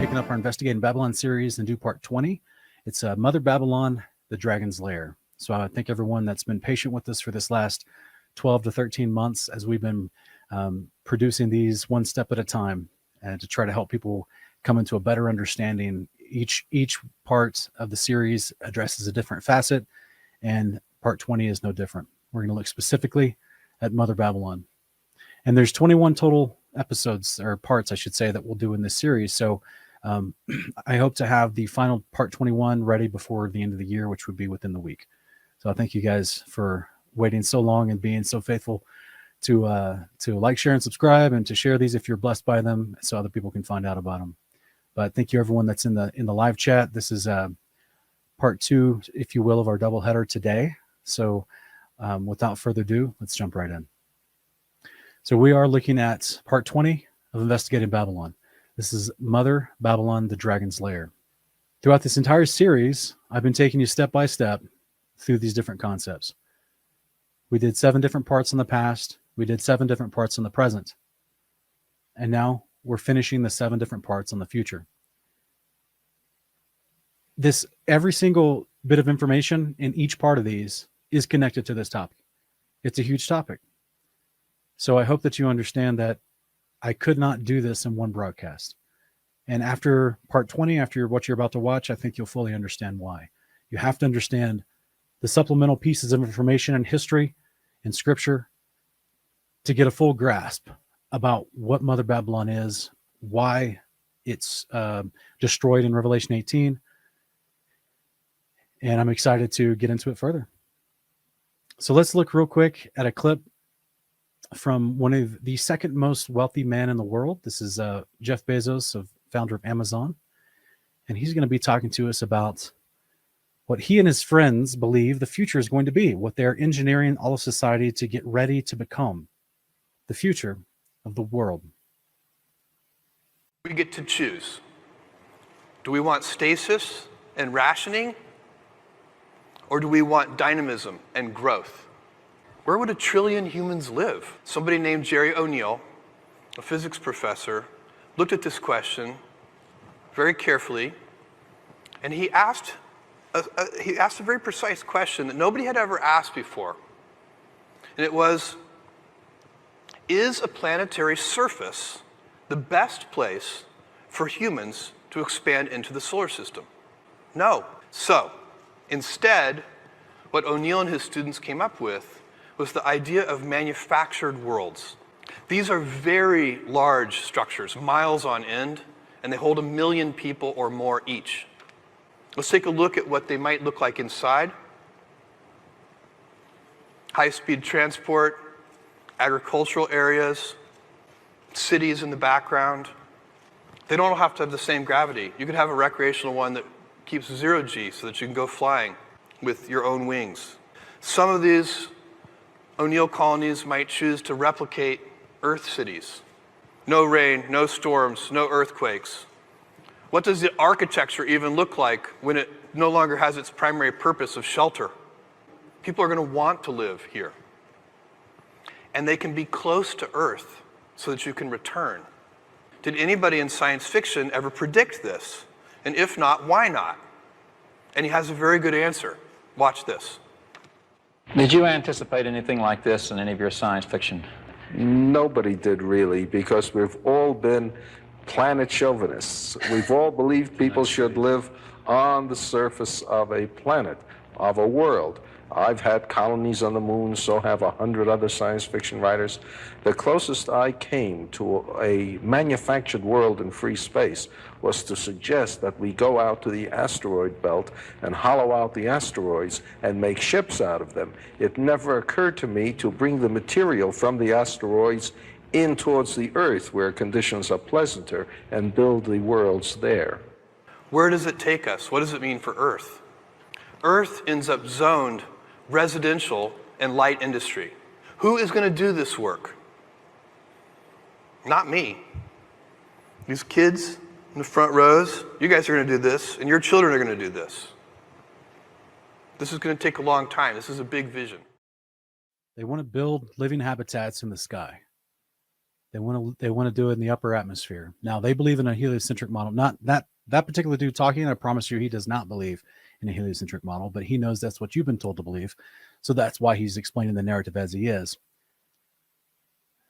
picking up our Investigating Babylon series and do part 20. It's Mother Babylon, the Dragon's Lair. So I thank everyone that's been patient with us for this last 12 to 13 months as we've been producing these one step at a time and to try to help people come into a better understanding. Each part of the series addresses a different facet, and part 20 is no different. We're going to look specifically at Mother Babylon. And there's 21 total episodes, or parts, I should say, that we'll do in this series. So I hope to have the final part 21 ready before the end of the year, which would be within the week. So I thank you guys for waiting so long and being so faithful to like, share, and subscribe, and to share these if you're blessed by them, so other people can find out about them. But thank you everyone that's in the live chat. This is part 2, if you will, of our doubleheader today. So without further ado, let's jump right in. So we are looking at part 20 of Investigating Babylon. This is Mother Babylon, the Dragon's Lair. Throughout this entire series, I've been taking you step by step through these different concepts. We did 7 different parts in the past. We did 7 different parts in the present. And now we're finishing the 7 different parts on the future. Every single bit of information in each part of these is connected to this topic. It's a huge topic. So I hope that you understand that I could not do this in one broadcast. And after part 20, after what you're about to watch, I think you'll fully understand why. You have to understand the supplemental pieces of information and history and scripture to get a full grasp about what Mother Babylon is, why it's destroyed in Revelation 18. And I'm excited to get into it further. So let's look real quick at a clip from one of the second most wealthy man in the world. This is Jeff Bezos, founder of Amazon. And he's going to be talking to us about what he and his friends believe the future is going to be, what they're engineering all of society to get ready to become the future of the world. We get to choose. Do we want stasis and rationing? Or do we want dynamism and growth? Where would 1 trillion humans live? Somebody named Jerry O'Neill, a physics professor, looked at this question very carefully, and he asked a very precise question that nobody had ever asked before. And it was, is a planetary surface the best place for humans to expand into the solar system? No. So, instead, what O'Neill and his students came up with was the idea of manufactured worlds. These are very large structures, miles on end, and they hold 1 million people or more each. Let's take a look at what they might look like inside. High-speed transport, agricultural areas, cities in the background. They don't all have to have the same gravity. You could have a recreational one that keeps 0G so that you can go flying with your own wings. Some of these O'Neill colonies might choose to replicate Earth cities. No rain, no storms, no earthquakes. What does the architecture even look like when it no longer has its primary purpose of shelter? People are going to want to live here. And they can be close to Earth so that you can return. Did anybody in science fiction ever predict this? And if not, why not? And he has a very good answer. Watch this. Did you anticipate anything like this in any of your science fiction? Nobody did really, because we've all been planet chauvinists. We've all believed people should live on the surface of a planet, of a world. I've had colonies on the moon, so have 100 other science fiction writers. The closest I came to a manufactured world in free space was to suggest that we go out to the asteroid belt and hollow out the asteroids and make ships out of them. It never occurred to me to bring the material from the asteroids in towards the Earth, where conditions are pleasanter, and build the worlds there. Where does it take us? What does it mean for Earth? Earth ends up zoned residential and light industry. Who is going to do this work? Not me. These kids in the front rows, you guys are going to do this, and your children are going to do this. This is going to take a long time. This is a big vision. They want to build living habitats in the sky. They want to do it in the upper atmosphere. Now they believe in a heliocentric model. Not that particular dude talking. I promise you, he does not believe in a heliocentric model, but he knows that's what you've been told to believe. So that's why he's explaining the narrative as he is.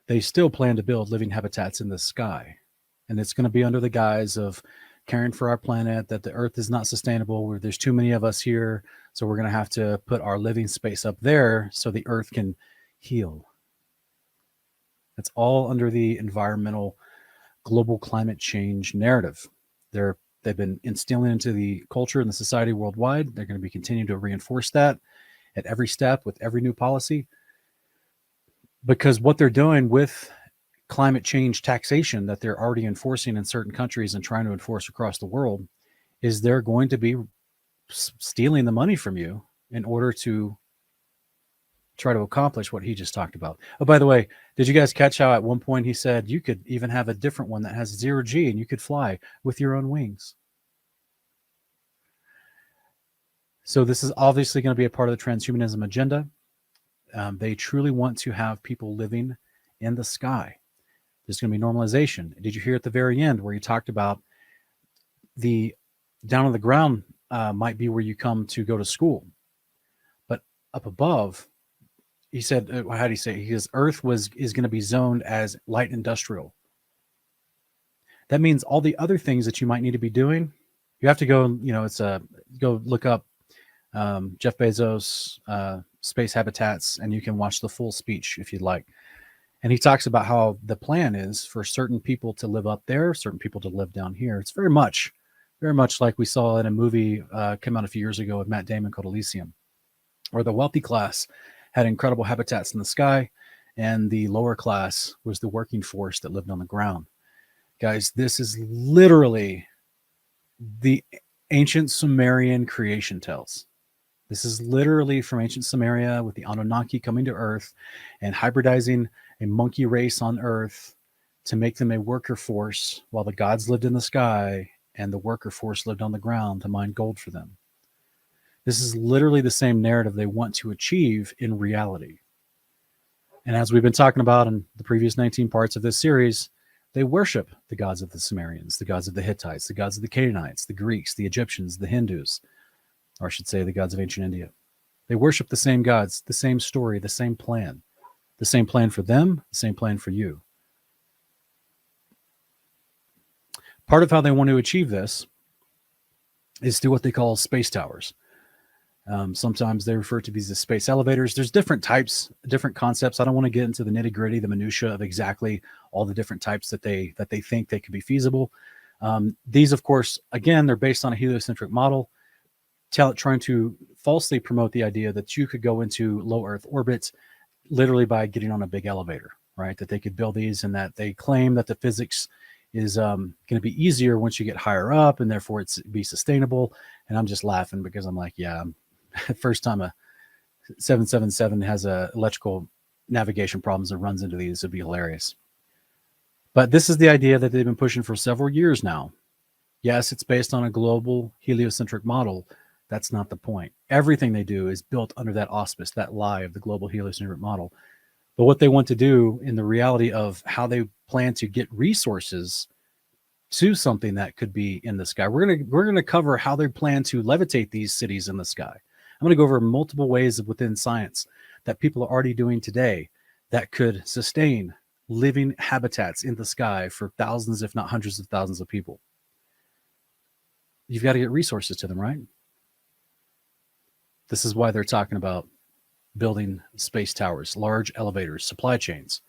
They still plan to build living habitats in the sky, and it's going to be under the guise of caring for our planet, that the Earth is not sustainable, where there's too many of us here, so we're going to have to put our living space up there so the Earth can heal. That's all under the environmental global climate change narrative. They've been instilling into the culture and the society worldwide. They're going to be continuing to reinforce that at every step with every new policy, because what they're doing with climate change taxation that they're already enforcing in certain countries and trying to enforce across the world is they're going to be stealing the money from you in order to try to accomplish what he just talked about. Oh, by the way, did you guys catch how at one point he said you could even have a different one that has 0G and you could fly with your own wings? So this is obviously going to be a part of the transhumanism agenda. They truly want to have people living in the sky. There's going to be normalization. Did you hear at the very end where he talked about the down on the ground might be where you come to go to school, but up above, he said, how do you say? His Earth is going to be zoned as light industrial. That means all the other things that you might need to be doing, you have to go. Go look up Jeff Bezos space habitats, and you can watch the full speech if you'd like. And he talks about how the plan is for certain people to live up there, certain people to live down here. It's very much like we saw in a movie came out a few years ago with Matt Damon called Elysium, where the wealthy class had incredible habitats in the sky, and the lower class was the working force that lived on the ground. Guys, this is literally the ancient Sumerian creation tales. This is literally from ancient Sumeria with the Anunnaki coming to Earth and hybridizing a monkey race on Earth to make them a worker force while the gods lived in the sky and the worker force lived on the ground to mine gold for them. This is literally the same narrative they want to achieve in reality. And as we've been talking about in the previous 19 parts of this series, they worship the gods of the Sumerians, the gods of the Hittites, the gods of the Canaanites, the Greeks, the Egyptians, the Hindus, or I should say the gods of ancient India. They worship the same gods, the same story, the same plan for them, the same plan for you. Part of how they want to achieve this is through what they call space towers. Sometimes they refer to these as space elevators. There's different types, different concepts. I don't want to get into the nitty gritty, the minutia of exactly all the different types that they think they could be feasible. These, of course, again, they're based on a heliocentric model, trying to falsely promote the idea that you could go into low Earth orbit literally by getting on a big elevator, right? That they could build these, and that they claim that the physics is going to be easier once you get higher up, and therefore it's be sustainable. And I'm just laughing because I'm like, yeah, first time a 777 has a electrical navigation problems and runs into these, it'd be hilarious. But this is the idea that they've been pushing for several years now. Yes, it's based on a global heliocentric model. That's not the point. Everything they do is built under that auspice, that lie of the global heliocentric model. But what they want to do in the reality of how they plan to get resources to something that could be in the sky. We're gonna cover how they plan to levitate these cities in the sky. I'm gonna go over multiple ways within science that people are already doing today that could sustain living habitats in the sky for thousands, if not hundreds of thousands of people. You've got to get resources to them, right? This is why they're talking about building space towers, large elevators, supply chains.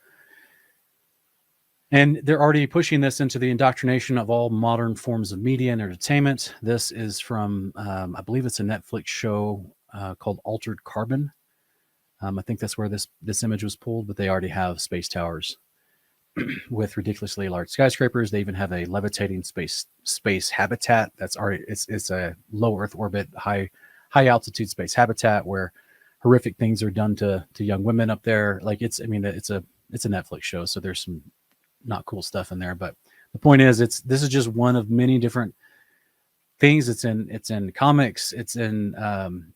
And they're already pushing this into the indoctrination of all modern forms of media and entertainment. This is from, I believe it's a Netflix show called Altered Carbon. I think that's where this image was pulled, but they already have space towers with ridiculously large skyscrapers. They even have a levitating space habitat that's already it's a low Earth orbit, high altitude space habitat where horrific things are done to young women up there. Like it's a Netflix show, so there's some not cool stuff in there. But the point is, this is just one of many different things. It's in comics, it's in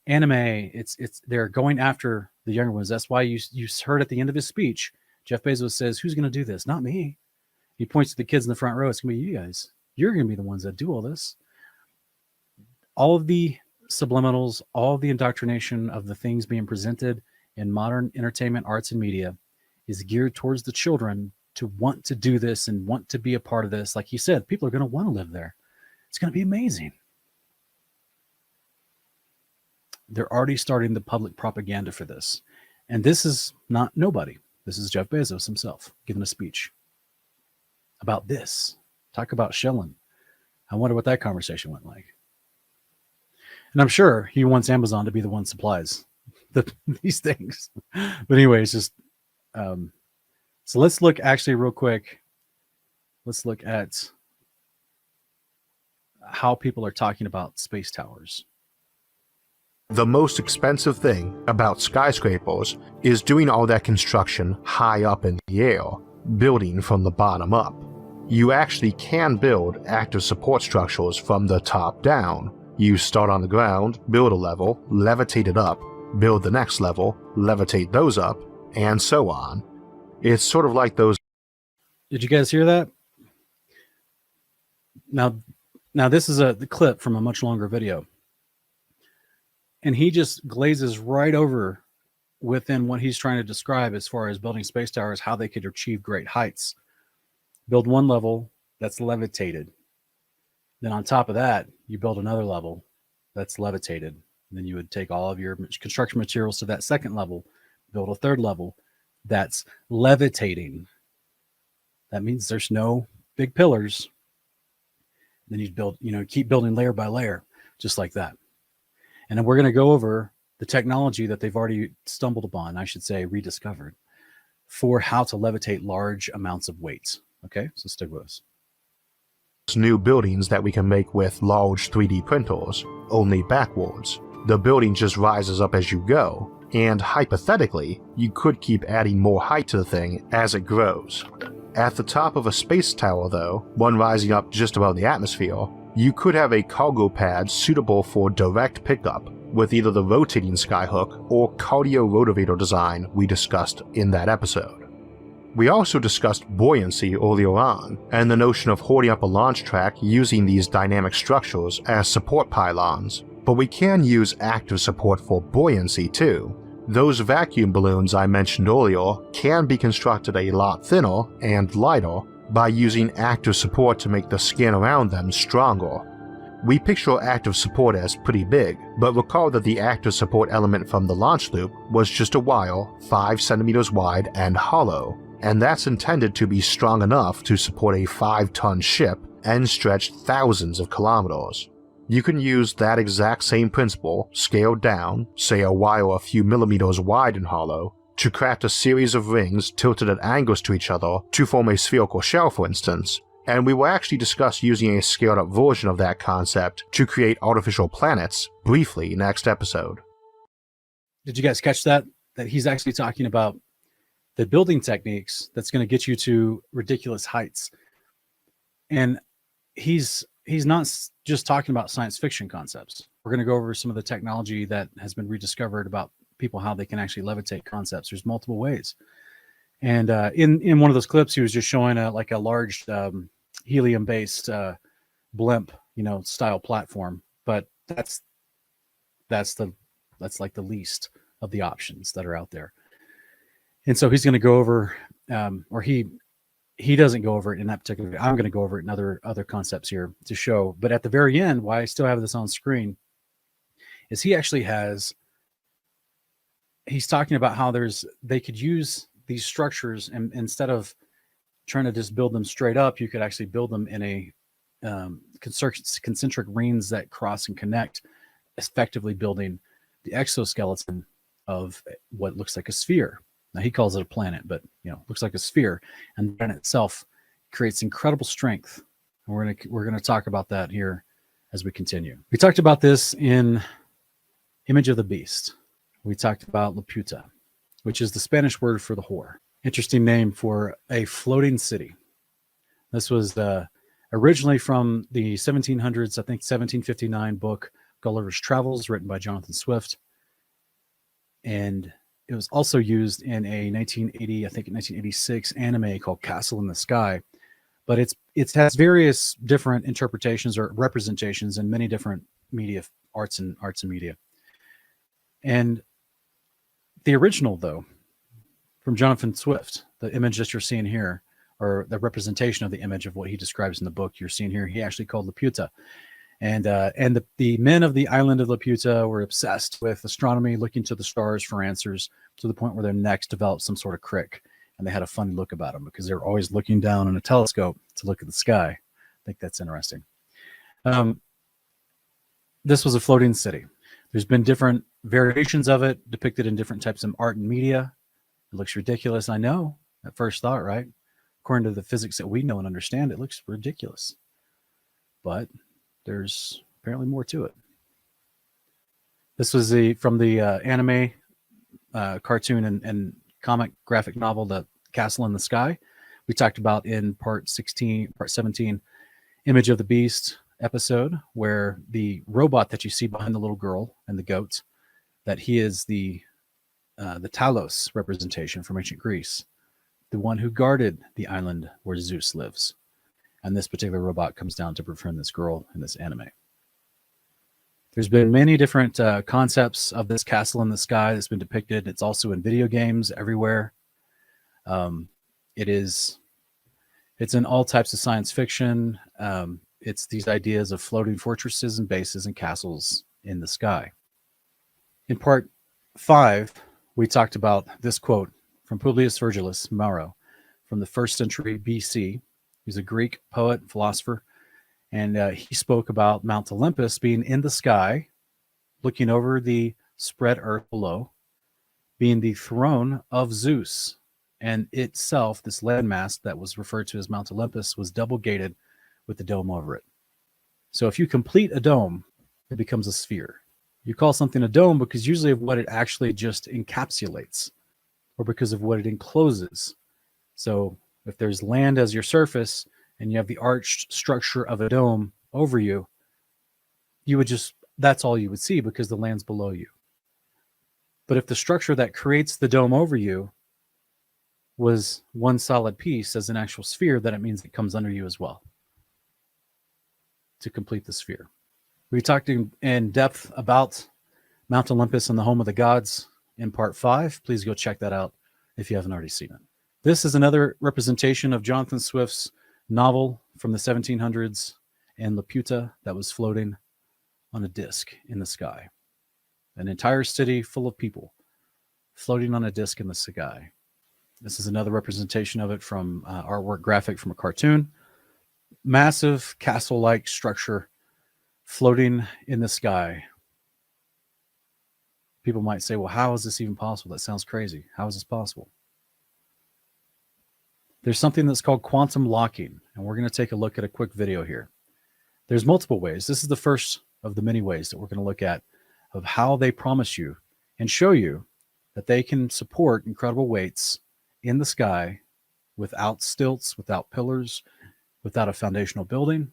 anime. It's they're going after the younger ones. That's why you heard at the end of his speech, Jeff Bezos says, who's going to do this? Not me. He points to the kids in the front row. It's going to be you guys. You're going to be the ones that do all this. All of the subliminals, all of the indoctrination of the things being presented in modern entertainment, arts, and media is geared towards the children to want to do this and want to be a part of this. Like you said, people are going to want to live there. It's going to be amazing. They're already starting the public propaganda for this. And this is not nobody. This is Jeff Bezos himself giving a speech about this. Talk about shelling. I wonder what that conversation went like. And I'm sure he wants Amazon to be the one supplies these things. But anyway, it's just, so let's look actually real quick. Let's look at how people are talking about space towers. The most expensive thing about skyscrapers is doing all that construction high up in the air, building from the bottom up. You actually can build active support structures from the top down. You start on the ground, build a level, levitate it up, build the next level, levitate those up, and so on. It's sort of like those. Did you guys hear that? Now this is the clip from a much longer video. And he just glazes right over within what he's trying to describe as far as building space towers, how they could achieve great heights. Build one level that's levitated. Then on top of that, you build another level that's levitated. And then you would take all of your construction materials to that second level, build a third level that's levitating. That means there's no big pillars. Then you build, keep building layer by layer, just like that. And then we're going to go over the technology that they've already stumbled upon, I should say rediscovered, for how to levitate large amounts of weight. Okay, so stick with us. New buildings that we can make with large 3D printers, only backwards. The building just rises up as you go, and hypothetically, you could keep adding more height to the thing as it grows. At the top of a space tower though, one rising up just above the atmosphere, you could have a cargo pad suitable for direct pickup with either the rotating skyhook or cardio rotavator design we discussed in that episode. We also discussed buoyancy earlier on, and the notion of holding up a launch track using these dynamic structures as support pylons, but we can use active support for buoyancy too. Those vacuum balloons I mentioned earlier can be constructed a lot thinner and lighter by using active support to make the skin around them stronger. We picture active support as pretty big, but recall that the active support element from the launch loop was just a wire 5 centimeters wide and hollow, and that's intended to be strong enough to support a 5-ton ship and stretch thousands of kilometers. You can use that exact same principle, scaled down, say a wire a few millimeters wide and hollow, to craft a series of rings tilted at angles to each other to form a spherical shell, for instance, and we will actually discuss using a scaled up version of that concept to create artificial planets briefly next episode. Did you guys catch that? That he's actually talking about the building techniques that's going to get you to ridiculous heights. And he's not just talking about science fiction concepts. We're going to go over some of the technology that has been rediscovered about people, how they can actually levitate concepts. There's multiple ways. And in one of those clips, he was just showing a large helium-based blimp, style platform. But that's like the least of the options that are out there. And so he's going to go over, or he doesn't go over it in that particular. I'm going to go over it in other concepts here to show. But at the very end, why I still have this on screen, is he actually has. He's talking about how they could use these structures, and instead of trying to just build them straight up, you could actually build them in a concentric rings that cross and connect, effectively building the exoskeleton of what looks like a sphere. Now he calls it a planet, but looks like a sphere, and that in itself creates incredible strength. And we're gonna talk about that here as we continue. We talked about this in Image of the Beast. We talked about La Puta, which is the Spanish word for the whore. Interesting name for a floating city. This was originally from the 1700s, I think 1759 book Gulliver's Travels, written by Jonathan Swift. And It was also used in a 1980, I think 1986 anime called Castle in the Sky. But it has various different interpretations or representations in many different media, arts and media. And the original, though, from Jonathan Swift, the image that you're seeing here, or the representation of the image of what he describes in the book you're seeing here, he actually called Laputa. And the men of the island of Laputa were obsessed with astronomy, looking to the stars for answers, to the point where their necks developed some sort of crick. And they had a funny look about them because they're always looking down in a telescope to look at the sky. I think that's interesting. This was a floating city. There's been different variations of it depicted in different types of art and media. It looks ridiculous, I know, at first thought, right? According to the physics that we know and understand, it looks ridiculous. But there's apparently more to it. This was from the anime, cartoon, and comic graphic novel, The Castle in the Sky. We talked about in part 17, Image of the Beast episode, where the robot that you see behind the little girl and the goat, that he is the Talos representation from ancient Greece, the one who guarded the island where Zeus lives. And this particular robot comes down to befriend this girl in this anime. There's been many different concepts of this castle in the sky that's been depicted. It's also in video games everywhere. It's in all types of science fiction. It's these ideas of floating fortresses and bases and castles in the sky. In part 5, we talked about this quote from Publius Virgilius Maro from the 1st century BC. He's a Greek poet, philosopher, and he spoke about Mount Olympus being in the sky, looking over the spread earth below, being the throne of Zeus. And itself, this landmass that was referred to as Mount Olympus, was double gated with the dome over it. So if you complete a dome, it becomes a sphere. You call something a dome because usually of what it actually just encapsulates, or because of what it encloses. So if there's land as your surface and you have the arched structure of a dome over you, that's all you would see because the land's below you. But if the structure that creates the dome over you was one solid piece as an actual sphere, then it means it comes under you as well to complete the sphere. We talked in depth about Mount Olympus and the home of the gods in part 5. Please go check that out if you haven't already seen it. This is another representation of Jonathan Swift's novel from the 1700s and Laputa that was floating on a disc in the sky. An entire city full of people floating on a disc in the sky. This is another representation of it from artwork graphic from a cartoon. Massive castle-like structure floating in the sky. People might say, well, how is this even possible? That sounds crazy. How is this possible? There's something that's called quantum locking, and we're going to take a look at a quick video here. There's multiple ways. This is the first of the many ways that we're going to look at of how they promise you and show you that they can support incredible weights in the sky without stilts, without pillars, without a foundational building,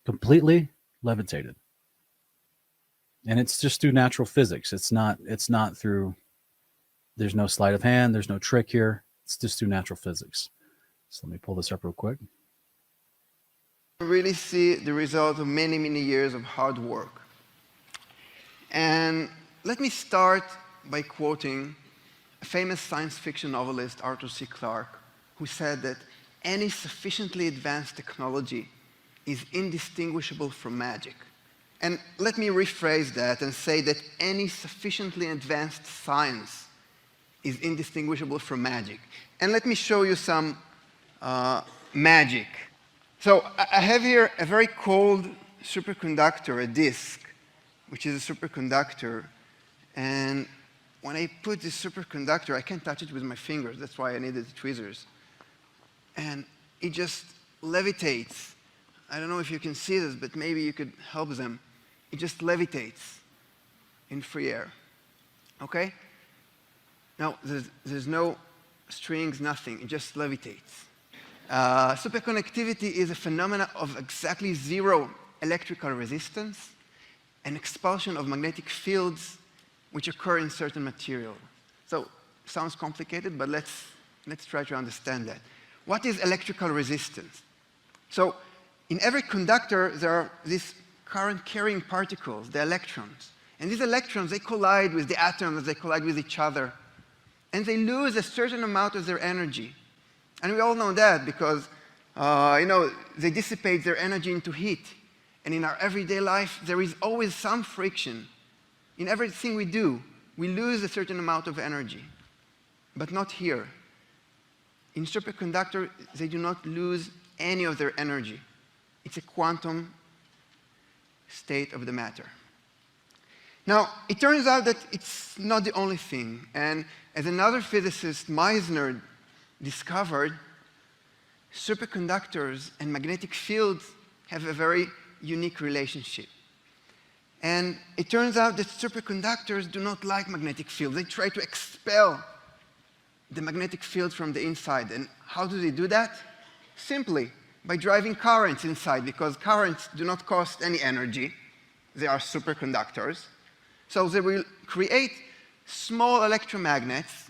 completely levitated. And it's just through natural physics. It's not through, there's no sleight of hand, there's no trick here. It's just through natural physics. So let me pull this up real quick. Really see the result of many, many years of hard work. And let me start by quoting a famous science fiction novelist, Arthur C. Clarke, who said that any sufficiently advanced technology is indistinguishable from magic. And let me rephrase that and say that any sufficiently advanced science is indistinguishable from magic. And let me show you some magic. So I have here a very cold superconductor, a disk, which is a superconductor. And when I put this superconductor, I can't touch it with my fingers. That's why I needed the tweezers. And it just levitates. I don't know if you can see this, but maybe you could help them. It just levitates in free air. Okay? Now, there's no strings, nothing. It just levitates. Superconductivity is a phenomenon of exactly zero electrical resistance and expulsion of magnetic fields which occur in certain material. So, sounds complicated, but let's try to understand that. What is electrical resistance? So, in every conductor, there are these current-carrying particles, the electrons. And these electrons, they collide with the atoms, they collide with each other. And they lose a certain amount of their energy. And we all know that because, they dissipate their energy into heat. And in our everyday life, there is always some friction. In everything we do, we lose a certain amount of energy. But not here. In superconductor, they do not lose any of their energy. It's a quantum state of the matter. Now, it turns out that it's not the only thing. And as another physicist, Meissner, discovered, superconductors and magnetic fields have a very unique relationship. And it turns out that superconductors do not like magnetic fields. They try to expel the magnetic field from the inside. And how do they do that? Simply by driving currents inside, because currents do not cost any energy. They are superconductors. So they will create small electromagnets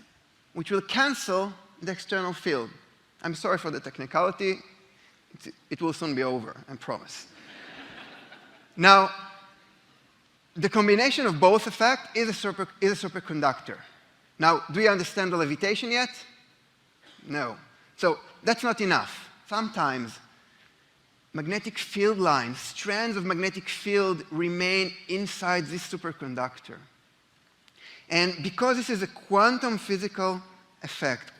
which will cancel the external field. I'm sorry for the technicality. It will soon be over, I promise. Now, the combination of both effects is a superconductor. Now, do you understand the levitation yet? No. So that's not enough. Sometimes magnetic field lines, strands of magnetic field remain inside this superconductor. And because this is a quantum physical effect,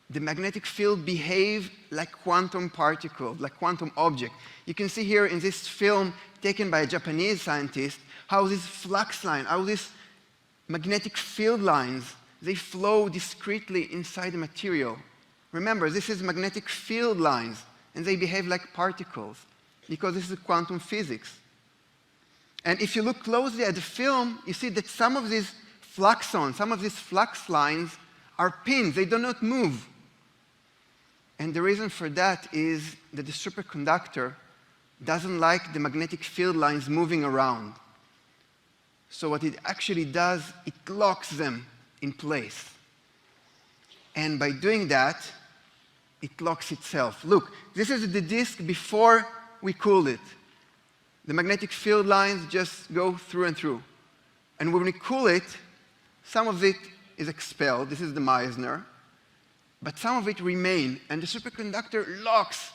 the magnetic field behave like quantum particles, like quantum object. You can see here in this film taken by a Japanese scientist how this flux line, how these magnetic field lines, they flow discretely inside the material. Remember, this is magnetic field lines, and they behave like particles, because this is quantum physics. And if you look closely at the film, you see that some of these fluxons, some of these flux lines are pinned. They do not move. And the reason for that is that the superconductor doesn't like the magnetic field lines moving around. So what it actually does, it locks them in place. And by doing that, it locks itself. Look, this is the disk before we cooled it. The magnetic field lines just go through and through. And when we cool it, some of it is expelled. This is the Meissner. But some of it remain, and the superconductor locks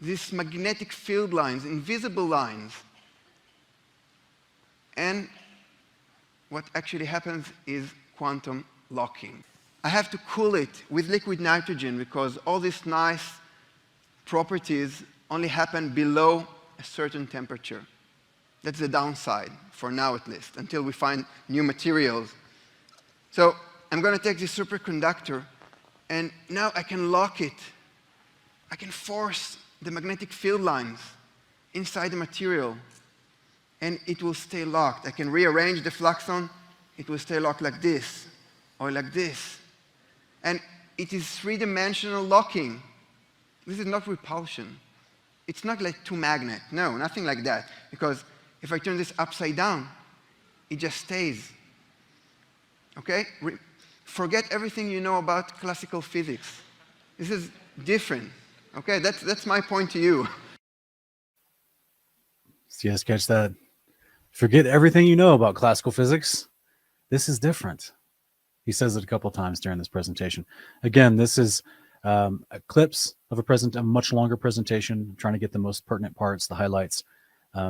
these magnetic field lines, invisible lines. And what actually happens is quantum locking. I have to cool it with liquid nitrogen because all these nice properties only happen below a certain temperature. That's the downside, for now at least, until we find new materials. So I'm going to take this superconductor, and now I can lock it. I can force the magnetic field lines inside the material, and it will stay locked. I can rearrange the fluxon. It will stay locked like this, or like this. And it is three-dimensional locking. This is not repulsion. It's not like two magnets. No, nothing like that. Because if I turn this upside down, it just stays. Okay? Forget everything you know about classical physics. This is different. Okay? That's my point to you. So you guys catch that? Forget everything you know about classical physics. This is different. He says it a couple times during this presentation. Again, this is a clips of a much longer presentation, trying to get the most pertinent parts, the highlights.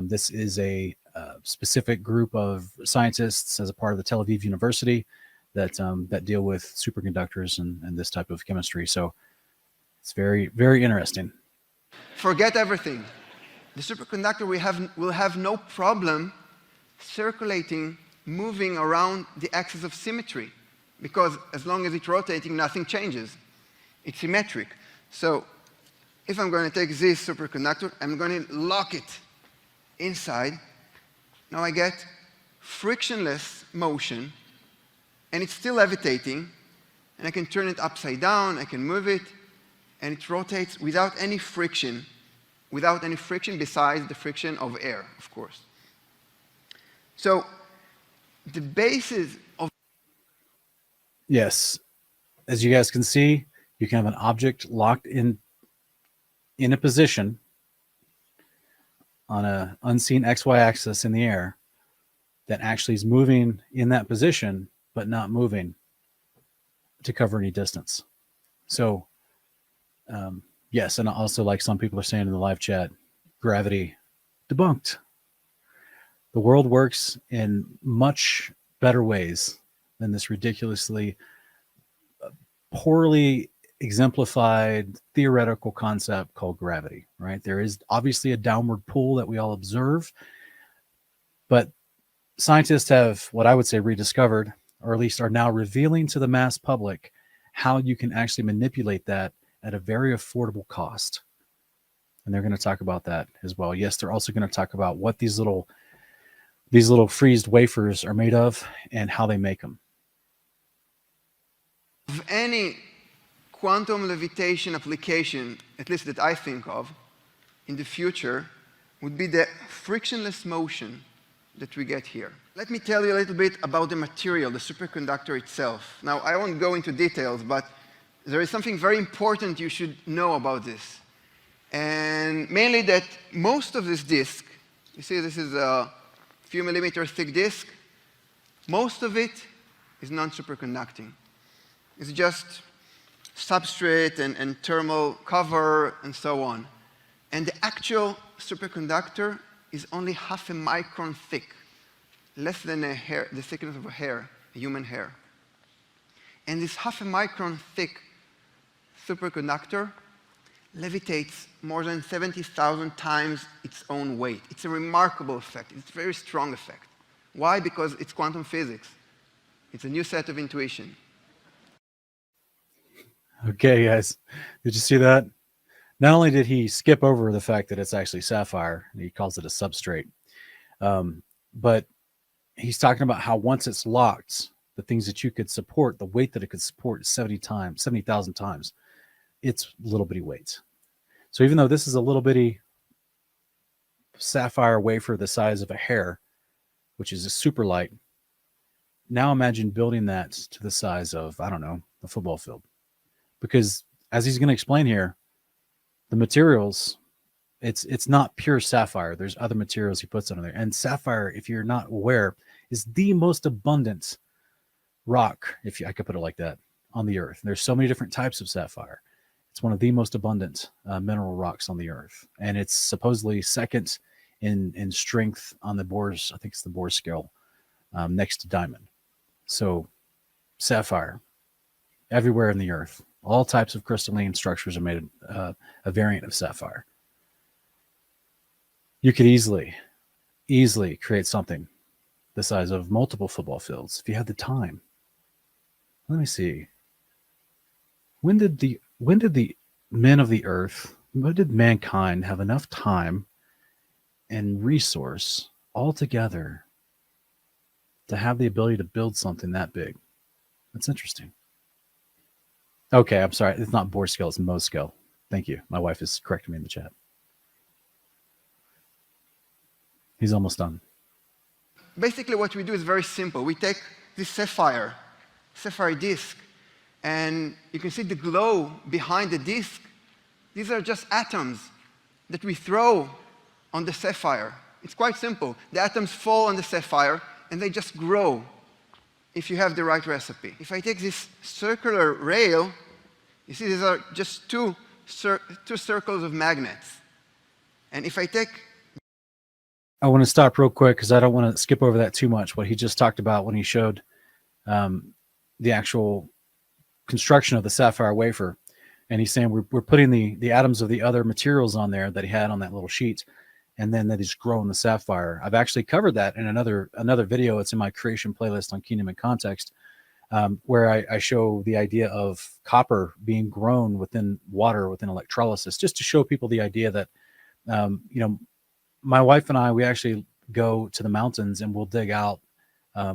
This is a specific group of scientists as a part of the Tel Aviv University that deal with superconductors and this type of chemistry. So it's very, very interesting. Forget everything. The superconductor will have no problem circulating, moving around the axis of symmetry, because as long as it's rotating, nothing changes. It's symmetric. So if I'm going to take this superconductor, I'm going to lock it inside. Now I get frictionless motion, and it's still levitating, and I can turn it upside down, I can move it, and it rotates without any friction besides the friction of air, of course. So the basis of Yes. As you guys can see, you can have an object locked in a position on a unseen XY axis in the air that actually is moving in that position, but not moving to cover any distance. So, yes. And also, like some people are saying in the live chat, gravity debunked. The world works in much better ways than this ridiculously poorly exemplified theoretical concept called gravity, right? There is obviously a downward pull that we all observe, but scientists have what I would say rediscovered, or at least are now revealing to the mass public how you can actually manipulate that at a very affordable cost. And they're going to talk about that as well. Yes, they're also going to talk about what these little freezed wafers are made of and how they make them. Of any quantum levitation application, at least that I think of, in the future, would be the frictionless motion that we get here. Let me tell you a little bit about the material, the superconductor itself. Now, I won't go into details, but there is something very important you should know about this. And mainly that most of this disk, you see this is a few millimeter thick disk, most of it is non-superconducting. It's just substrate and thermal cover and so on. And the actual superconductor is only half a micron thick, less than a hair, the thickness of a hair, a human hair. And this half a micron thick superconductor levitates more than 70,000 times its own weight. It's a remarkable effect. It's a very strong effect. Why? Because it's quantum physics. It's a new set of intuition. Okay, guys, did you see that? Not only did he skip over the fact that it's actually sapphire, he calls it a substrate, but he's talking about how once it's locked, the things that you could support, the weight that it could support is 70,000 times. It's little bitty weights. So even though this is a little bitty sapphire wafer the size of a hair, which is a super light, now imagine building that to the size of, I don't know, a football field. Because as he's going to explain here, the materials, it's not pure sapphire. There's other materials he puts on there. And sapphire, if you're not aware, is the most abundant rock, I could put it like that, on the earth. There's so many different types of sapphire. It's one of the most abundant mineral rocks on the earth. And it's supposedly second in strength on the Bohr's, I think it's the Bohr scale, next to diamond. So sapphire, everywhere in the earth. All types of crystalline structures are made a variant of sapphire. You could easily create something the size of multiple football fields if you had the time. Let me see. When did the men of the earth, when did mankind have enough time and resource all together to have the ability to build something that big? That's interesting. Okay, I'm sorry. It's not Bohr scale, it's Mohs scale. Thank you. My wife is correcting me in the chat. He's almost done. Basically, what we do is very simple. We take this sapphire disk, and you can see the glow behind the disk. These are just atoms that we throw on the sapphire. It's quite simple. The atoms fall on the sapphire, and they just grow if you have the right recipe. If I take this circular rail, you see these are just two circles of magnets. And if I take... I want to stop real quick because I don't want to skip over that too much, what he just talked about when he showed the actual construction of the sapphire wafer. And he's saying we're putting the atoms of the other materials on there that he had on that little sheet, and then that is growing the sapphire. I've actually covered that in another video. It's in my creation playlist on Kingdom and Context, where I show the idea of copper being grown within water, within electrolysis, just to show people the idea that, my wife and I, we actually go to the mountains and we'll dig out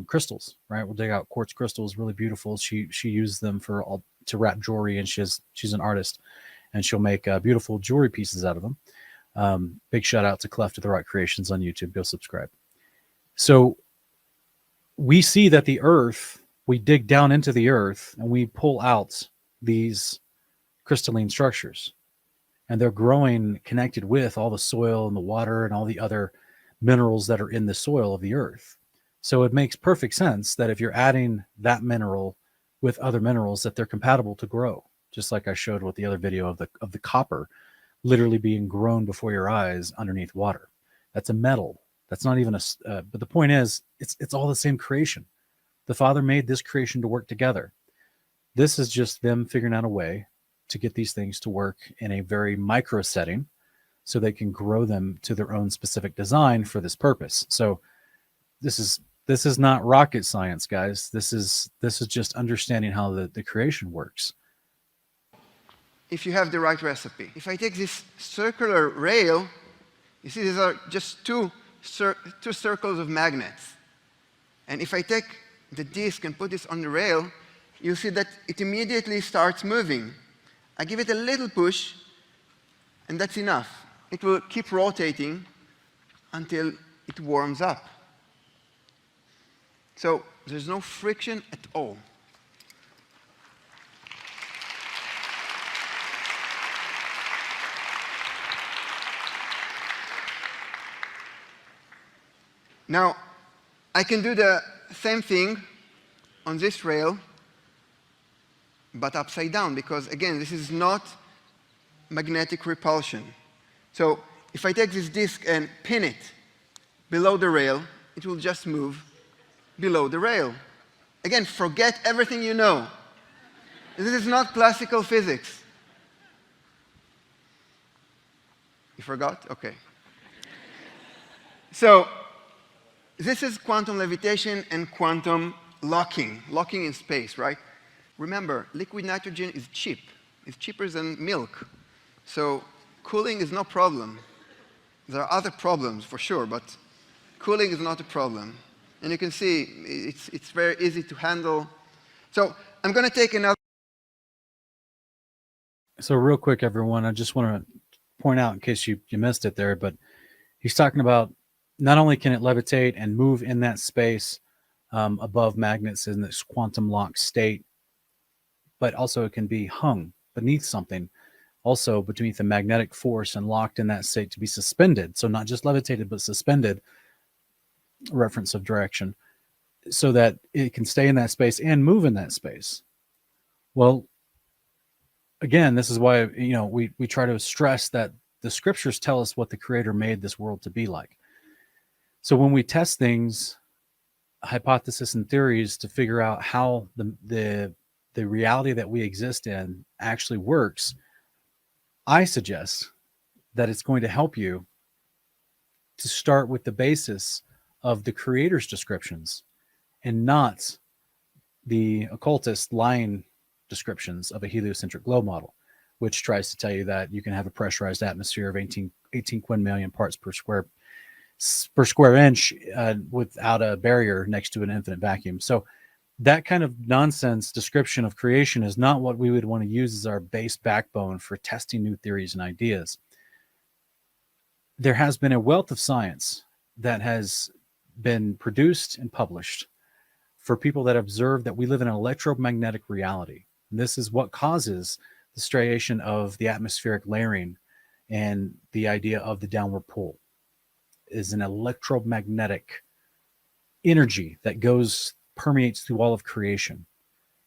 crystals, right? We'll dig out quartz crystals, really beautiful. She uses them to wrap jewelry, and she's an artist, and she'll make beautiful jewelry pieces out of them. Big shout out to Cleft to the Rock Creations on YouTube. Go subscribe. So we see that the earth we dig down into the earth and we pull out these crystalline structures, and they're growing connected with all the soil and the water and all the other minerals that are in the soil of the earth. So it makes perfect sense that if you're adding that mineral with other minerals, that they're compatible to grow, just like I showed with the other video of the copper literally being grown before your eyes underneath water. That's a metal. That's not even but the point is, it's all the same creation. The Father made this creation to work together. This is just them figuring out a way to get these things to work in a very micro setting so they can grow them to their own specific design for this purpose. So this is not rocket science, guys. This is just understanding how the creation works. If you have the right recipe. If I take this circular rail, you see these are just two circles of magnets. And if I take the disc and put this on the rail, you'll see that it immediately starts moving. I give it a little push, and that's enough. It will keep rotating until it warms up. So there's no friction at all. Now, I can do the same thing on this rail, but upside down, because again, this is not magnetic repulsion. So if I take this disc and pin it below the rail, it will just move below the rail. Again, forget everything you know. This is not classical physics. You forgot? Okay. So this is quantum levitation and quantum locking in space, right? Remember, liquid nitrogen is cheap. It's cheaper than milk. So cooling is no problem. There are other problems for sure, but cooling is not a problem. And you can see it's very easy to handle. So I'm going to take another. So real quick, everyone, I just want to point out in case you missed it there, but he's talking about not only can it levitate and move in that space above magnets in this quantum lock state, but also it can be hung beneath something, also beneath a magnetic force and locked in that state to be suspended. So not just levitated, but suspended, reference of direction, so that it can stay in that space and move in that space. Well, again, this is why we try to stress that the scriptures tell us what the Creator made this world to be like. So when we test things, hypotheses and theories to figure out how the reality that we exist in actually works, I suggest that it's going to help you to start with the basis of the Creator's descriptions and not the occultist lying descriptions of a heliocentric globe model, which tries to tell you that you can have a pressurized atmosphere of 18 quintillion parts per square inch without a barrier next to an infinite vacuum. So that kind of nonsense description of creation is not what we would want to use as our base backbone for testing new theories and ideas. There has been a wealth of science that has been produced and published for people that observe that we live in an electromagnetic reality. And this is what causes the striation of the atmospheric layering and the idea of the downward pull is an electromagnetic energy that permeates through all of creation.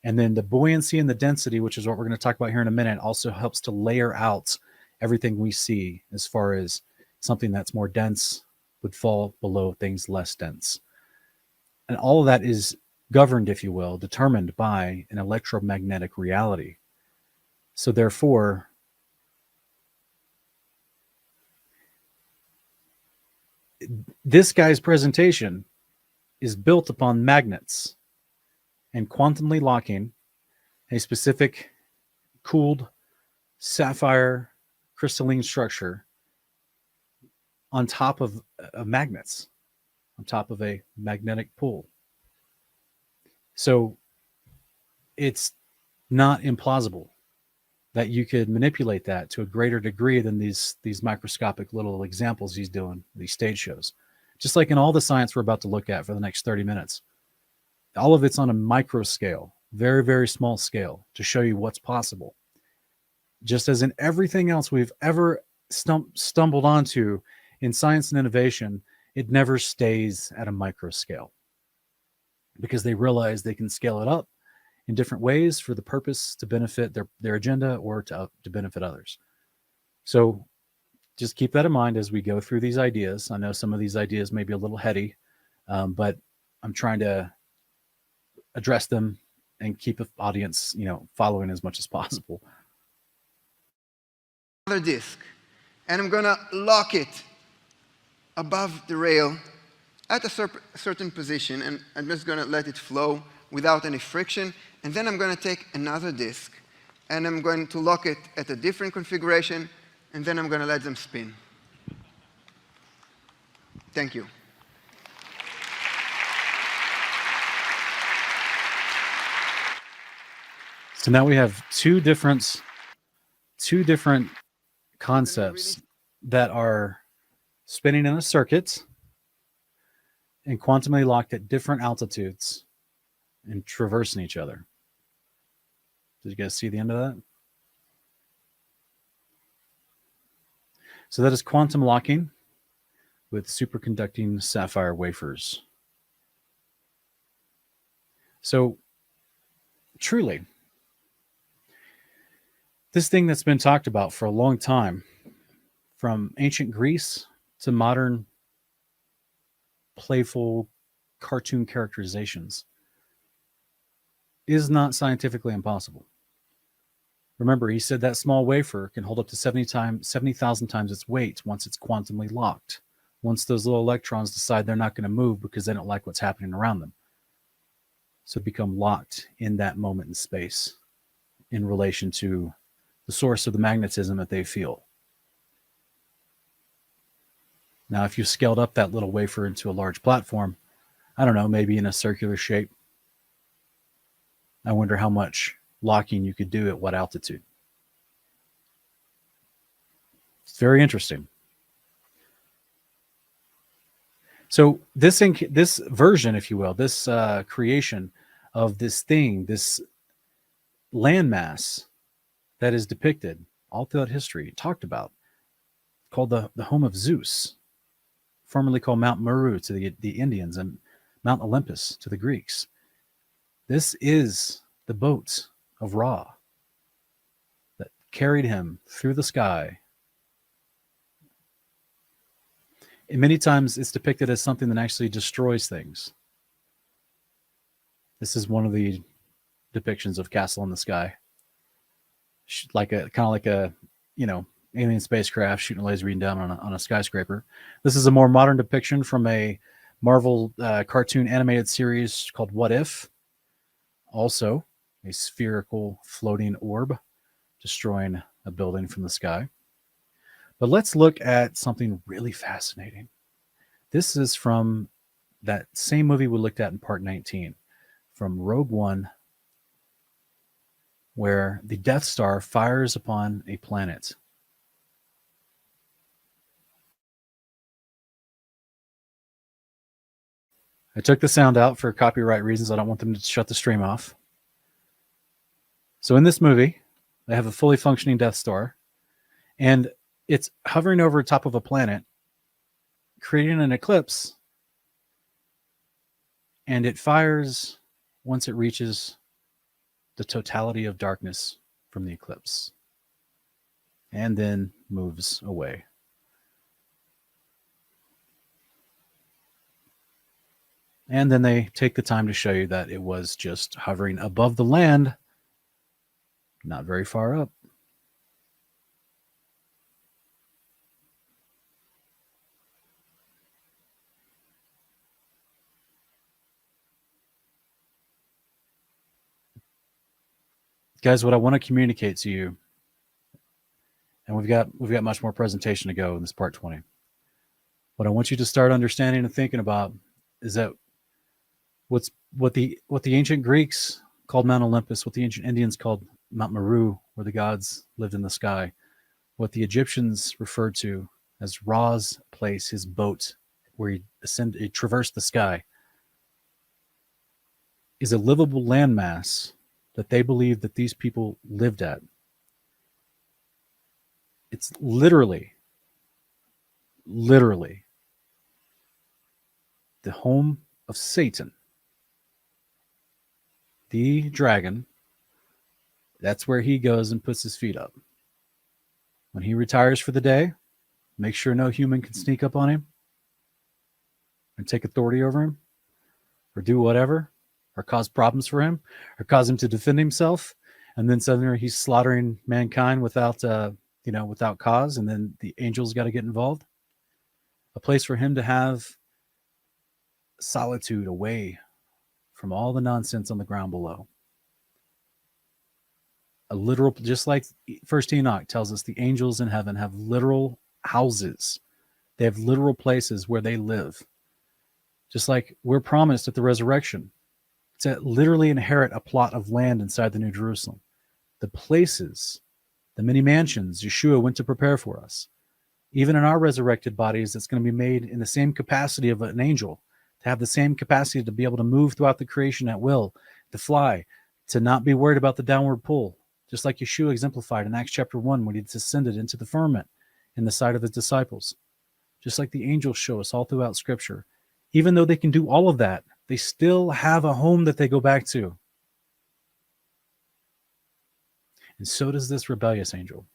And then the buoyancy and the density, which is what we're going to talk about here in a minute, also helps to layer out everything we see, as far as something that's more dense would fall below things less dense. And all of that is governed, if you will, determined by an electromagnetic reality. So therefore, this guy's presentation is built upon magnets and quantumly locking a specific cooled sapphire crystalline structure on top of magnets, on top of a magnetic pool. So it's not implausible that you could manipulate that to a greater degree than these microscopic little examples he's doing, these stage shows. Just like in all the science we're about to look at for the next 30 minutes. All of it's on a micro scale, very, very small scale, to show you what's possible. Just as in everything else we've ever stumbled onto in science and innovation, it never stays at a micro scale, because they realize they can scale it up in different ways for the purpose to benefit their agenda or to benefit others. So just keep that in mind as we go through these ideas. I know some of these ideas may be a little heady, but I'm trying to address them and keep the audience, following as much as possible. Another disc, and I'm gonna lock it above the rail at a certain position, and I'm just gonna let it flow without any friction. And then I'm gonna take another disc, and I'm going to lock it at a different configuration, and then I'm gonna let them spin. Thank you. So now we have two different concepts that are spinning in a circuit and quantumly locked at different altitudes and traversing each other. Did you guys see the end of that? So that is quantum locking with superconducting sapphire wafers. So truly, this thing that's been talked about for a long time, from ancient Greece to modern playful cartoon characterizations, is not scientifically impossible. Remember, he said that small wafer can hold up to 70,000 times its weight once it's quantumly locked. Once those little electrons decide they're not going to move because they don't like what's happening around them. So become locked in that moment in space in relation to the source of the magnetism that they feel. Now, if you scaled up that little wafer into a large platform, I don't know, maybe in a circular shape, I wonder how much locking you could do at what altitude. It's very interesting. So this version, if you will, this creation of this thing, this landmass that is depicted all throughout history, talked about, called the home of Zeus, formerly called Mount Meru to the Indians and Mount Olympus to the Greeks. This is the boat of Ra that carried him through the sky. And many times it's depicted as something that actually destroys things. This is one of the depictions of Castle in the Sky. Kind of like a, alien spacecraft shooting a laser beam down on a skyscraper. This is a more modern depiction from a Marvel cartoon animated series called What If? Also, a spherical floating orb destroying a building from the sky. But let's look at something really fascinating. This is from that same movie we looked at in part 19, from Rogue One, where the Death Star fires upon a planet. I took the sound out for copyright reasons. I don't want them to shut the stream off. So in this movie, they have a fully functioning Death Star, and it's hovering over top of a planet, creating an eclipse, and it fires once it reaches the totality of darkness from the eclipse, and then moves away. And then they take the time to show you that it was just hovering above the land, not very far up. Guys, what I want to communicate to you, and we've got much more presentation to go in this part 20. What I want you to start understanding and thinking about is that what the ancient Greeks called Mount Olympus, what the ancient Indians called Mount Meru, where the gods lived in the sky, what the Egyptians referred to as Ra's place, his boat, where he traversed the sky. is a livable landmass that they believe that these people lived at. It's literally the home of Satan, the dragon. That's where he goes and puts his feet up. When he retires for the day, make sure no human can sneak up on him and take authority over him or do whatever or cause problems for him or cause him to defend himself. And then suddenly he's slaughtering mankind without cause. And then the angels got to get involved. A place for him to have solitude away from all the nonsense on the ground below. A literal, just like First Enoch tells us, the angels in heaven have literal houses. They have literal places where they live. Just like we're promised at the resurrection to literally inherit a plot of land inside the New Jerusalem. The places, the many mansions Yeshua went to prepare for us. Even in our resurrected bodies, it's going to be made in the same capacity of an angel, to have the same capacity to be able to move throughout the creation at will, to fly, to not be worried about the downward pull. Just like Yeshua exemplified in Acts chapter 1 when he descended into the firmament in the sight of his disciples. Just like the angels show us all throughout Scripture. Even though they can do all of that, they still have a home that they go back to. And so does this rebellious angel.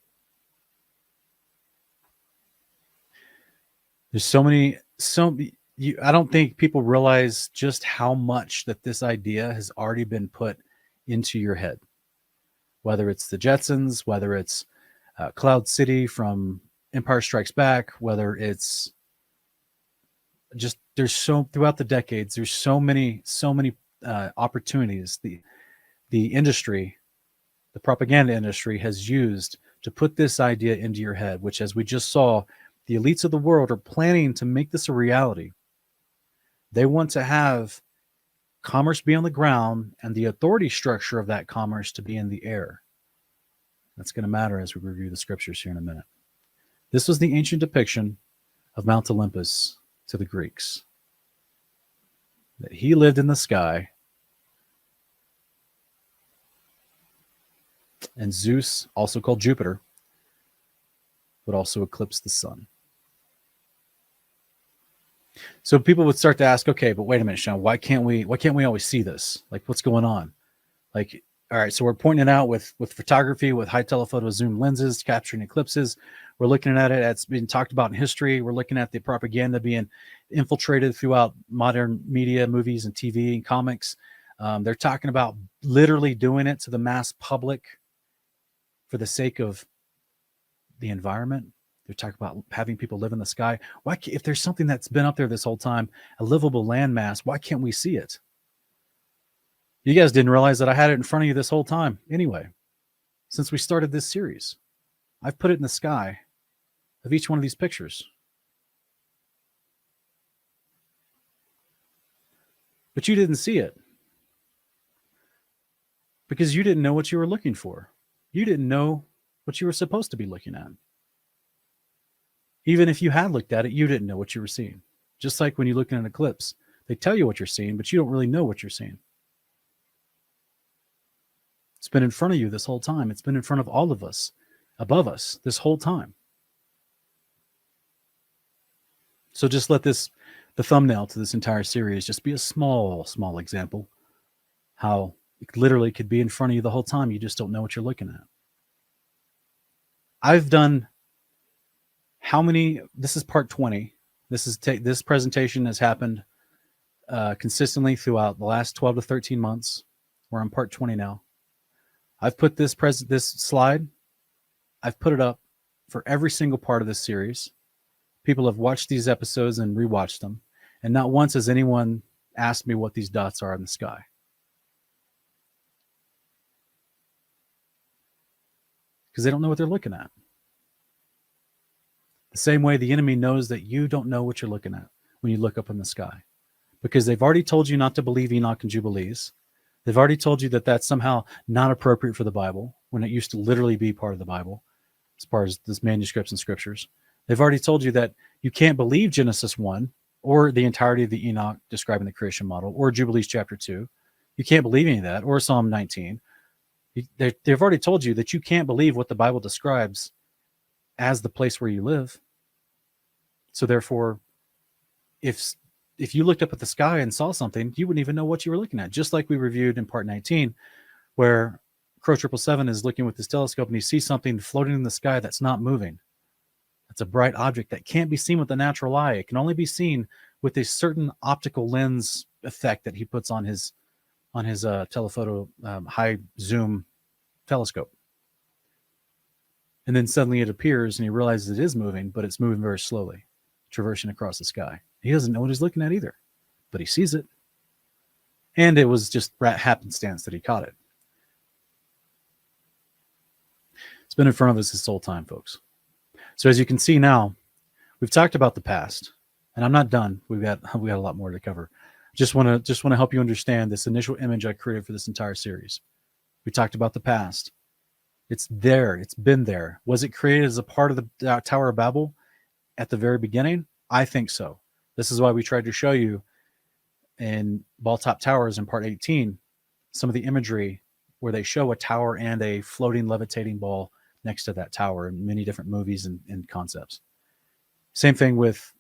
There's I don't think people realize just how much that this idea has already been put into your head. Whether it's the Jetsons, whether it's Cloud City from Empire Strikes Back, whether it's just throughout the decades, there's so many opportunities the industry, the propaganda industry has used to put this idea into your head, which, as we just saw, the elites of the world are planning to make this a reality. They want to have commerce be on the ground and the authority structure of that commerce to be in the air. That's going to matter as we review the scriptures here in a minute. This was the ancient depiction of Mount Olympus to the Greeks. That he lived in the sky, and Zeus, also called Jupiter, would also eclipse the sun. So people would start to ask, okay, but wait a minute, Sean, why can't we always see this? Like, what's going on? Like, all right, so we're pointing it out with photography, with high telephoto zoom lenses, capturing eclipses. We're looking at it, it's been talked about in history. We're looking at the propaganda being infiltrated throughout modern media, movies and TV and comics. They're talking about literally doing it to the mass public for the sake of the environment. They're talking about having people live in the sky. Why, if there's something that's been up there this whole time, a livable landmass, why can't we see it? You guys didn't realize that I had it in front of you this whole time. Anyway, since we started this series, I've put it in the sky of each one of these pictures. But you didn't see it because you didn't know what you were looking for. You didn't know what you were supposed to be looking at. Even if you had looked at it, you didn't know what you were seeing. Just like when you look at an eclipse, they tell you what you're seeing, but you don't really know what you're seeing. It's been in front of you this whole time. It's been in front of all of us, above us, this whole time. So just let the thumbnail to this entire series just be a small example how it literally could be in front of you the whole time. You just don't know what you're looking at. I've done this is part 20. This presentation has happened consistently throughout the last 12 to 13 months. We're on part 20 now. I've put this slide, I've put it up for every single part of this series. People have watched these episodes and rewatched them, and not once has anyone asked me what these dots are in the sky. Because they don't know what they're looking at. The same way the enemy knows that you don't know what you're looking at when you look up in the sky. Because they've already told you not to believe Enoch and Jubilees. They've already told you that that's somehow not appropriate for the Bible, when it used to literally be part of the Bible, as far as this manuscripts and scriptures. They've already told you that you can't believe Genesis 1 or the entirety of the Enoch describing the creation model or Jubilees chapter 2. You can't believe any of that. Or Psalm 19. They've already told you that you can't believe what the Bible describes as the place where you live. So therefore, if you looked up at the sky and saw something, you wouldn't even know what you were looking at. Just like we reviewed in part 19, where Crow 777 is looking with his telescope and he sees something floating in the sky that's not moving. It's a bright object that can't be seen with the natural eye. It can only be seen with a certain optical lens effect that he puts on his telephoto high zoom telescope. And then suddenly it appears and he realizes it is moving, but it's moving very slowly, traversing across the sky. He doesn't know what he's looking at either, but he sees it. And it was just happenstance that he caught it. It's been in front of us this whole time, folks. So as you can see now, we've talked about the past, and I'm not done. We got a lot more to cover. Just want to help you understand this initial image I created for this entire series. We talked about the past. It's there. It's been there. Was it created as a part of the Tower of Babel at the very beginning? I think so. This is why we tried to show you in Ball Top Towers in part 18 some of the imagery where they show a tower and a floating levitating ball next to that tower in many different movies and concepts. Same thing with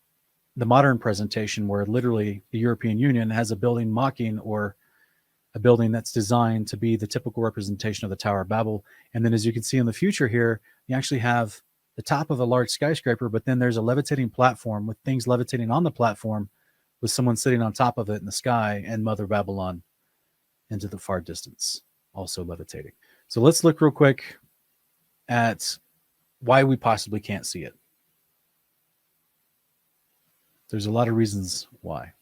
the modern presentation where literally the European Union has a building mocking or a building that's designed to be the typical representation of the Tower of Babel. And then as you can see in the future here, you actually have the top of a large skyscraper, but then there's a levitating platform with things levitating on the platform with someone sitting on top of it in the sky and Mother Babylon into the far distance, also levitating. So let's look real quick at why we possibly can't see it. There's a lot of reasons why.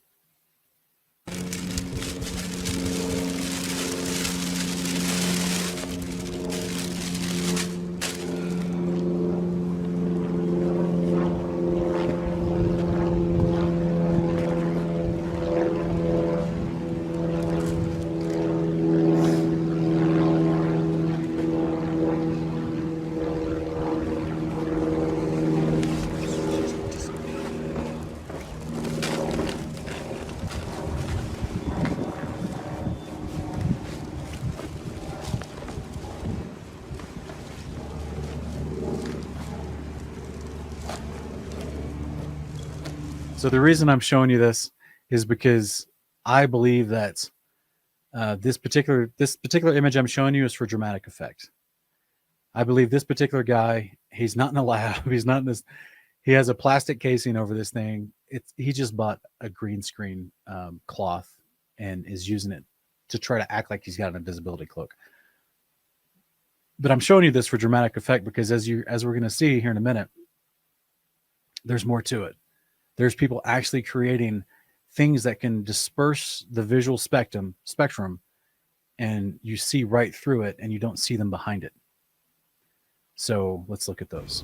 So the reason I'm showing you this is because I believe that this particular image I'm showing you is for dramatic effect. I believe this particular guy, he's not in a lab. He's not in this. He has a plastic casing over this thing. He just bought a green screen cloth and is using it to try to act like he's got an invisibility cloak. But I'm showing you this for dramatic effect because as we're going to see here in a minute, there's more to it. There's people actually creating things that can disperse the visual spectrum, and you see right through it and you don't see them behind it. So let's look at those.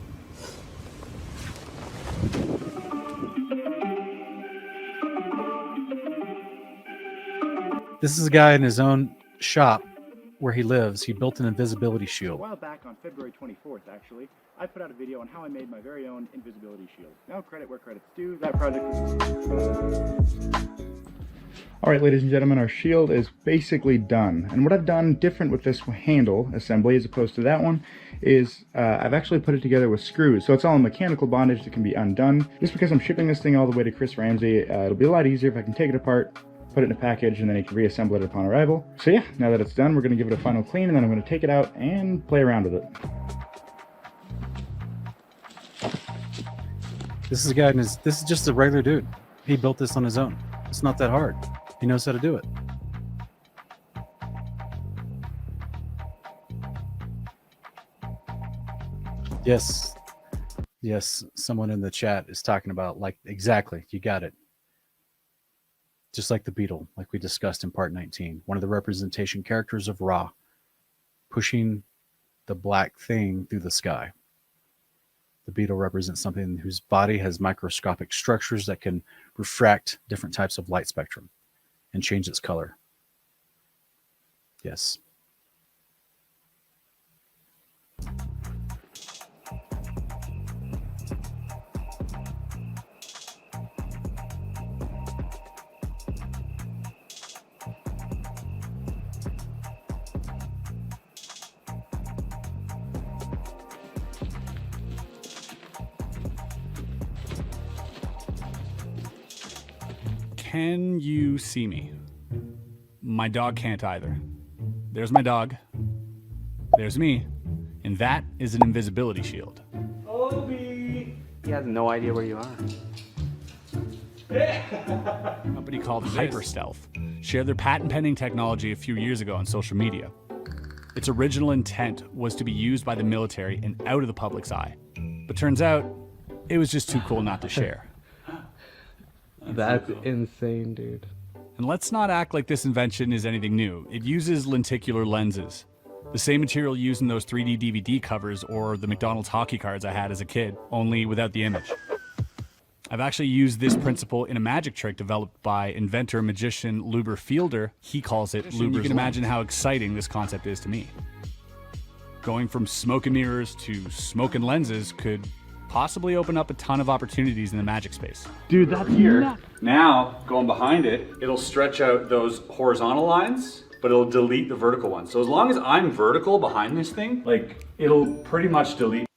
This is a guy in his own shop where he lives. He built an invisibility shield. A while back on February 24th, actually, I put out a video on how I made my very own invisibility shield. Now credit where credit's due. That project is... All right, ladies and gentlemen, our shield is basically done. And what I've done different with this handle assembly as opposed to that one is I've actually put it together with screws. So it's all in mechanical bondage that can be undone. Just because I'm shipping this thing all the way to Chris Ramsey, it'll be a lot easier if I can take it apart, put it in a package, and then he can reassemble it upon arrival. So yeah, now that it's done, we're going to give it a final clean, and then I'm going to take it out and play around with it. This is a guy, this is just a regular dude. He built this on his own. It's not that hard. He knows how to do it. Yes, someone in the chat is talking about, like, exactly, you got it. Just like the beetle, like we discussed in part 19, one of the representation characters of Ra, pushing the black thing through the sky. The beetle represents something whose body has microscopic structures that can refract different types of light spectrum and change its color. Yes. Can you see me? My dog can't either. There's my dog. There's me. And that is an invisibility shield. Obi! He has no idea where you are. A company called Hyperstealth shared their patent-pending technology a few years ago on social media. Its original intent was to be used by the military and out of the public's eye. But turns out, it was just too cool not to share. That's insane, dude. And let's not act like this invention is anything new. It uses lenticular lenses, the same material used in those 3D DVD covers or the McDonald's hockey cards I had as a kid, only without the image. I've actually used this principle in a magic trick developed by inventor magician Luber Fielder. He calls it Luber's. You can imagine how exciting this concept is to me. Going from smoke and mirrors to smoke and lenses could possibly open up a ton of opportunities in the magic space. Dude, that's here. Now, going behind it, it'll stretch out those horizontal lines, but it'll delete the vertical ones. So as long as I'm vertical behind this thing, like, it'll pretty much delete.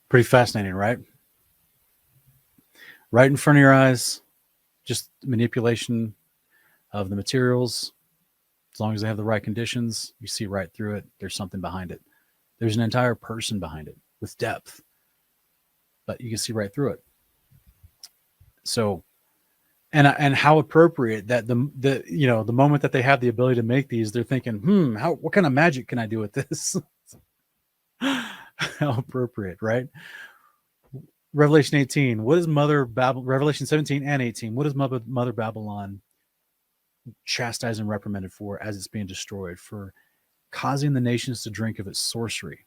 Pretty fascinating, right? Right in front of your eyes, just manipulation of the materials. As long as they have the right conditions, you see right through it. There's something behind it. There's an entire person behind it with depth, but you can see right through it. So, and how appropriate that the moment that they have the ability to make these, they're thinking, what kind of magic can I do with this? How appropriate, right? Revelation 18. What is Revelation 17 and 18. What is Mother Babylon chastised and reprimanded for as it's being destroyed? For causing the nations to drink of its sorcery.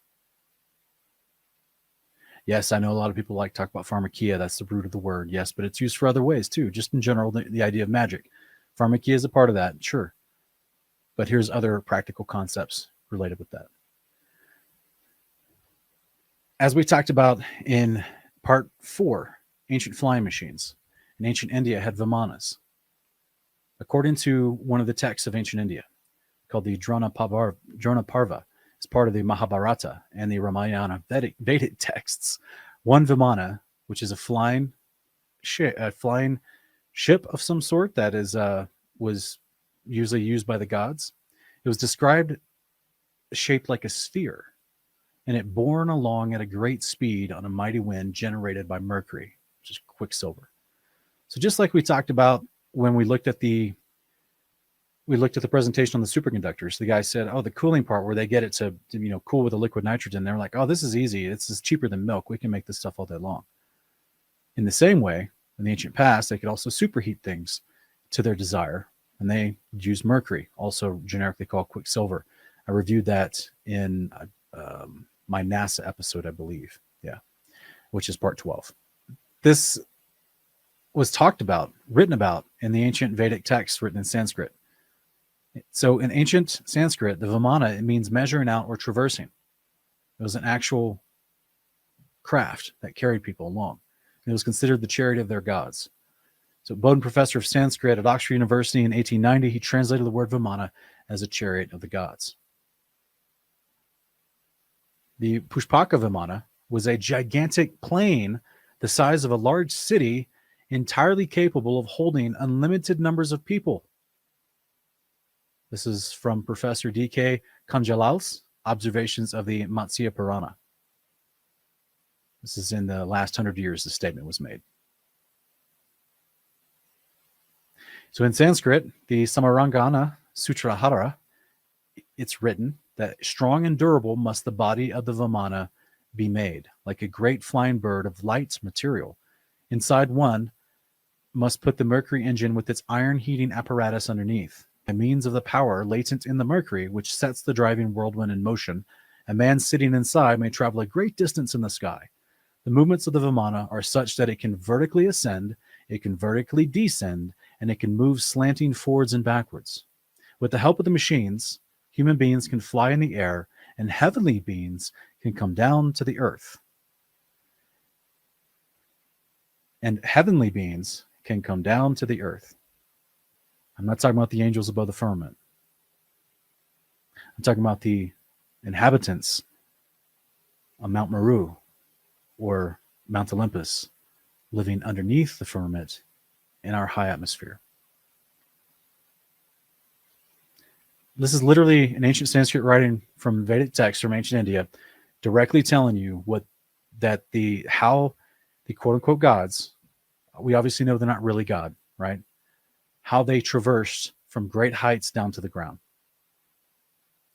Yes, I know a lot of people like to talk about pharmakia. That's the root of the word. Yes, but it's used for other ways too. Just in general, the idea of magic. Pharmakia is a part of that, sure. But here's other practical concepts related with that. As we talked about in part 4, ancient flying machines. In ancient India had vimanas. According to one of the texts of ancient India, called the Drona Parva, it's part of the Mahabharata and the Ramayana Vedic texts. One vimana, which is a flying ship of some sort that was usually used by the gods. It was described shaped like a sphere, and it borne along at a great speed on a mighty wind generated by mercury, which is quicksilver. So just like we talked about when we looked at the presentation on the superconductors, the guy said, the cooling part where they get it to cool with the liquid nitrogen. They're like, this is easy. It's cheaper than milk. We can make this stuff all day long. In the same way, in the ancient past, they could also superheat things to their desire, and they used mercury, also generically called quicksilver. I reviewed that in my NASA episode, I believe. Yeah, which is part 12. This was written about in the ancient Vedic texts written in Sanskrit. So in ancient Sanskrit, the vimana, it means measuring out or traversing. It was an actual craft that carried people along. It was considered the chariot of their gods. So Bowdoin professor of Sanskrit at Oxford University in 1890, he translated the word vimana as a chariot of the gods. The Pushpaka Vimana was a gigantic plane the size of a large city, entirely capable of holding unlimited numbers of people. This is from Professor D.K. Kanjalal's observations of the Matsya Purana. This is in the last 100 years the statement was made. So in Sanskrit, the Samarangana Sutrahara, it's written that strong and durable must the body of the vimana be made, like a great flying bird of light material. Inside one must put the mercury engine with its iron heating apparatus underneath. By means of the power latent in the mercury, which sets the driving whirlwind in motion, a man sitting inside may travel a great distance in the sky. The movements of the vimana are such that it can vertically ascend, it can vertically descend, and it can move slanting forwards and backwards. With the help of the machines, human beings can fly in the air, and heavenly beings can come down to the earth. And heavenly beings can come down to the earth. I'm not talking about the angels above the firmament. I'm talking about the inhabitants on Mount Meru or Mount Olympus living underneath the firmament in our high atmosphere. This is literally an ancient Sanskrit writing from Vedic text from ancient India, directly telling you how the quote unquote gods, we obviously know they're not really God, right? How they traversed from great heights down to the ground.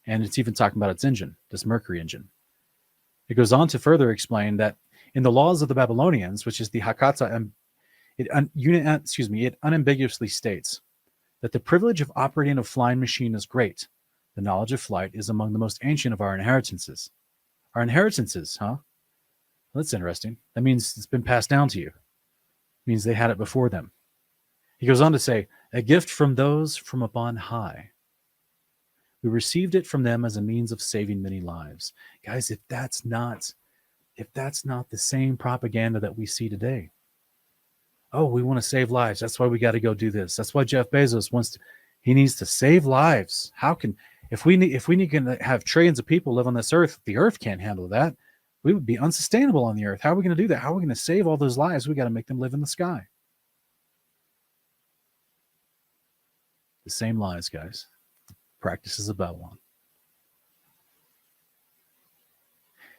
And it's even talking about its engine, this Mercury engine. It goes on to further explain that in the laws of the Babylonians, which is the Hakata, it unambiguously states that the privilege of operating a flying machine is great. The knowledge of flight is among the most ancient of our inheritances. Our inheritances, huh? Well, that's interesting. That means it's been passed down to you. It means they had it before them. He goes on to say, a gift from those from upon high. We received it from them as a means of saving many lives. Guys, if that's not the same propaganda that we see today. Oh, we want to save lives. That's why we got to go do this. That's why Jeff Bezos he needs to save lives. If we need to have trillions of people live on this earth, the earth can't handle that. We would be unsustainable on the earth. How are we going to do that? How are we going to save all those lives? We got to make them live in the sky. The same lies, guys. Practices of Babylon.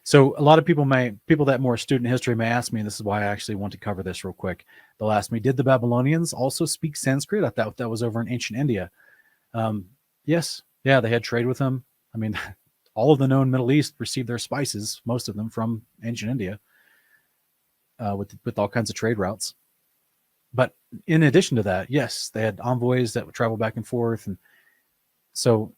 So a lot of people that more student history may ask me, and this is why I actually want to cover this real quick. They'll ask me, did the Babylonians also speak Sanskrit? I thought that was over in ancient India. Yes. Yeah, they had trade with them. I mean, all of the known Middle East received their spices, most of them from ancient India, with all kinds of trade routes. But in addition to that, yes, they had envoys that would travel back and forth. And so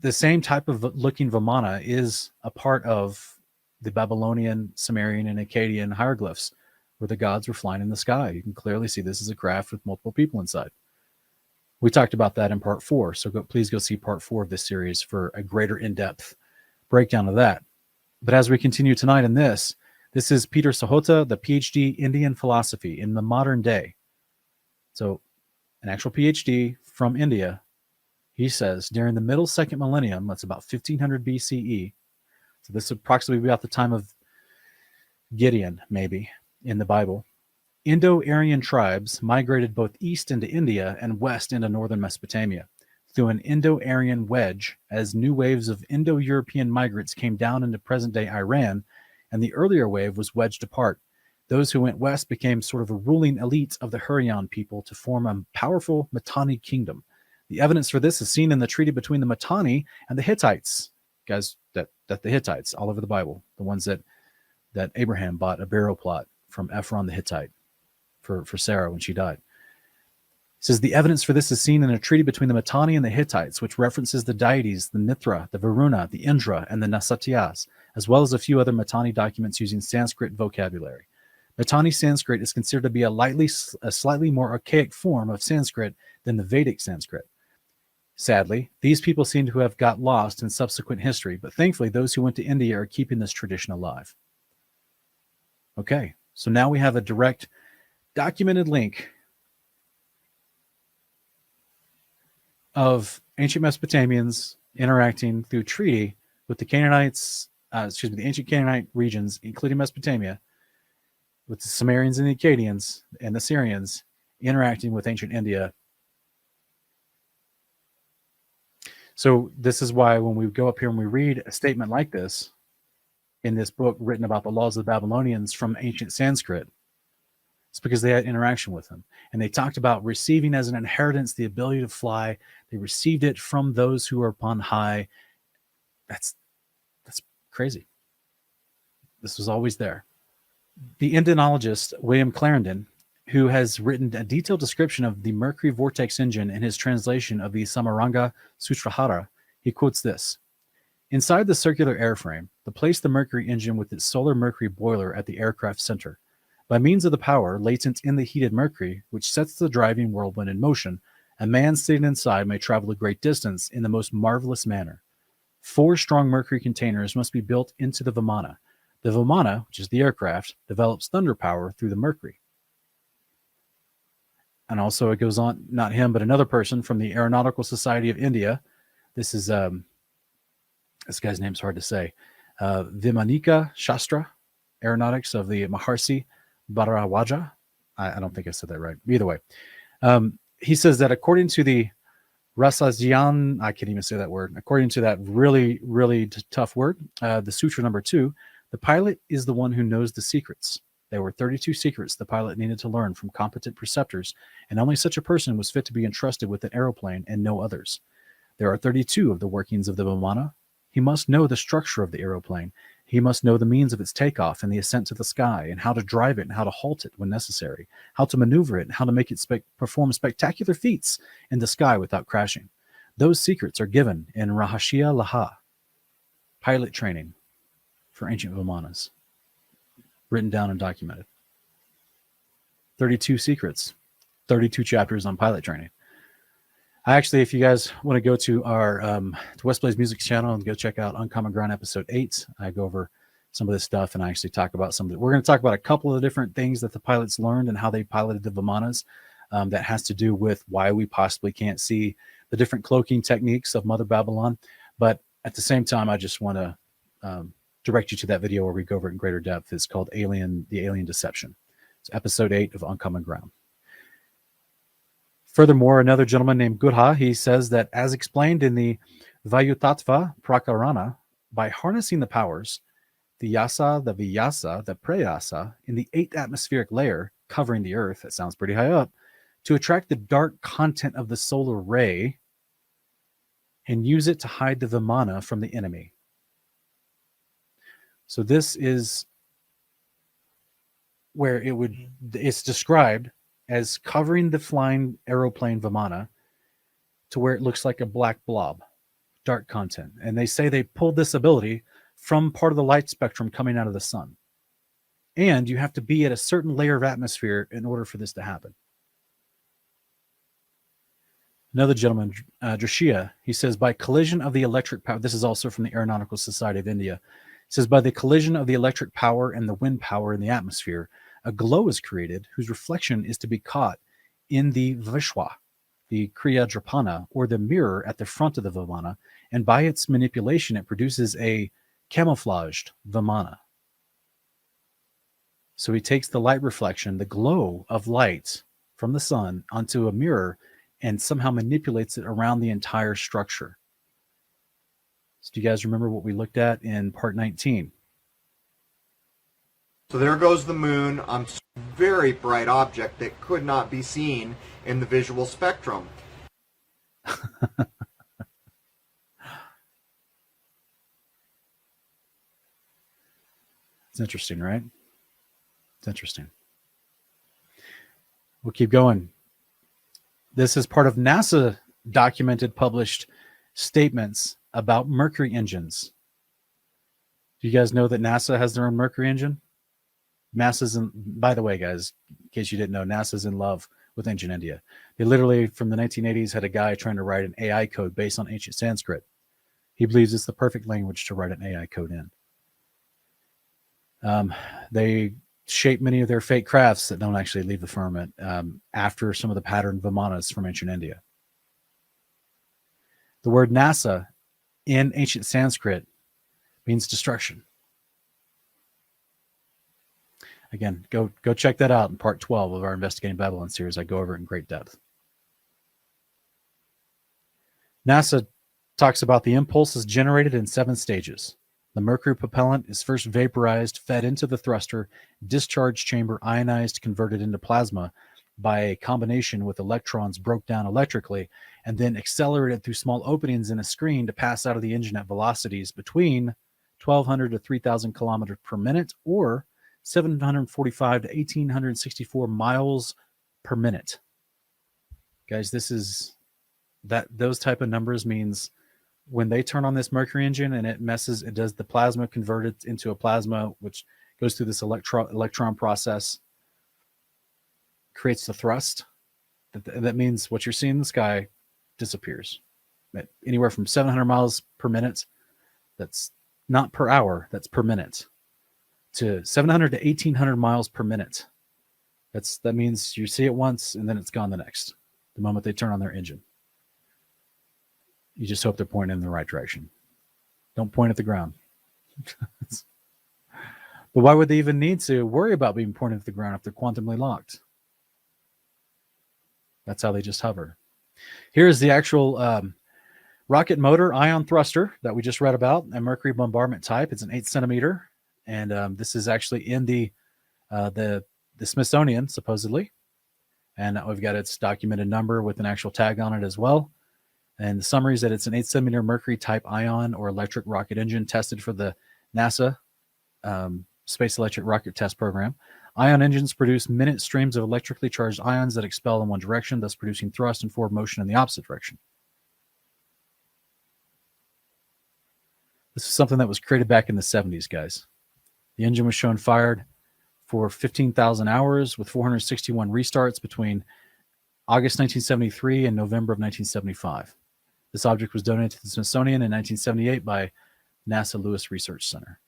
the same type of looking Vimana is a part of the Babylonian, Sumerian, and Akkadian hieroglyphs, where the gods were flying in the sky. You can clearly see this is a craft with multiple people inside. We talked about that in part 4, so please go see part 4 of this series for a greater in-depth breakdown of that. But as we continue tonight in this is Peter Sahota, the PhD Indian philosophy in the modern day. So an actual PhD from India, he says, during the middle second millennium, that's about 1500 BCE, so this is approximately about the time of Gideon, maybe, in the Bible, Indo-Aryan tribes migrated both east into India and west into northern Mesopotamia through an Indo-Aryan wedge as new waves of Indo-European migrants came down into present-day Iran, and the earlier wave was wedged apart. Those who went west became sort of a ruling elite of the Hurrian people to form a powerful Mitanni kingdom. The evidence for this is seen in the treaty between the Mitanni and the Hittites. Guys, that the Hittites all over the Bible, the ones that Abraham bought a burial plot from Ephron the Hittite for Sarah when she died. It says the evidence for this is seen in a treaty between the Mitanni and the Hittites, which references the deities, the Mithra, the Varuna, the Indra, and the Nasatyas, as well as a few other Mitanni documents using Sanskrit vocabulary. Mitanni Sanskrit is considered to be a slightly more archaic form of Sanskrit than the Vedic Sanskrit. Sadly, these people seem to have got lost in subsequent history, but thankfully those who went to India are keeping this tradition alive. Okay, so now we have a direct documented link of ancient Mesopotamians interacting through treaty with the Canaanites, the ancient Canaanite regions, including Mesopotamia, with the Sumerians and the Akkadians and the Syrians interacting with ancient India. So this is why when we go up here and we read a statement like this in this book written about the laws of the Babylonians from ancient Sanskrit, it's because they had interaction with them. And they talked about receiving as an inheritance the ability to fly. They received it from those who are upon high. That's crazy. This was always there. The Indianologist William Clarendon, who has written a detailed description of the Mercury vortex engine in his translation of the Samaranga Sutrahara, he quotes this: inside the circular airframe, place the Mercury engine with its solar Mercury boiler at the aircraft center. By means of the power latent in the heated Mercury, which sets the driving whirlwind in motion, a man sitting inside may travel a great distance in the most marvelous manner. 4 strong Mercury containers must be built into the Vimana. The Vimana, which is the aircraft, develops thunder power through the Mercury. And also it goes on, not him, but another person from the Aeronautical Society of India. This is, this guy's name's hard to say. Vimanika Shastra, Aeronautics of the Maharshi Bharadwaja. I don't think I said that right. Either way, he says that according to the Rasajian, I can't even say that word. According to that really, really tough word, the sutra number 2, the pilot is the one who knows the secrets. There were 32 secrets the pilot needed to learn from competent preceptors, and only such a person was fit to be entrusted with an aeroplane and no others. There are 32 of the workings of the Vimana. He must know the structure of the aeroplane. He must know the means of its takeoff and the ascent to the sky, and how to drive it and how to halt it when necessary, how to maneuver it and how to make it perform spectacular feats in the sky without crashing. Those secrets are given in Rahashya Laha, pilot training for ancient Vimanas, written down and documented. 32 secrets, 32 chapters on pilot training. I actually, if you guys want to go to our to West Blaze Music channel and go check out Uncommon Ground episode 8, I go over some of this stuff and I actually talk about some of it. We're going to talk about a couple of different things that the pilots learned and how they piloted the Vimanas. That has to do with why we possibly can't see the different cloaking techniques of Mother Babylon. But at the same time, I just want to direct you to that video where we go over it in greater depth. It's called The Alien Deception. It's episode 8 of Uncommon Ground. Furthermore, another gentleman named Gurha, he says that as explained in the Vayutattva Prakarana, by harnessing the powers, the yasa, the viyasa, the prayasa, in the 8th atmospheric layer covering the earth, that sounds pretty high up, to attract the dark content of the solar ray and use it to hide the Vimana from the enemy. So this is where it's described as covering the flying aeroplane Vimana to where it looks like a black blob, dark content. And they say they pulled this ability from part of the light spectrum coming out of the sun. And you have to be at a certain layer of atmosphere in order for this to happen. Another gentleman, Drishya, he says, by collision of the electric power, this is also from the Aeronautical Society of India, it says, by the collision of the electric power and the wind power in the atmosphere, a glow is created whose reflection is to be caught in the Vishwa, the Kriya Drapana, or the mirror at the front of the Vimana, and by its manipulation, it produces a camouflaged Vimana. So he takes the light reflection, the glow of light from the sun, onto a mirror and somehow manipulates it around the entire structure. So do you guys remember what we looked at in part 19? So there goes the moon on a very bright object that could not be seen in the visual spectrum. It's interesting, right? It's interesting. We'll keep going. This is part of NASA documented, published statements about Mercury engines. Do you guys know that NASA has their own Mercury engine? NASA's in, by the way, guys, in case you didn't know, NASA's in love with ancient India. They literally, from the 1980s, had a guy trying to write an AI code based on ancient Sanskrit. He believes it's the perfect language to write an AI code in. They shape many of their fake crafts that don't actually leave the firmament after some of the patterned Vimanas from ancient India. The word NASA in ancient Sanskrit means destruction. Again, go check that out in part 12 of our Investigating Babylon series. I go over it in great depth. NASA talks about the impulses generated in 7 stages. The mercury propellant is first vaporized, fed into the thruster, discharge chamber ionized, converted into plasma by a combination with electrons broke down electrically, and then accelerated through small openings in a screen to pass out of the engine at velocities between 1,200 to 3,000 kilometers per minute or 745 to 1,864 miles per minute. Guys, this is that those type of numbers means when they turn on this Mercury engine and it does the plasma, convert it into a plasma, which goes through this electron process, creates the thrust. That means what you're seeing in the sky disappears. Anywhere from 700 miles per minute, that's not per hour, that's per minute, to 700 to 1,800 miles per minute. That means you see it once and then it's gone the next, the moment they turn on their engine. You just hope they're pointing in the right direction. Don't point at the ground. But why would they even need to worry about being pointed at the ground if they're quantumly locked? That's how they just hover. Here's the actual rocket motor ion thruster that we just read about, a mercury bombardment type. It's an 8 centimeter, and this is actually in the Smithsonian, supposedly. And we've got its documented number with an actual tag on it as well. And the summary is that it's an 8 centimeter mercury type ion or electric rocket engine tested for the NASA Space Electric Rocket Test Program. Ion engines produce minute streams of electrically charged ions that expel in one direction, thus producing thrust and forward motion in the opposite direction. This is something that was created back in the 70s, guys. The engine was shown fired for 15,000 hours with 461 restarts between August 1973 and November of 1975. This object was donated to the Smithsonian in 1978 by NASA Lewis Research Center.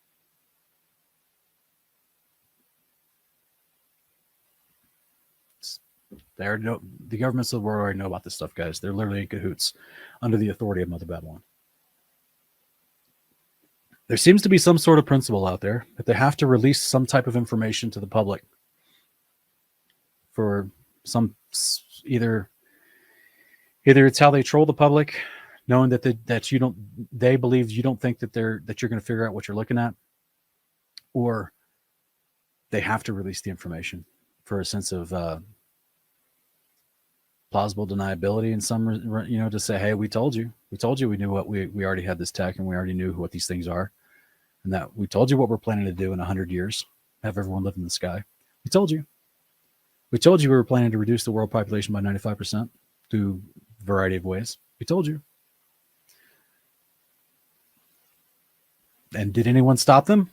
The governments of the world already know about this stuff, guys. They're literally in cahoots under the authority of Mother Babylon. There seems to be some sort of principle out there that they have to release some type of information to the public for some either it's how they troll the public, knowing that they believe you don't think that you're going to figure out what you're looking at, or they have to release the information for a sense of plausible deniability and some, to say, hey, we told you we knew what we already had this tech and we already knew what these things are. And that we told you what we're planning to do in 100 years, have everyone live in the sky. We told you we were planning to reduce the world population by 95% through a variety of ways. We told you. And did anyone stop them?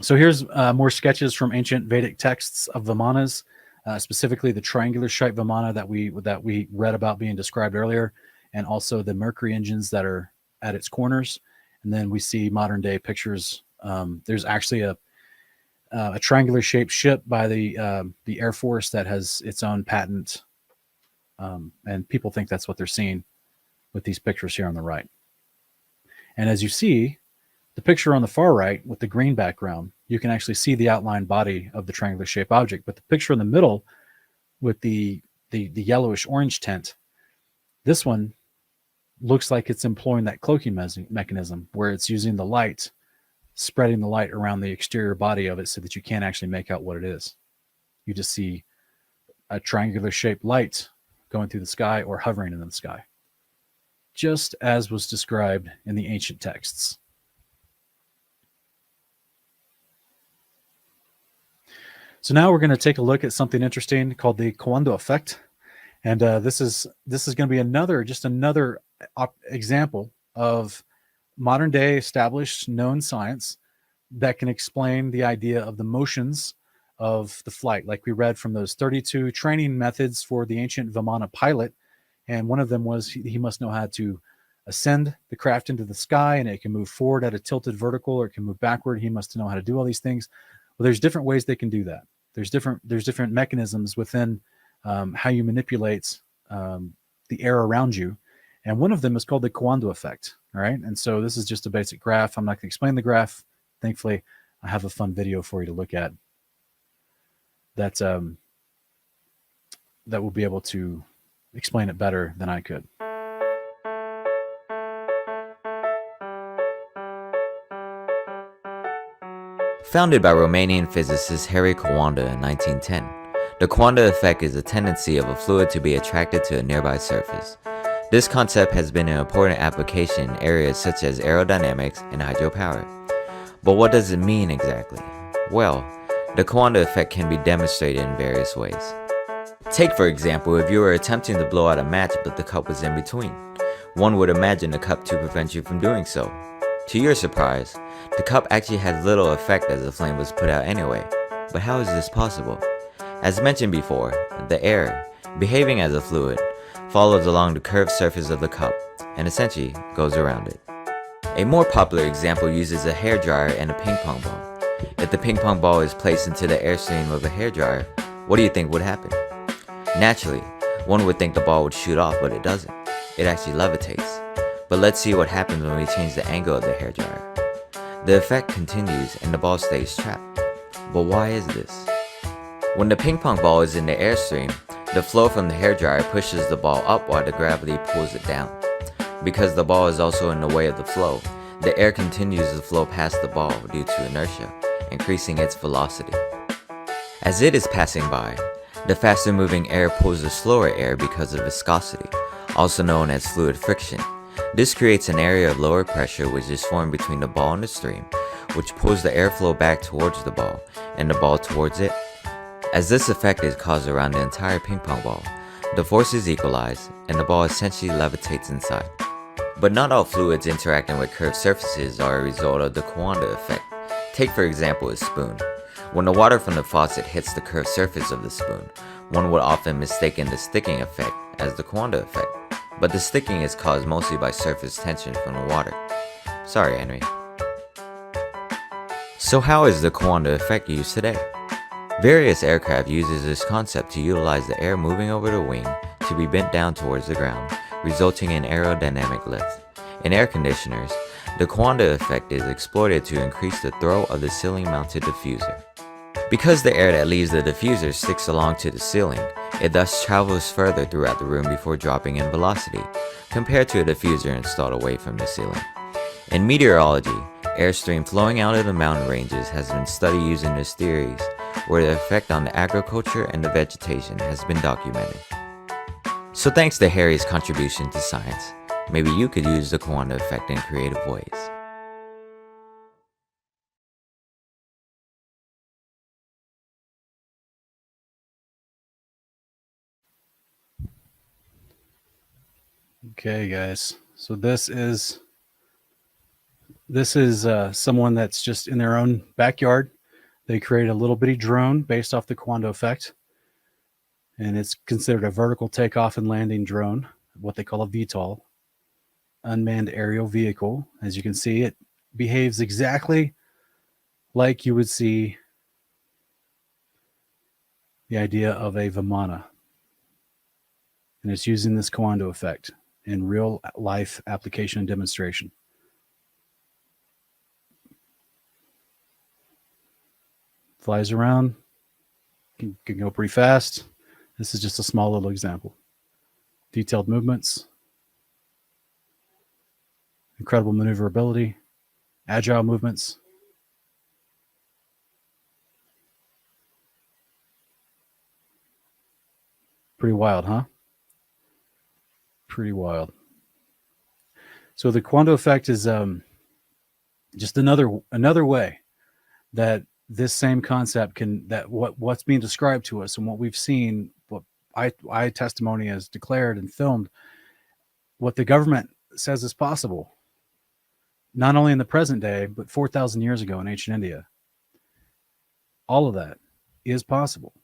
So here's more sketches from ancient Vedic texts of Vimanas. Specifically the triangular shaped Vimana that we read about being described earlier, and also the mercury engines that are at its corners. And then we see modern day pictures. There's actually a triangular shaped ship by the Air Force that has its own patent, and people think that's what they're seeing with these pictures here on the right. And as you see, the picture on the far right with the green background, you can actually see the outline body of the triangular shaped object. But the picture in the middle with the yellowish orange tint, this one looks like it's employing that cloaking mechanism where it's using the light, spreading the light around the exterior body of it so that you can't actually make out what it is. You just see a triangular shaped light going through the sky or hovering in the sky, just as was described in the ancient texts. So now we're going to take a look at something interesting called the Coanda effect. And this is going to be another example of modern day established known science that can explain the idea of the motions of the flight, like we read from those 32 training methods for the ancient Vimana pilot. And one of them was he must know how to ascend the craft into the sky, and it can move forward at a tilted vertical, or it can move backward. He must know how to do all these things. Well, there's different ways they can do that. There's different mechanisms within how you manipulate the air around you. And one of them is called the Coanda effect. All right. And so this is just a basic graph. I'm not going to explain the graph. Thankfully, I have a fun video for you to look at that will be able to explain it better than I could. Founded by Romanian physicist Harry Coanda in 1910, the Coanda effect is a tendency of a fluid to be attracted to a nearby surface. This concept has been an important application in areas such as aerodynamics and hydropower. But what does it mean exactly? Well, the Coanda effect can be demonstrated in various ways. Take for example, if you were attempting to blow out a match but the cup was in between. One would imagine the cup to prevent you from doing so. To your surprise, the cup actually has little effect as the flame was put out anyway. But how is this possible? As mentioned before, the air, behaving as a fluid, follows along the curved surface of the cup and essentially goes around it. A more popular example uses a hairdryer and a ping pong ball. If the ping pong ball is placed into the airstream of a hairdryer, what do you think would happen? Naturally, one would think the ball would shoot off, but it doesn't. It actually levitates. But let's see what happens when we change the angle of the hairdryer. The effect continues and the ball stays trapped. But why is this? When the ping pong ball is in the airstream, The flow from the hairdryer pushes the ball up while the gravity pulls it down. Because the ball is also in the way of the flow, the air continues to flow past the ball due to inertia, increasing its velocity. As it is passing by, the faster moving air pulls the slower air because of viscosity, also known as fluid friction. This creates an area of lower pressure which is formed between the ball and the stream, which pulls the airflow back towards the ball and the ball towards it. As this effect is caused around the entire ping pong ball, the forces equalize and the ball essentially levitates inside. But not all fluids interacting with curved surfaces are a result of the Coanda effect. Take for example a spoon. When the water from the faucet hits the curved surface of the spoon, one would often mistake the sticking effect as the Coanda effect, but the sticking is caused mostly by surface tension from the water. Sorry, Henry. So how is the Coanda effect used today? Various aircraft uses this concept to utilize the air moving over the wing to be bent down towards the ground, resulting in aerodynamic lift. In air conditioners, the Coanda effect is exploited to increase the throw of the ceiling-mounted diffuser. Because the air that leaves the diffuser sticks along to the ceiling, it thus travels further throughout the room before dropping in velocity, compared to a diffuser installed away from the ceiling. In meteorology, airstream flowing out of the mountain ranges has been studied using this theories, where the effect on the agriculture and the vegetation has been documented. So thanks to Harry's contribution to science, maybe you could use the Coanda effect in creative ways. Okay, guys. So this is someone that's just in their own backyard. They create a little bitty drone based off the Coanda effect, and it's considered a vertical takeoff and landing drone, what they call a VTOL, unmanned aerial vehicle. As you can see, it behaves exactly like you would see the idea of a Vimana, and it's using this Coanda effect in real life application and demonstration. Flies around, can go pretty fast. This is just a small little example. Detailed movements, incredible maneuverability, agile movements. Pretty wild, huh? Pretty wild. So the Coanda effect is just another way that this same concept what's being described to us and what we've seen, what I testimony has declared and filmed, what the government says is possible, not only in the present day, but 4,000 years ago in ancient India. All of that is possible.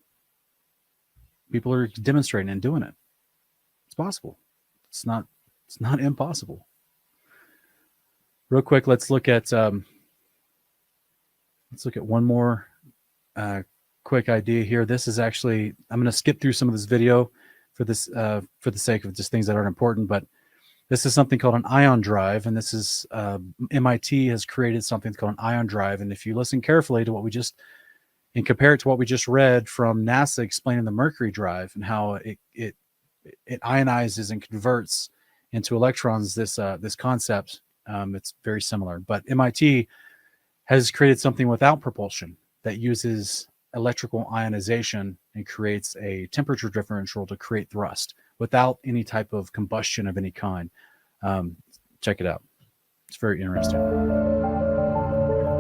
People are demonstrating and doing it. It's possible. It's not impossible. Real quick, let's look at one more quick idea here. This is actually, I'm going to skip through some of this video for the sake of just things that aren't important, but this is something called an ion drive, and this is MIT has created something called an ion drive. And if you listen carefully to what we just and compare it to what we just read from NASA explaining the Mercury drive and how it ionizes and converts into electrons, this concept, it's very similar. But MIT has created something without propulsion that uses electrical ionization and creates a temperature differential to create thrust without any type of combustion of any kind. Check it out. It's very interesting.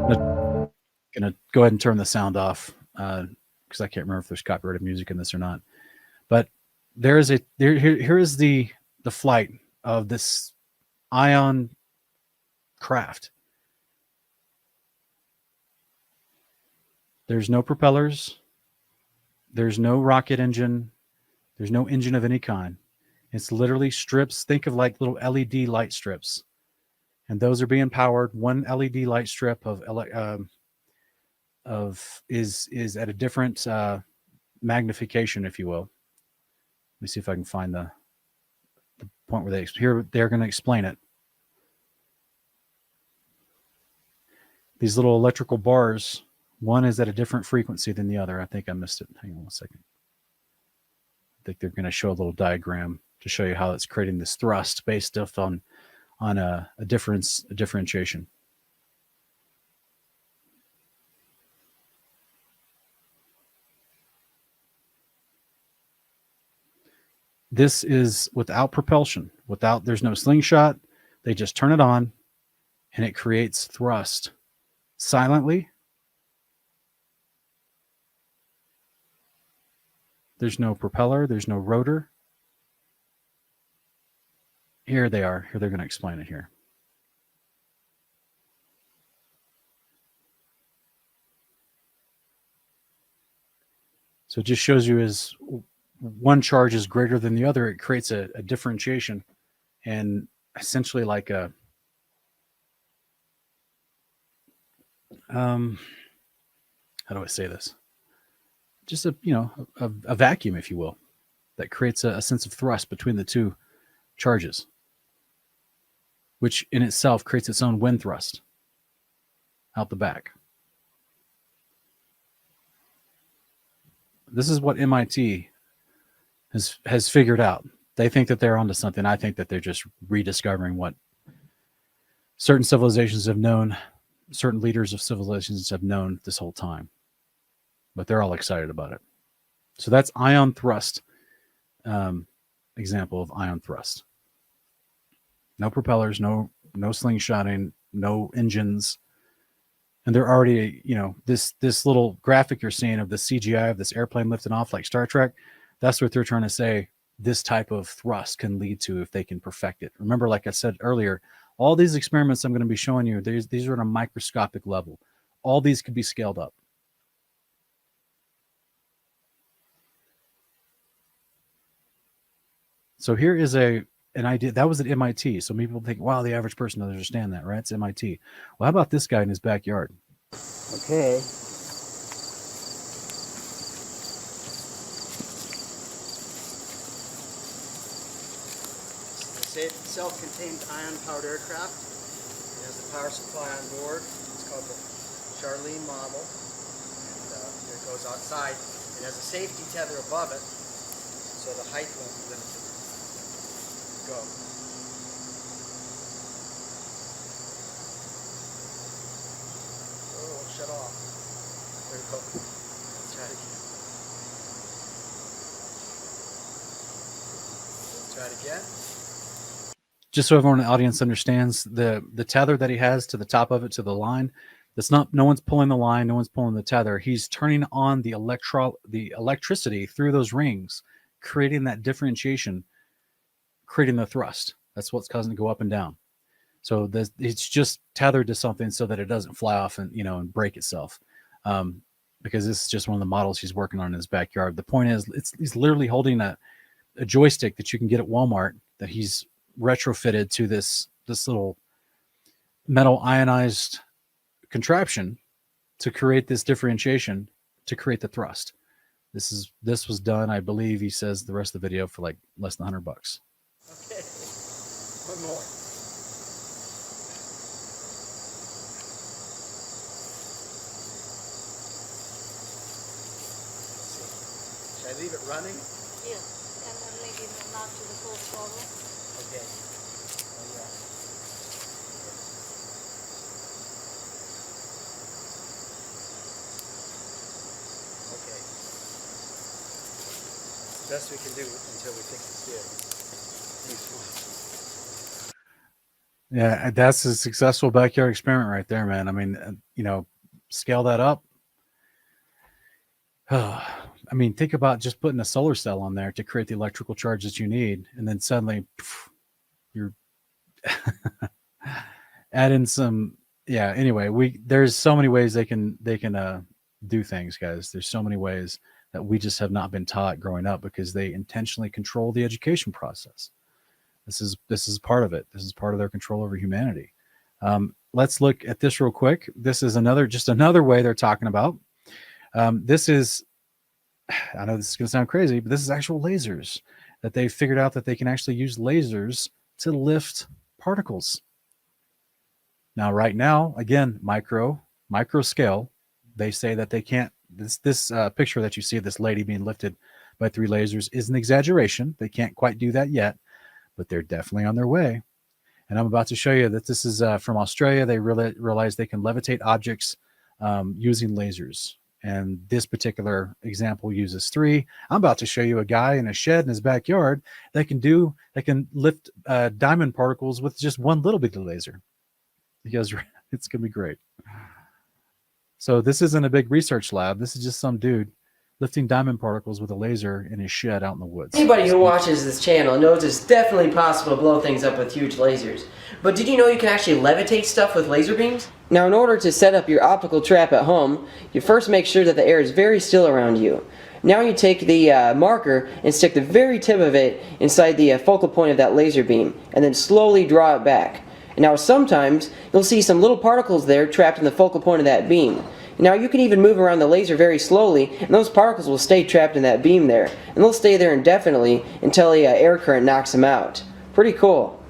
I'm gonna go ahead and turn the sound off because I can't remember if there's copyrighted music in this or not. But here is the flight of this ion craft. There's no propellers. There's no rocket engine. There's no engine of any kind. It's literally strips. Think of like little LED light strips. And those are being powered. One LED light strip is at a different magnification, if you will. Let me see if I can find the point where they're going to explain it. These little electrical bars, one is at a different frequency than the other. I think I missed it. Hang on one second. I think they're going to show a little diagram to show you how it's creating this thrust based on a differentiation. This is without propulsion, there's no slingshot. They just turn it on and it creates thrust silently. There's no propeller, there's no rotor. Here they are. Here they're going to explain it here. So it just shows you as one charge is greater than the other, it creates a differentiation and essentially like a how do I say this? Just a vacuum, if you will, that creates a sense of thrust between the two charges, which in itself creates its own wind thrust out the back. This is what MIT has figured out. They think that they're onto something. I think that they're just rediscovering what certain civilizations have known, certain leaders of civilizations have known this whole time. But they're all excited about it. So that's ion thrust, example of ion thrust. No propellers, no slingshotting, no engines. And they're already, this little graphic you're seeing of the CGI of this airplane lifting off like Star Trek, that's what they're trying to say this type of thrust can lead to if they can perfect it. Remember, like I said earlier, all these experiments I'm going to be showing you, these are at a microscopic level. All these could be scaled up. So here is an idea. That was at MIT. So people think, wow, the average person doesn't understand that, right? It's MIT. Well, how about this guy in his backyard? Okay. It's a self-contained ion-powered aircraft. It has a power supply on board. It's called the Charlene model. And it goes outside. It has a safety tether above it, so the height won't limit it. Go. Oh, shut off. There we go. Let's try it again. Let's try it again. Just so everyone in the audience understands, the tether that he has to the top of it, to the line, no one's pulling the line, no one's pulling the tether. He's turning on the electricity through those rings, creating that differentiation, creating the thrust. That's what's causing it to go up and down. So it's just tethered to something so that it doesn't fly off and break itself. Because this is just one of the models he's working on in his backyard. The point is, he's literally holding a joystick that you can get at Walmart that he's retrofitted to this little metal ionized contraption to create this differentiation, to create the thrust. This was done, I believe, he says, the rest of the video for like less than $100. Okay, one more. Should I leave it running? Yeah, and then maybe not to the full throttle. Okay. Oh, yeah. Okay. Best we can do until we fix the steering. Yeah, that's a successful backyard experiment right there, man. I mean, scale that up. I mean, think about just putting a solar cell on there to create the electrical charge that you need, and then suddenly you're add in some. Yeah. Anyway, there's so many ways they can do things, guys. There's so many ways that we just have not been taught growing up because they intentionally control the education process. This is part of it. This is part of their control over humanity. Let's look at this real quick. This is another way they're talking about. This is, I know this is going to sound crazy, but this is actual lasers that they figured out that they can actually use lasers to lift particles. Now, right now, again, micro scale, they say that they can't. This picture that you see of this lady being lifted by 3 lasers is an exaggeration. They can't quite do that yet, but they're definitely on their way. And I'm about to show you that this is from Australia. They realize they can levitate objects using lasers. And this particular example uses 3. I'm about to show you a guy in a shed in his backyard that can lift diamond particles with just one little bit of laser. Because it's going to be great. So this isn't a big research lab. This is just some dude lifting diamond particles with a laser in his shed out in the woods. Anybody who watches this channel knows it's definitely possible to blow things up with huge lasers. But did you know you can actually levitate stuff with laser beams? Now, in order to set up your optical trap at home, you first make sure that the air is very still around you. Now you take the marker and stick the very tip of it inside the focal point of that laser beam, and then slowly draw it back. And now sometimes you'll see some little particles there trapped in the focal point of that beam. Now you can even move around the laser very slowly, and those particles will stay trapped in that beam there, and they'll stay there indefinitely until the air current knocks them out. Pretty cool.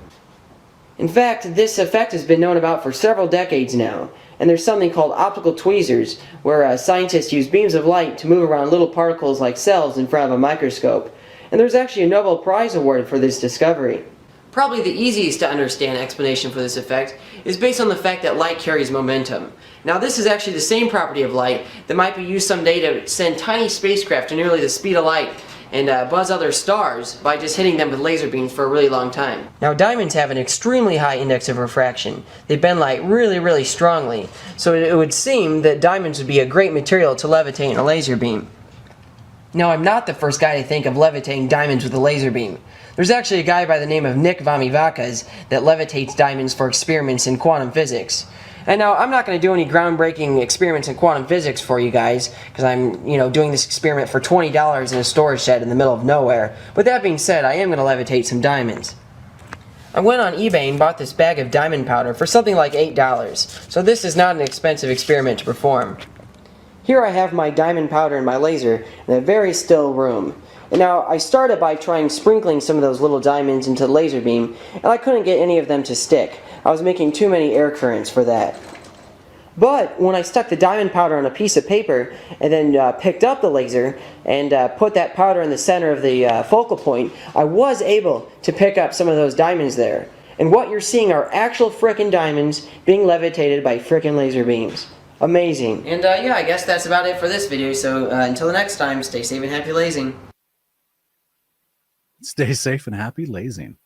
In fact, this effect has been known about for several decades now, and there's something called optical tweezers, where scientists use beams of light to move around little particles like cells in front of a microscope. And there's actually a Nobel Prize awarded for this discovery. Probably the easiest to understand explanation for this effect is based on the fact that light carries momentum. Now this is actually the same property of light that might be used someday to send tiny spacecraft to nearly the speed of light and buzz other stars by just hitting them with laser beams for a really long time. Now diamonds have an extremely high index of refraction. They bend light really strongly, so it would seem that diamonds would be a great material to levitate in a laser beam. Now I'm not the first guy to think of levitating diamonds with a laser beam. There's actually a guy by the name of Nick Vamivacas that levitates diamonds for experiments in quantum physics. And now, I'm not going to do any groundbreaking experiments in quantum physics for you guys, because I'm, doing this experiment for $20 in a storage shed in the middle of nowhere. But that being said, I am going to levitate some diamonds. I went on eBay and bought this bag of diamond powder for something like $8, so this is not an expensive experiment to perform. Here I have my diamond powder and my laser in a very still room. And now, I started by trying sprinkling some of those little diamonds into the laser beam, and I couldn't get any of them to stick. I was making too many air currents for that. But when I stuck the diamond powder on a piece of paper, and then picked up the laser, and put that powder in the center of the focal point, I was able to pick up some of those diamonds there. And what you're seeing are actual frickin' diamonds being levitated by frickin' laser beams. Amazing. And yeah, I guess that's about it for this video, so until the next time, stay safe and happy lasing. Stay safe and happy lasing.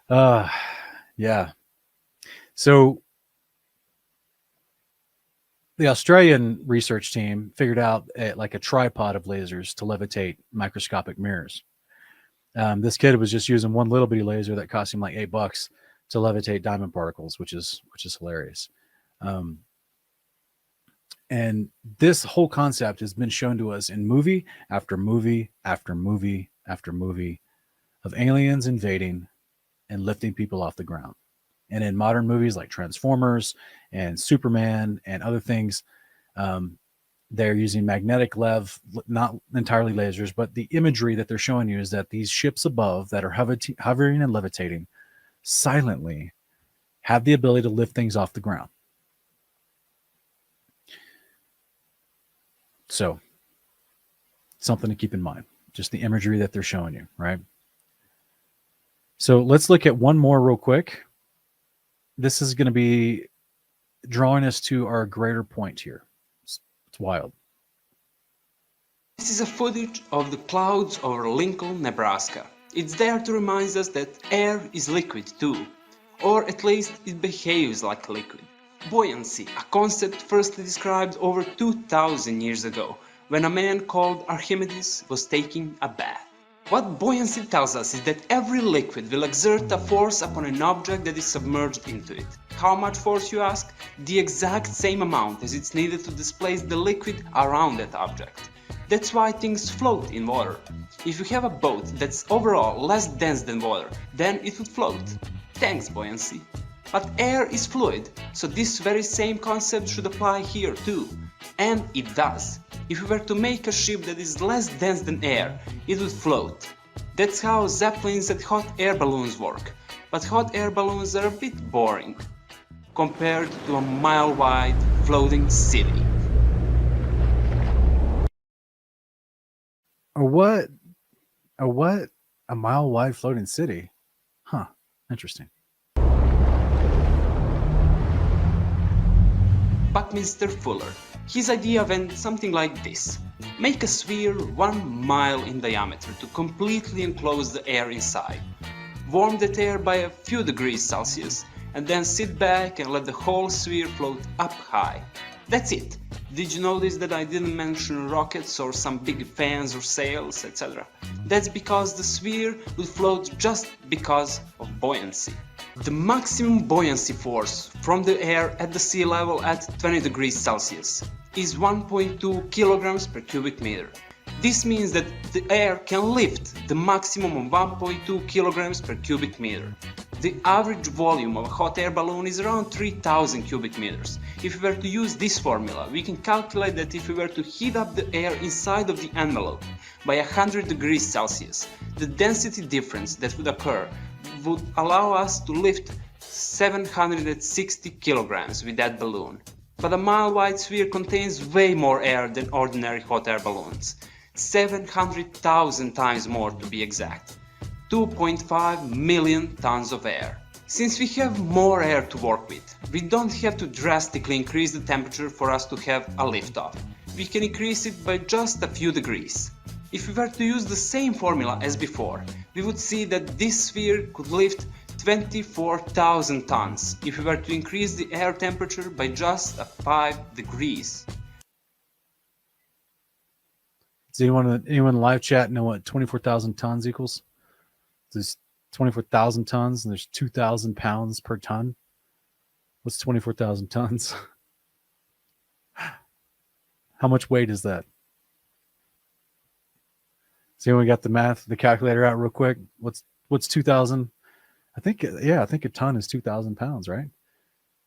Yeah. So the Australian research team figured out like a tripod of lasers to levitate microscopic mirrors. This kid was just using one little bitty laser that cost him like $8 to levitate diamond particles, which is hilarious. And this whole concept has been shown to us in movie after movie after movie after movie of aliens invading and lifting people off the ground. And in modern movies like Transformers and Superman and other things, they're using magnetic lev, not entirely lasers, but the imagery that they're showing you is that these ships above that are hovering and levitating silently have the ability to lift things off the ground. So, something to keep in mind. Just the imagery that they're showing you, right? So let's look at one more real quick. This is going to be drawing us to our greater point here. It's wild. This is a footage of the clouds over Lincoln, Nebraska. It's there to remind us that air is liquid too, or at least it behaves like liquid. Buoyancy, a concept firstly described over 2,000 years ago, when a man called Archimedes was taking a bath. What buoyancy tells us is that every liquid will exert a force upon an object that is submerged into it. How much force, you ask? The exact same amount as it's needed to displace the liquid around that object. That's why things float in water. If you have a boat that's overall less dense than water, then it would float. Thanks, buoyancy. But air is fluid, so this very same concept should apply here too. And it does. If we were to make a ship that is less dense than air, it would float. That's how zeppelins and hot air balloons work. But hot air balloons are a bit boring compared to a mile-wide floating city. A what? A what? A mile-wide floating city? Huh. Interesting. Buckminster Fuller. His idea went something like this. Make a sphere 1 mile in diameter to completely enclose the air inside. Warm that air by a few degrees Celsius and then sit back and let the whole sphere float up high. That's it. Did you notice that I didn't mention rockets or some big fans or sails, etc.? That's because the sphere will float just because of buoyancy. The maximum buoyancy force from the air at the sea level at 20 degrees Celsius is 1.2 kilograms per cubic meter. This means that the air can lift the maximum of 1.2 kilograms per cubic meter. The average volume of a hot air balloon is around 3000 cubic meters. If we were to use this formula, we can calculate that if we were to heat up the air inside of the envelope by 100 degrees Celsius, the density difference that would occur would allow us to lift 760 kilograms with that balloon. But a mile-wide sphere contains way more air than ordinary hot air balloons. 700,000 times more to be exact. 2.5 million tons of air. Since we have more air to work with, we don't have to drastically increase the temperature for us to have a liftoff. We can increase it by just a few degrees. If we were to use the same formula as before, we would see that this sphere could lift 24,000 tons if we were to increase the air temperature by just 5 degrees. Does anyone in the live chat know what 24,000 tons equals? There's 24,000 tons and there's 2,000 pounds per ton. What's 24,000 tons? How much weight is that? So anyone got the calculator out real quick? What's 2,000? I think a ton is 2,000 pounds, right?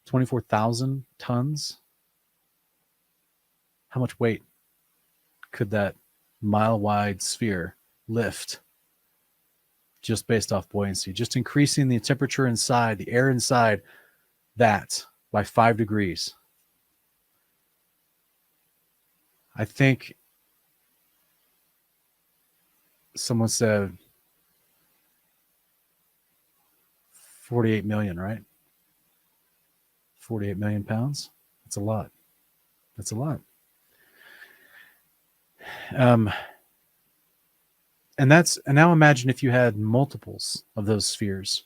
24,000 tons. How much weight could that mile-wide sphere lift just based off buoyancy? Just increasing the temperature inside, the air inside that by 5 degrees. I think someone said 48 million, right? 48 million pounds. That's a lot. That's a lot. And now imagine if you had multiples of those spheres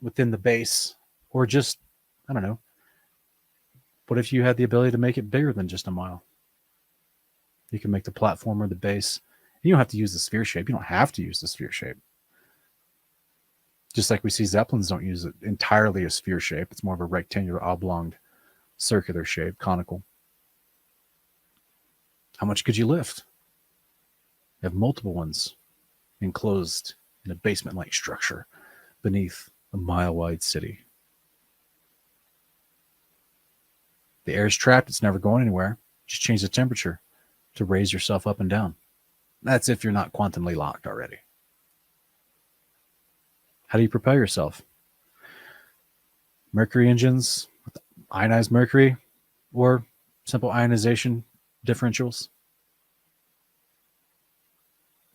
within the base, or just, I don't know. What if you had the ability to make it bigger than just a mile? You can make the platform or the base. You don't have to use the sphere shape. You don't have to use the sphere shape. Just like we see Zeppelins don't use it entirely a sphere shape. It's more of a rectangular, oblong, circular shape, conical. How much could you lift? You have multiple ones enclosed in a basement-like structure beneath a mile-wide city. The air is trapped. It's never going anywhere. Just change the temperature to raise yourself up and down. That's if you're not quantumly locked already. How do you propel yourself? Mercury engines with ionized mercury or simple ionization differentials?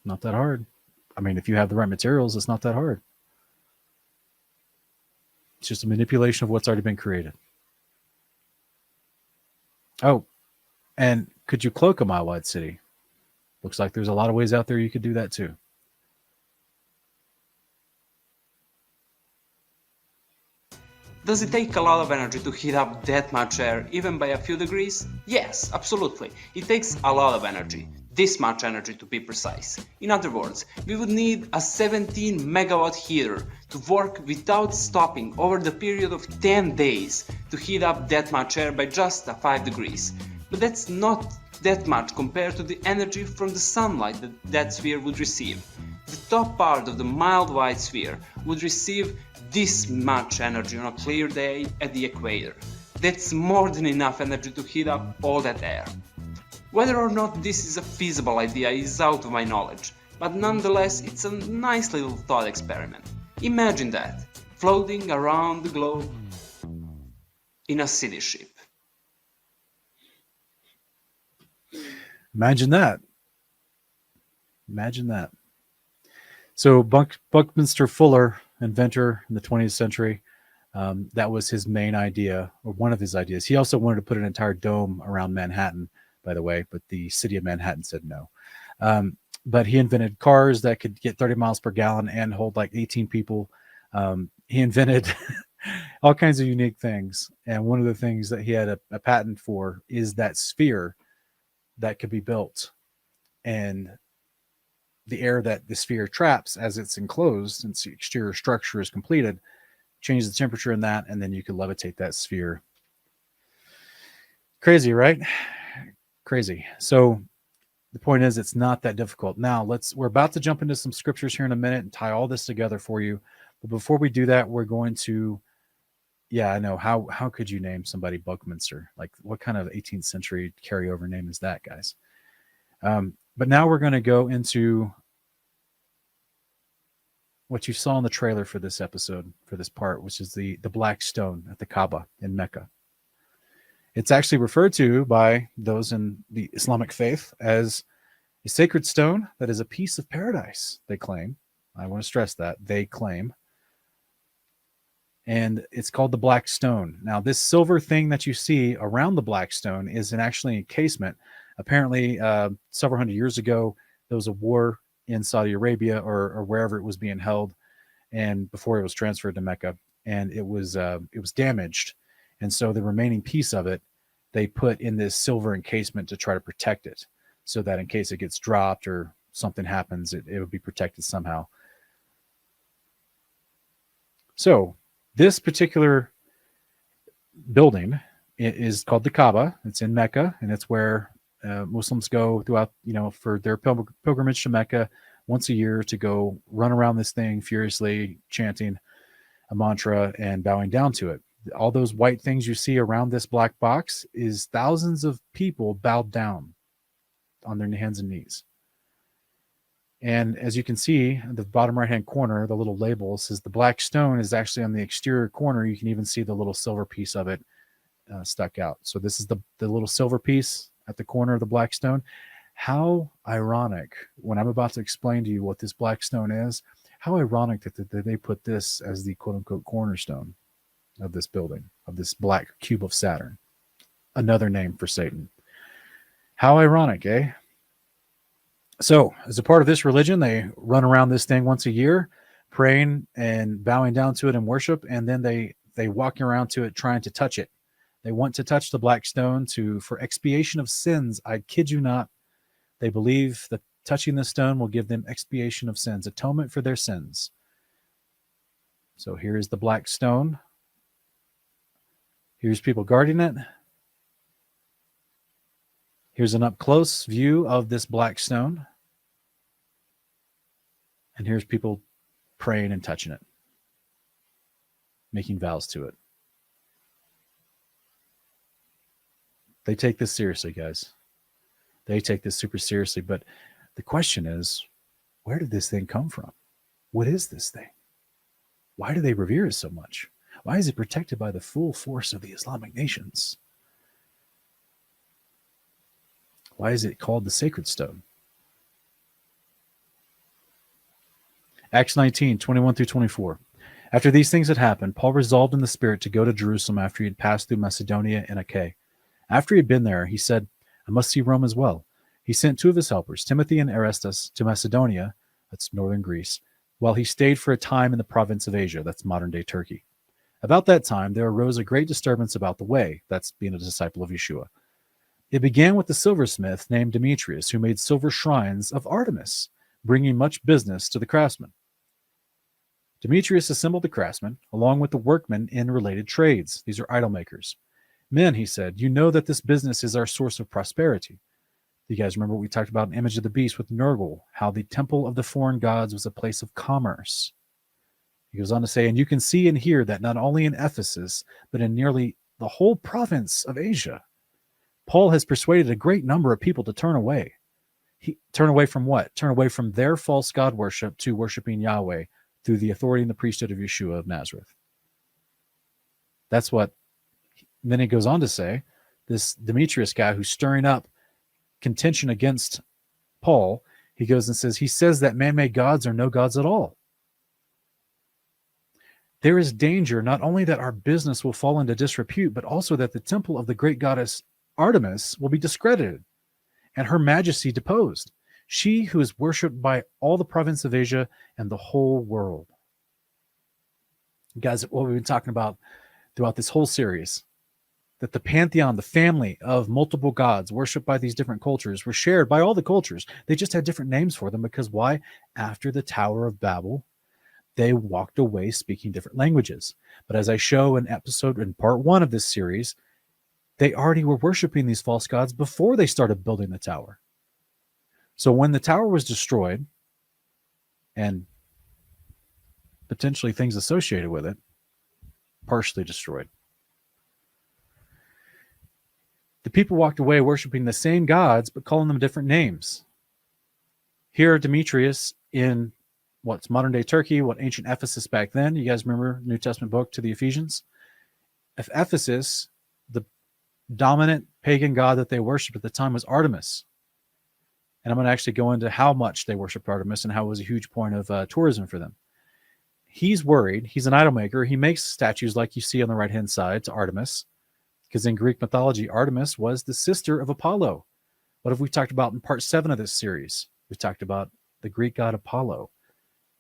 Not that hard. I mean, if you have the right materials, it's not that hard. It's just a manipulation of what's already been created. Oh, and could you cloak a mile-wide city? Looks like there's a lot of ways out there you could do that too. Does it take a lot of energy to heat up that much air, even by a few degrees? Yes, absolutely. It takes a lot of energy. This much energy to be precise. In other words, we would need a 17 megawatt heater to work without stopping over the period of 10 days to heat up that much air by just 5 degrees. But that's not that much compared to the energy from the sunlight that sphere would receive. The top part of the mild-wide sphere would receive this much energy on a clear day at the equator. That's more than enough energy to heat up all that air. Whether or not this is a feasible idea is out of my knowledge, but nonetheless it's a nice little thought experiment. Imagine that, floating around the globe in a city ship. Imagine that. Imagine that. So Buckminster Fuller, inventor in the 20th century, that was his main idea, or one of his ideas. He also wanted to put an entire dome around Manhattan, by the way, but the city of Manhattan said no. But he invented cars that could get 30 miles per gallon and hold like 18 people. He invented all kinds of unique things. And one of the things that he had a patent for is that sphere that could be built. And the air that the sphere traps as it's enclosed and its exterior structure is completed, change the temperature in that, and then you could levitate that sphere. Crazy, right? Crazy. So the point is, it's not that difficult. Now we're about to jump into some scriptures here in a minute and tie all this together for you. But before we do that, we're going to, I know, how could you name somebody Buckminster? Like, what kind of 18th century carryover name is that, guys? But now we're going to go into what you saw in the trailer for this episode, for this part, which is the black stone at the Kaaba in Mecca. It's actually referred to by those in the Islamic faith as a sacred stone that is a piece of paradise, they claim. I want to stress that. They claim. And it's called the black stone. Now, this silver thing that you see around the black stone is actually an encasement. Apparently, several hundred years ago, there was a war in Saudi Arabia or wherever it was being held, and before it was transferred to Mecca, and it was damaged. And so the remaining piece of it, they put in this silver encasement to try to protect it, so that in case it gets dropped or something happens, it would be protected somehow. So this particular building is called the Kaaba. It's in Mecca, and it's where Muslims go throughout, for their pilgrimage to Mecca once a year to go run around this thing furiously, chanting a mantra and bowing down to it. All those white things you see around this black box is thousands of people bowed down on their hands and knees. And as you can see, the bottom right-hand corner, the little label says the black stone is actually on the exterior corner. You can even see the little silver piece of it stuck out. So this is the little silver piece at the corner of the black stone. How ironic, when I'm about to explain to you what this black stone is, how ironic that they put this as the quote-unquote cornerstone of this building, of this black cube of Saturn. Another name for Satan. How ironic, eh? So, as a part of this religion, they run around this thing once a year, praying and bowing down to it in worship, and then they walk around to it trying to touch it. They want to touch the black stone for expiation of sins. I kid you not. They believe that touching the stone will give them expiation of sins, atonement for their sins. So here's the black stone. Here's people guarding it. Here's an up-close view of this black stone. And here's people praying and touching it, making vows to it. They take this seriously, guys. They take this super seriously. But the question is, where did this thing come from? What is this thing? Why do they revere it so much? Why is it protected by the full force of the Islamic nations? Why is it called the sacred stone? Acts 19, 21 through 24. After these things had happened, Paul resolved in the Spirit to go to Jerusalem after he had passed through Macedonia and Achaia. After he had been there, he said, I must see Rome as well. He sent two of his helpers, Timothy and Erastus, to Macedonia, that's northern Greece, while he stayed for a time in the province of Asia, that's modern-day Turkey. About that time, there arose a great disturbance about the way, that's being a disciple of Yeshua. It began with the silversmith named Demetrius, who made silver shrines of Artemis, bringing much business to the craftsmen. Demetrius assembled the craftsmen, along with the workmen in related trades. These are idol makers. Men, he said, you know that this business is our source of prosperity. You guys remember what we talked about in Image of the Beast with Nergal, how the temple of the foreign gods was a place of commerce. He goes on to say, and you can see and hear that not only in Ephesus, but in nearly the whole province of Asia, Paul has persuaded a great number of people to turn away. Turn away from what? Turn away from their false god worship to worshiping Yahweh through the authority and the priesthood of Yeshua of Nazareth. That's what, then he goes on to say, this Demetrius guy who's stirring up contention against Paul, He goes and says, he says that man-made gods are no gods at all. There is danger not only that our business will fall into disrepute, but also that the temple of the great goddess Artemis will be discredited and her majesty deposed. She who is worshipped by all the province of Asia and the whole world. Guys, what we've been talking about throughout this whole series, that the pantheon, the family of multiple gods worshipped by these different cultures were shared by all the cultures. They just had different names for them because why? After the Tower of Babel, they walked away speaking different languages. But as I show in part 1 of this series, they already were worshiping these false gods before they started building the tower. So when the tower was destroyed, and potentially things associated with it, partially destroyed, the people walked away worshiping the same gods, but calling them different names. Here, Demetrius in what's modern day Turkey, what ancient Ephesus back then. You guys remember New Testament book to the Ephesians? If Ephesus, the dominant pagan god that they worshipped at the time was Artemis. And I'm going to actually go into how much they worshipped Artemis and how it was a huge point of tourism for them. He's worried. He's an idol maker. He makes statues like you see on the right-hand side to Artemis, because in Greek mythology, Artemis was the sister of Apollo. What have we talked about in part 7 of this series? We talked about the Greek god Apollo.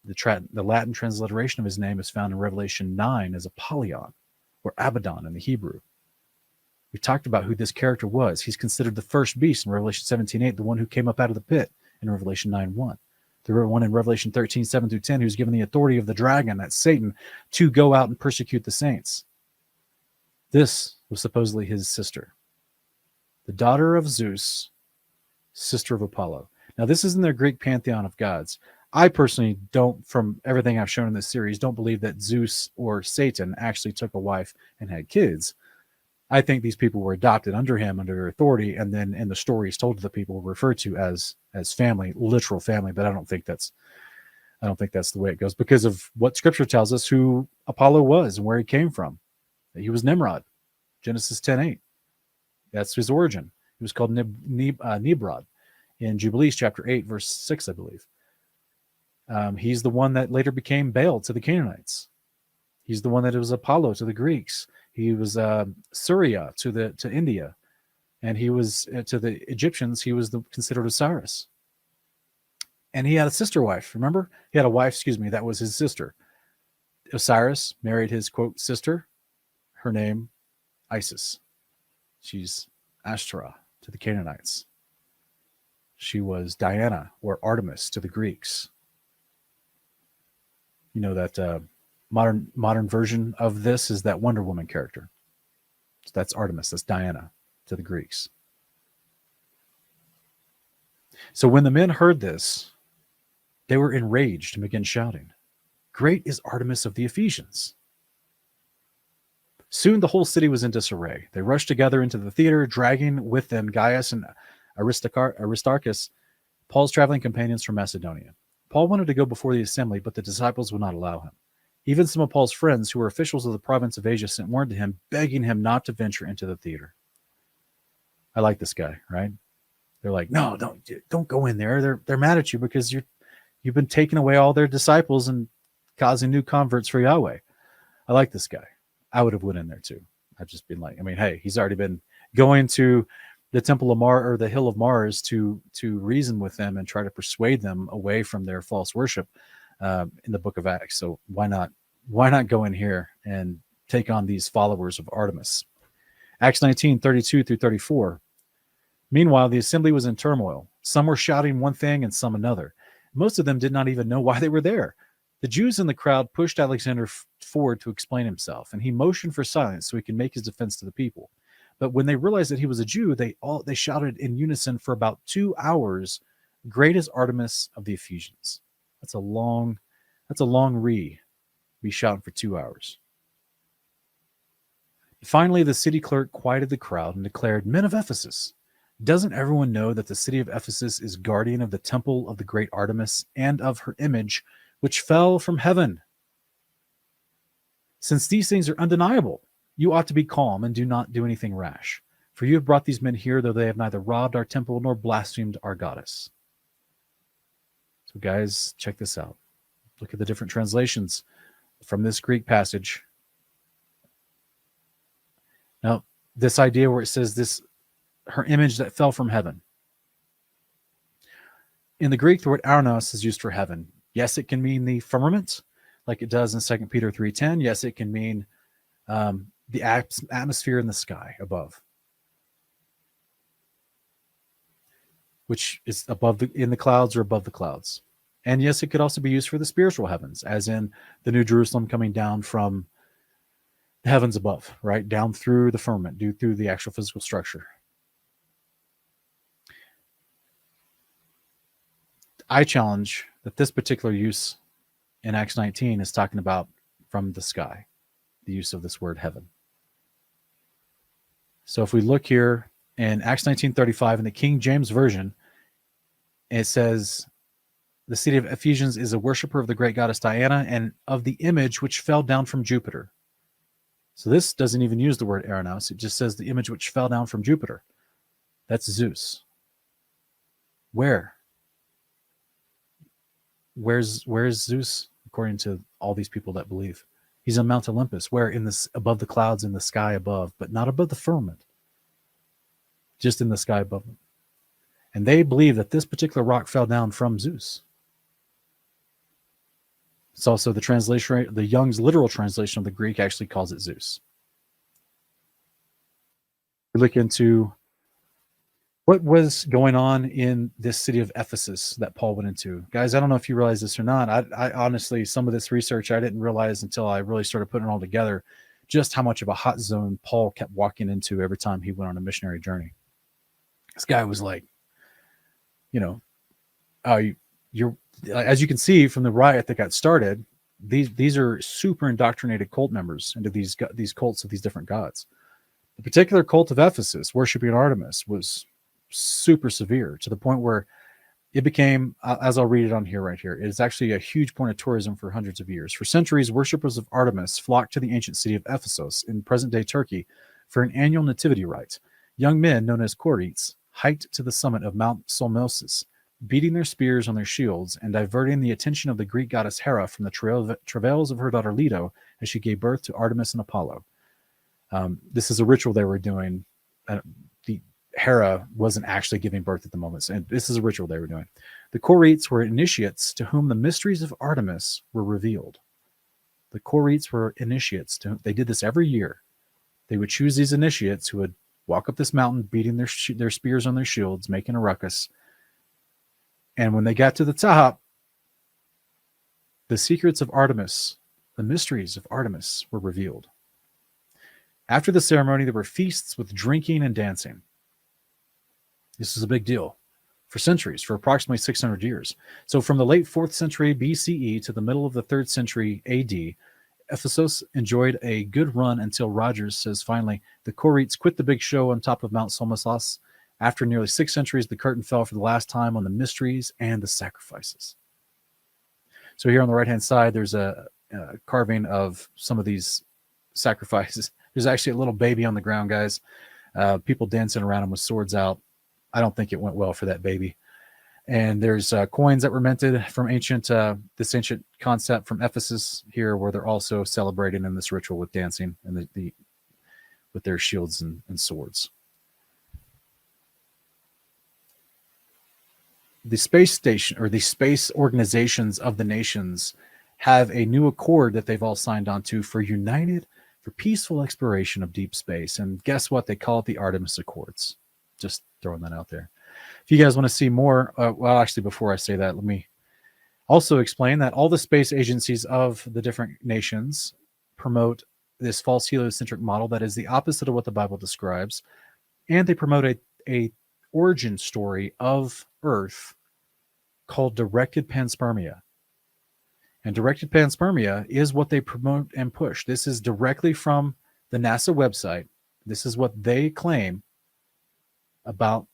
The Latin transliteration of his name is found in Revelation 9 as Apollyon, or Abaddon in the Hebrew. We talked about who this character was. He's considered the first beast in Revelation 17:8, the one who came up out of the pit in Revelation 9:1. The one in Revelation 13:7-10, who's given the authority of the dragon, that's Satan, to go out and persecute the saints. This was supposedly his sister, the daughter of Zeus, sister of Apollo. Now, this is in their Greek pantheon of gods. I personally don't, from everything I've shown in this series, don't believe that Zeus or Satan actually took a wife and had kids. I think these people were adopted under him, under their authority, and then in the stories told to the people referred to as family, literal family. But I don't think that's the way it goes, because of what Scripture tells us who Apollo was and where he came from. He was Nimrod, Genesis 10:8. That's his origin. He was called Nimrod in Jubilees chapter 8, verse 6, I believe. He's the one that later became Baal to the Canaanites. He's the one that was Apollo to the Greeks. He was Surya to India, and he was to the Egyptians. He was considered Osiris, and he had a sister wife. Remember, he had a wife. That was his sister. Osiris married his quote sister. Her name, Isis. She's Ashtoreth to the Canaanites. She was Diana or Artemis to the Greeks. You know that modern version of this is that Wonder Woman character. So that's Artemis. That's Diana to the Greeks. So when the men heard this, they were enraged and began shouting, "Great is Artemis of the Ephesians." Soon the whole city was in disarray. They rushed together into the theater, dragging with them Gaius and Aristarchus, Paul's traveling companions from Macedonia. Paul wanted to go before the assembly, but the disciples would not allow him. Even some of Paul's friends, who were officials of the province of Asia, sent word to him, begging him not to venture into the theater. I like this guy, right? They're like, "No, don't go in there. They're mad at you because you've been taking away all their disciples and causing new converts for Yahweh." I like this guy. I would have went in there too. I've just been like, hey, he's already been going to the temple of Mars or the hill of Mars to reason with them and try to persuade them away from their false worship in the book of Acts. So why not go in here and take on these followers of Artemis? Acts 19:32-34. Meanwhile, the assembly was in turmoil. Some were shouting one thing and some another. Most of them did not even know why they were there. The Jews in the crowd pushed Alexander forward to explain himself, and he motioned for silence so he could make his defense to the people. But when they realized that he was a Jew, they shouted in unison for about 2 hours, "Great is Artemis of the Ephesians." That's a long be shouting for 2 hours. Finally, the city clerk quieted the crowd and declared, "Men of Ephesus, doesn't everyone know that the city of Ephesus is guardian of the temple of the great Artemis and of her image, which fell from heaven? Since these things are undeniable, you ought to be calm and do not do anything rash. For you have brought these men here, though they have neither robbed our temple nor blasphemed our goddess." So guys, check this out. Look at the different translations from this Greek passage. Now, this idea where it says this, her image that fell from heaven. In the Greek, the word arenos is used for heaven. Yes, it can mean the firmament, like it does in 2 Peter 3:10. Yes, it can mean the atmosphere in the sky above, which is above in the clouds or above the clouds. And yes, it could also be used for the spiritual heavens, as in the New Jerusalem coming down from the heavens above, right? Down through the firmament, through the actual physical structure. I challenge that this particular use in Acts 19 is talking about from the sky, the use of this word heaven. So if we look here in Acts 19:35 in the King James Version, it says, the city of Ephesians is a worshiper of the great goddess Diana and of the image which fell down from Jupiter. So this doesn't even use the word arenos. It just says the image which fell down from Jupiter. That's Zeus. Where? Where's Zeus, according to all these people that believe? He's on Mount Olympus, where in this above the clouds in the sky above, but not above the firmament, just in the sky above them. And they believe that this particular rock fell down from Zeus. It's also the translation, the Young's literal translation of the Greek actually calls it Zeus. We look into what was going on in this city of Ephesus that Paul went into. Guys, I don't know if you realize this or not. I honestly, some of this research I didn't realize until I really started putting it all together, just how much of a hot zone Paul kept walking into every time he went on a missionary journey. This guy was like, you're as you can see from the riot that got started, these are super indoctrinated cult members into these cults of these different gods. The particular cult of Ephesus, worshiping Artemis, was super severe to the point where it became, as I'll read it on here right here, it is actually a huge point of tourism for hundreds of years. For centuries, worshippers of Artemis flocked to the ancient city of Ephesus in present-day Turkey for an annual nativity rite. Young men, known as Koretes, hiked to the summit of Mount Solmosis, beating their spears on their shields and diverting the attention of the Greek goddess Hera from the travails of her daughter Leto as she gave birth to Artemis and Apollo. This is a ritual they were doing. The Hera wasn't actually giving birth at the moment, and this is a ritual they were doing. The Koretes were initiates to whom the mysteries of Artemis were revealed. The Koretes were initiates. They did this every year. They would choose these initiates who would walk up this mountain, beating their spears on their shields, making a ruckus. And when they got to the top, the secrets of Artemis, the mysteries of Artemis, were revealed. After the ceremony, there were feasts with drinking and dancing. This is a big deal for centuries, for approximately 600 years. So from the late 4th century BCE to the middle of the 3rd century AD, Ephesus enjoyed a good run until Rogers says finally, the Koretes quit the big show on top of Mount Solmosos. After nearly 6 centuries, the curtain fell for the last time on the mysteries and the sacrifices. So here on the right-hand side, there's a carving of some of these sacrifices. There's actually a little baby on the ground, guys. People dancing around him with swords out. I don't think it went well for that baby. And there's coins that were minted from this ancient concept from Ephesus here, where they're also celebrating in this ritual with dancing and with their shields and swords. The space station, or the space organizations of the nations, have a new accord that they've all signed on to for peaceful exploration of deep space. And guess what? They call it the Artemis Accords. Just throwing that out there. If you guys want to see more, well, actually, before I say that, let me also explain that all the space agencies of the different nations promote this false heliocentric model that is the opposite of what the Bible describes. And they promote a origin story of Earth called directed panspermia. And directed panspermia is what they promote and push. This is directly from the NASA website. This is what they claim about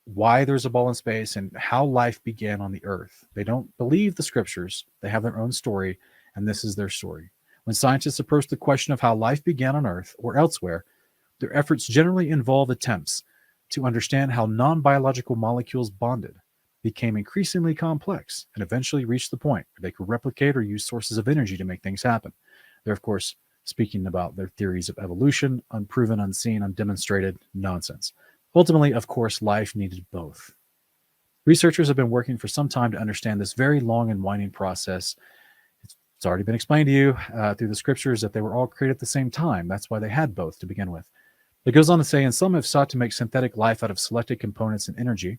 why there's a ball in space and how life began on the Earth. They don't believe the scriptures. They have their own story, and this is their story. When scientists approach the question of how life began on Earth or elsewhere, their efforts generally involve attempts to understand how non-biological molecules bonded. became increasingly complex and eventually reached the point where they could replicate or use sources of energy to make things happen. They're, of course, speaking about their theories of evolution, unproven, unseen, undemonstrated nonsense. Ultimately, of course, life needed both. Researchers have been working for some time to understand this very long and winding process. It's already been explained to you through the scriptures that they were all created at the same time. That's why they had both to begin with. It goes on to say, and some have sought to make synthetic life out of selected components and energy.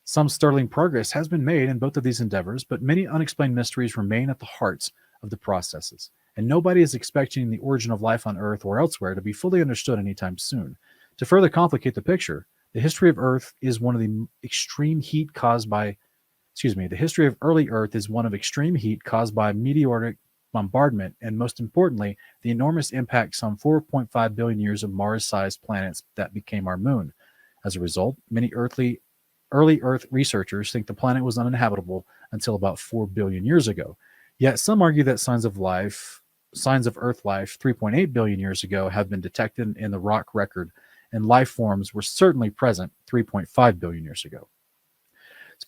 Some sterling progress has been made in both of these endeavors, but many unexplained mysteries remain at the heart of the processes, and nobody is expecting the origin of life on Earth or elsewhere to be fully understood anytime soon. To further complicate the picture, the history of Earth is one of the extreme heat caused by, the history of early Earth is one of extreme heat caused by meteoric bombardment, and most importantly, the enormous impact some 4.5 billion years of Mars-sized planets that became our moon. As a result, many early Earth researchers think the planet was uninhabitable until about 4 billion years ago. Yet some argue that signs of Earth life 3.8 billion years ago have been detected in the rock record, and life forms were certainly present 3.5 billion years ago.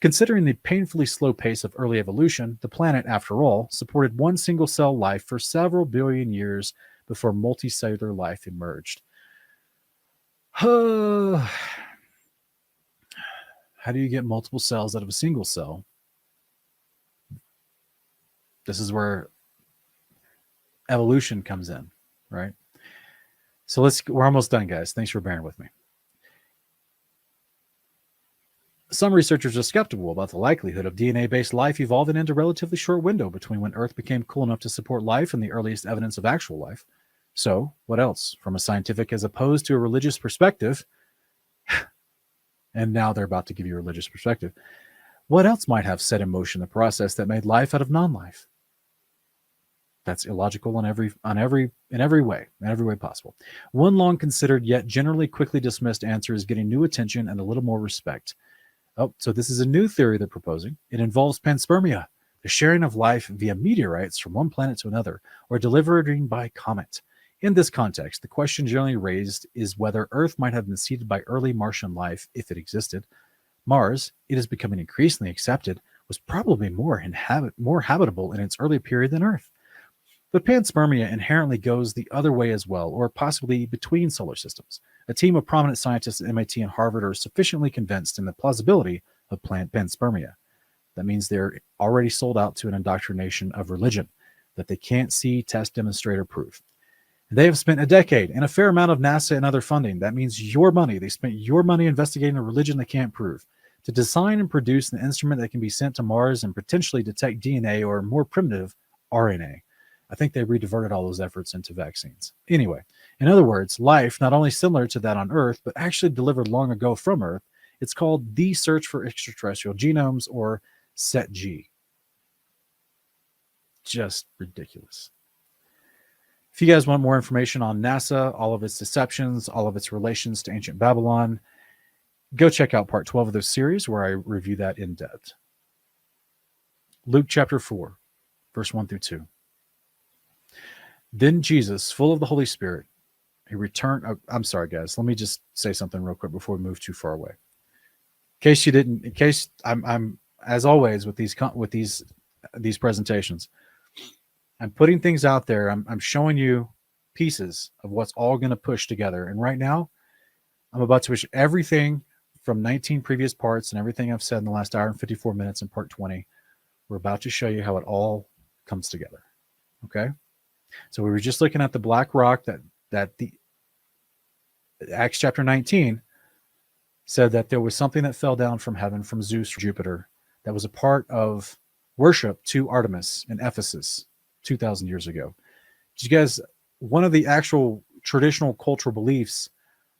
Considering the painfully slow pace of early evolution, the planet, after all, supported one single-cell life for several billion years before multicellular life emerged. How do you get multiple cells out of a single cell? This is where evolution comes in, right? So we're almost done, guys. Thanks for bearing with me. Some researchers are skeptical about the likelihood of DNA-based life evolving into a relatively short window between when Earth became cool enough to support life and the earliest evidence of actual life. So, what else? From a scientific as opposed to a religious perspective, and now they're about to give you a religious perspective, what else might have set in motion the process that made life out of non-life? That's illogical in every way possible. One long considered yet generally quickly dismissed answer is getting new attention and a little more respect. Oh, so this is a new theory they're proposing. It involves panspermia, the sharing of life via meteorites from one planet to another, or delivering by comet. In this context, the question generally raised is whether Earth might have been seeded by early Martian life if it existed. Mars, it is becoming increasingly accepted, was probably more habitable in its early period than Earth. But panspermia inherently goes the other way as well, or possibly between solar systems. A team of prominent scientists at MIT and Harvard are sufficiently convinced in the plausibility of panspermia. That means they're already sold out to an indoctrination of religion that they can't see, test, demonstrate, or prove. They have spent a decade and a fair amount of NASA and other funding. That means your money. They spent your money investigating a religion they can't prove to design and produce an instrument that can be sent to Mars and potentially detect DNA or more primitive RNA. I think they rediverted all those efforts into vaccines. Anyway, in other words, life not only similar to that on Earth, but actually delivered long ago from Earth. It's called the Search for Extraterrestrial Genomes, or SETG. Just ridiculous. If you guys want more information on NASA, all of its deceptions, all of its relations to ancient Babylon, go check out part 12 of this series where I review that in depth. Luke chapter 4, verse 1 through 2. Then Jesus, full of the Holy Spirit, he returned. Oh, I'm sorry, guys. Let me just say something real quick before we move too far away. In case I'm as always with these presentations, I'm putting things out there. I'm showing you pieces of what's all going to push together. And right now, I'm about to push everything from 19 previous parts and everything I've said in the last hour and 54 minutes in part 20. We're about to show you how it all comes together. Okay? So we were just looking at the black rock that the Acts chapter 19 said that there was something that fell down from heaven from Zeus or Jupiter that was a part of worship to Artemis in Ephesus 2,000 years ago. Did you guys, one of the actual traditional cultural beliefs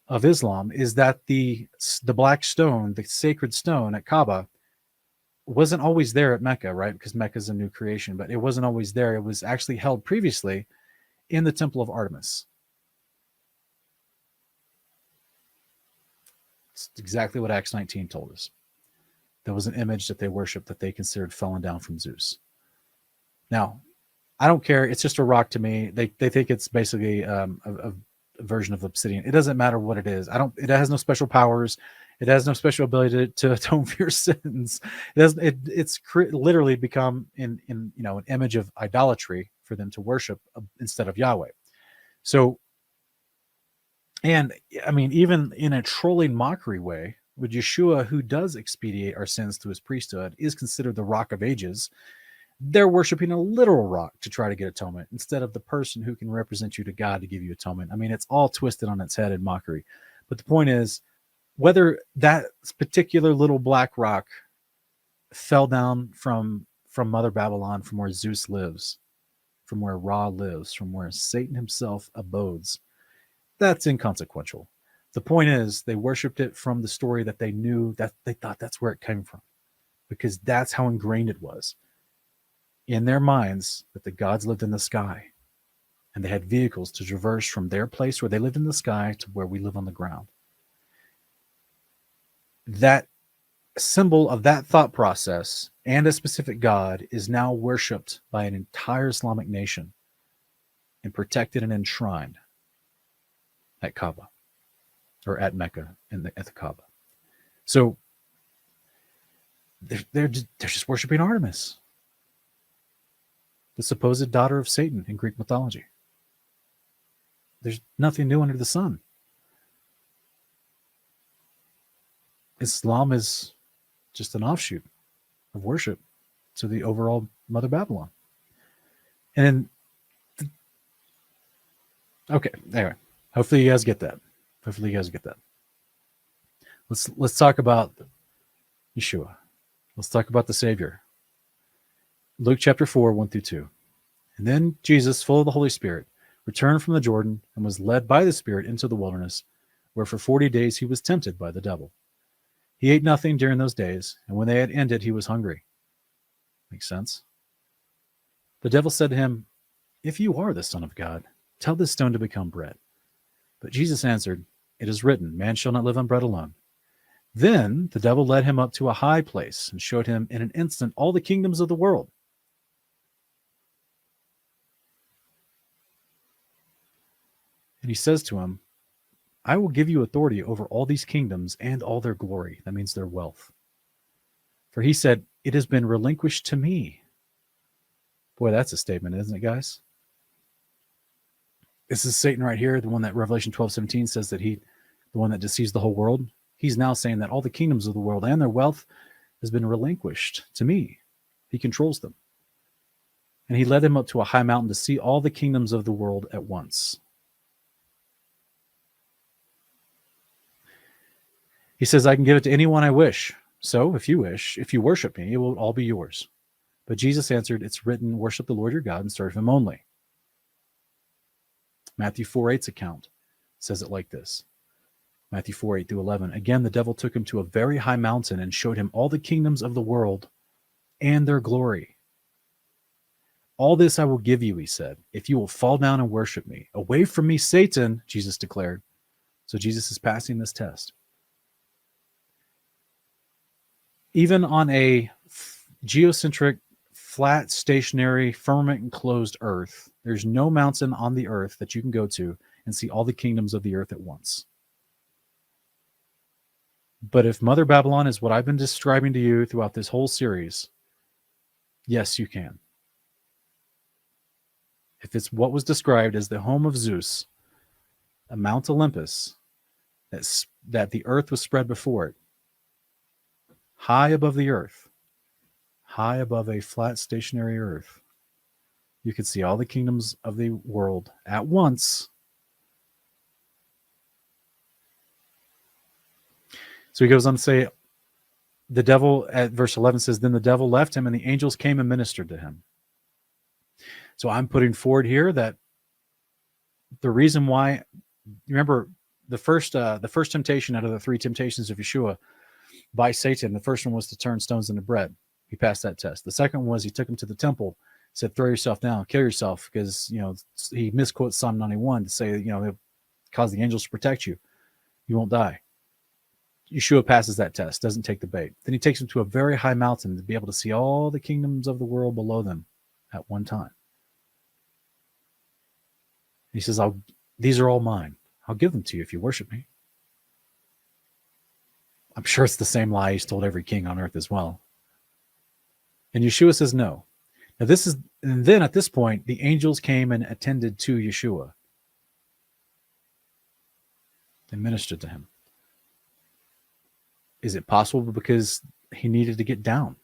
of Islam is that the black stone, the sacred stone at Kaaba, wasn't always there at Mecca, right? Because Mecca is a new creation, but it wasn't always there. It was actually held previously in the temple of Artemis. It's exactly what Acts 19 told us. There was an image that they worshiped that they considered fallen down from Zeus. Now, I don't care. It's just a rock to me. They think it's basically a version of obsidian. It doesn't matter what it is. It has no special powers. It has no special ability to atone for your sins. It doesn't. It's literally become in an image of idolatry for them to worship instead of Yahweh. So, and I mean, even in a trolling mockery way, with Yeshua, who does expiate our sins through his priesthood, is considered the Rock of Ages. They're worshiping a literal rock to try to get atonement instead of the person who can represent you to God to give you atonement. I mean, it's all twisted on its head in mockery. But the point is, whether that particular little black rock fell down from Mother Babylon, from where Zeus lives, from where Ra lives, from where Satan himself abodes, that's inconsequential. The point is, they worshipped it from the story that they knew, that they thought that's where it came from, because that's how ingrained it was in their minds, that the gods lived in the sky, and they had vehicles to traverse from their place where they lived in the sky to where we live on the ground. That symbol of that thought process and a specific god is now worshipped by an entire Islamic nation and protected and enshrined at Kaaba, or at Mecca at the Kaaba. So they're just worshiping Artemis, the supposed daughter of Satan in Greek mythology. There's nothing new under the sun. Islam is just an offshoot of worship to the overall Mother Babylon. And okay, anyway, hopefully you guys get that. Let's talk about Yeshua. Let's talk about the Savior. Luke chapter 4, 1-2. And then Jesus, full of the Holy Spirit, returned from the Jordan and was led by the Spirit into the wilderness, where for 40 days he was tempted by the devil. He ate nothing during those days, and when they had ended, he was hungry. Makes sense. The devil said to him, "If you are the Son of God, tell this stone to become bread." But Jesus answered, "It is written, man shall not live on bread alone." Then the devil led him up to a high place and showed him in an instant all the kingdoms of the world. And he says to him, "I will give you authority over all these kingdoms and all their glory." That means their wealth. For he said, "It has been relinquished to me." Boy, that's a statement, isn't it, guys? This is Satan right here, the one that Revelation 12:17 says that the one that deceives the whole world. He's now saying that all the kingdoms of the world and their wealth has been relinquished to me. He controls them. And he led him up to a high mountain to see all the kingdoms of the world at once. He says, "I can give it to anyone I wish. So if you wish, if you worship me, it will all be yours." But Jesus answered, "It's written, worship the Lord your God and serve him only." Matthew 4:8's account says it like this. Matthew 4:8-11. Again, the devil took him to a very high mountain and showed him all the kingdoms of the world and their glory. "All this I will give you," he said, "if you will fall down and worship me." "Away from me, Satan," Jesus declared. So Jesus is passing this test. Even on a geocentric, flat, stationary, firmament-enclosed earth, there's no mountain on the earth that you can go to and see all the kingdoms of the earth at once. But if Mother Babylon is what I've been describing to you throughout this whole series, yes, you can. If it's what was described as the home of Zeus, a Mount Olympus, that the earth was spread before it, high above the earth, high above a flat, stationary earth, you could see all the kingdoms of the world at once. So he goes on to say, the devil, at verse 11 says, "Then the devil left him and the angels came and ministered to him." So I'm putting forward here that the reason why, remember the first temptation out of the three temptations of Yeshua by Satan, the first one was to turn stones into bread. He passed that test. The second one was he took him to the temple, said, "Throw yourself down, kill yourself," because he misquotes Psalm 91 to say he'll cause the angels to protect you. You won't die. Yeshua passes that test, doesn't take the bait. Then he takes him to a very high mountain to be able to see all the kingdoms of the world below them at one time. He says, "These are all mine. I'll give them to you if you worship me." I'm sure it's the same lie he's told every king on earth as well. And Yeshua says no. Now and then at this point, the angels came and attended to Yeshua and ministered to him. Is it possible because he needed to get down?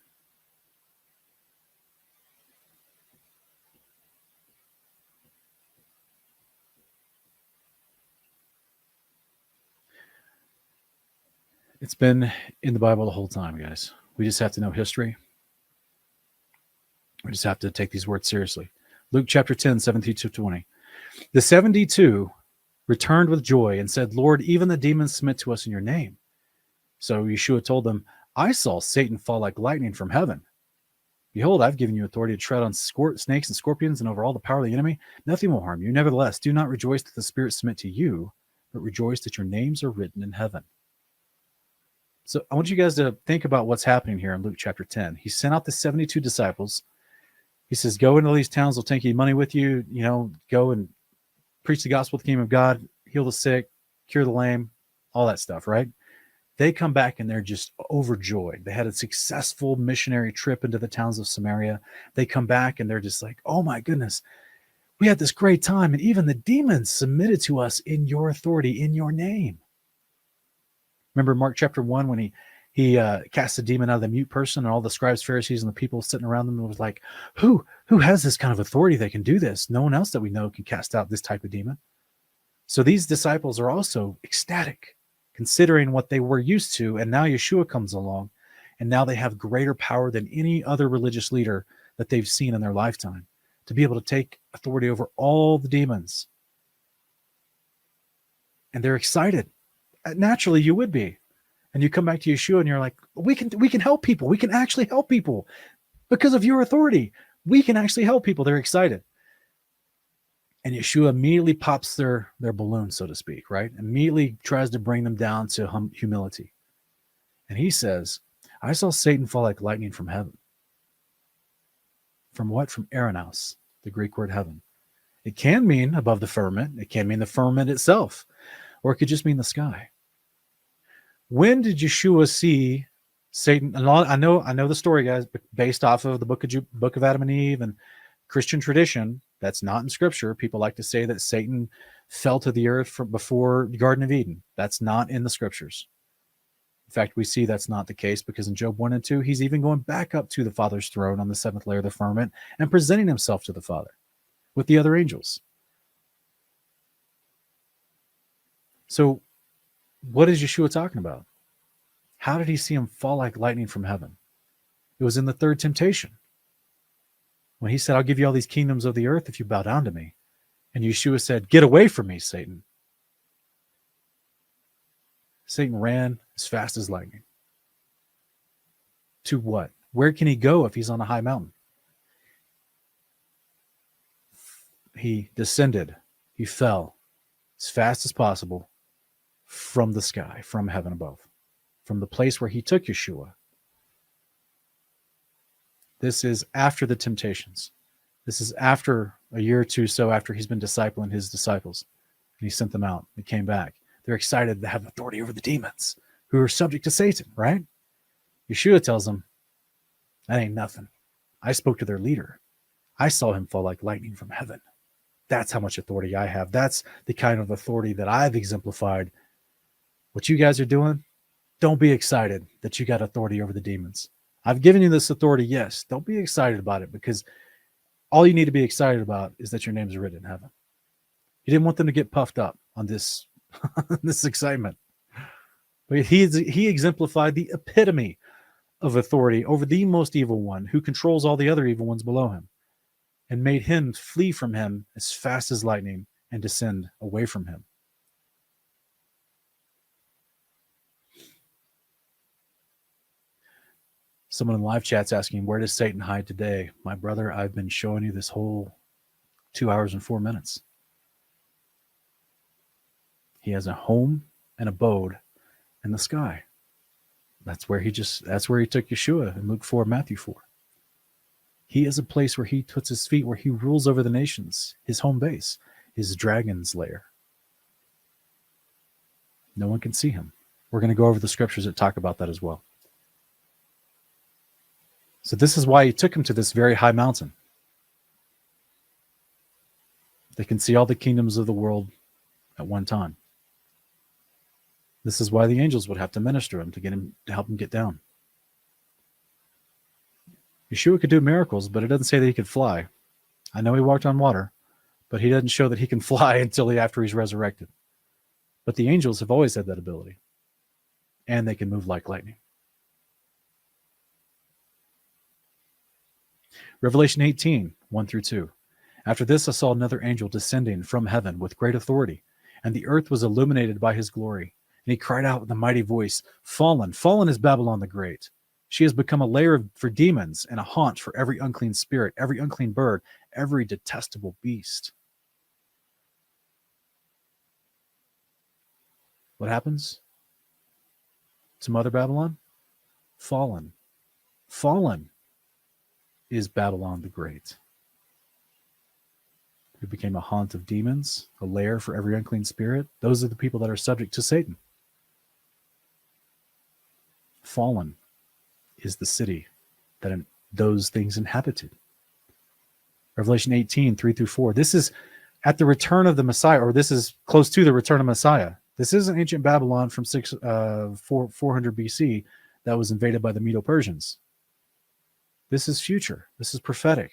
It's been in the Bible the whole time, guys. We just have to know history. We just have to take these words seriously. Luke chapter 10, 17 to 20. The 72 returned with joy and said, Lord, even the demons submit to us in your name. So Yeshua told them, I saw Satan fall like lightning from heaven. Behold, I've given you authority to tread on snakes and scorpions and over all the power of the enemy. Nothing will harm you. Nevertheless, do not rejoice that the spirits submit to you, but rejoice that your names are written in heaven. So I want you guys to think about what's happening here in Luke chapter 10. He sent out the 72 disciples. He says, go into these towns. They'll take you money with you. Go and preach the gospel of the kingdom of God, heal the sick, cure the lame, all that stuff, right? They come back and they're just overjoyed. They had a successful missionary trip into the towns of Samaria. They come back and they're just like, oh my goodness, we had this great time. And even the demons submitted to us in your authority, in your name. Remember Mark chapter 1 when he cast a demon out of the mute person, and all the scribes, Pharisees, and the people sitting around them was like, who has this kind of authority that can do this? No one else that we know can cast out this type of demon. So these disciples are also ecstatic, considering what they were used to, and now Yeshua comes along, and now they have greater power than any other religious leader that they've seen in their lifetime, to be able to take authority over all the demons. And they're excited. Naturally, you would be. And you come back to Yeshua and you're like, we can help people. We can actually help people because of your authority. We can actually help people. They're excited. And Yeshua immediately pops their balloon, so to speak, right? Immediately tries to bring them down to humility. And he says, I saw Satan fall like lightning from heaven. From what? From Aeronaus, the Greek word heaven. It can mean above the firmament. It can mean the firmament itself. Or it could just mean the sky. When did Yeshua see Satan? And I know the story, guys, but based off of the book of Adam and Eve and Christian tradition, that's not in Scripture. People like to say that Satan fell to the earth before the Garden of Eden. That's not in the Scriptures. In fact, we see that's not the case because in Job 1 and 2, he's even going back up to the Father's throne on the seventh layer of the firmament and presenting himself to the Father with the other angels. So what is Yeshua talking about? How did he see him fall like lightning from heaven? It was in the third temptation. When he said, I'll give you all these kingdoms of the earth if you bow down to me. And Yeshua said, get away from me, Satan. Satan ran as fast as lightning. To what? Where can he go if he's on a high mountain? He descended. He fell as fast as possible from the sky, from heaven above, from the place where he took Yeshua. This is after the temptations. This is after a year or two so after he's been discipling his disciples. And he sent them out. They came back. They're excited to have authority over the demons who are subject to Satan, right? Yeshua tells them, that ain't nothing. I spoke to their leader. I saw him fall like lightning from heaven. That's how much authority I have. That's the kind of authority that I've exemplified. What you guys are doing, don't be excited that you got authority over the demons. I've given you this authority, yes. Don't be excited about it because all you need to be excited about is that your names are written in heaven. He didn't want them to get puffed up on this, this excitement. But he exemplified the epitome of authority over the most evil one who controls all the other evil ones below him and made him flee from him as fast as lightning and descend away from him. Someone in the live chat's asking, where does Satan hide today? My brother, I've been showing you this whole 2 hours and 4 minutes. He has a home and abode in the sky. That's where he took Yeshua in Luke 4, Matthew 4. He is a place where he puts his feet, where he rules over the nations, his home base, his dragon's lair. No one can see him. We're going to go over the scriptures that talk about that as well. So this is why he took him to this very high mountain. They can see all the kingdoms of the world at one time. This is why the angels would have to minister him to help him get down. Yeshua could do miracles, but it doesn't say that he could fly. I know he walked on water, but he doesn't show that he can fly until after he's resurrected. But the angels have always had that ability. And they can move like lightning. Revelation 18, 1 through 2. After this I saw another angel descending from heaven with great authority, and the earth was illuminated by his glory. And he cried out with a mighty voice, Fallen, fallen is Babylon the Great. She has become a lair for demons and a haunt for every unclean spirit, every unclean bird, every detestable beast. What happens to Mother Babylon? Fallen. Fallen is Babylon the Great, who became a haunt of demons, a lair for every unclean spirit. Those are the people that are subject to Satan. Fallen is the city that those things inhabited. Revelation 18, 3 through 4. This is at the return of the Messiah, or this is close to the return of Messiah. This isn't ancient Babylon from 400 BC that was invaded by the Medo-Persians. This is future. This is prophetic.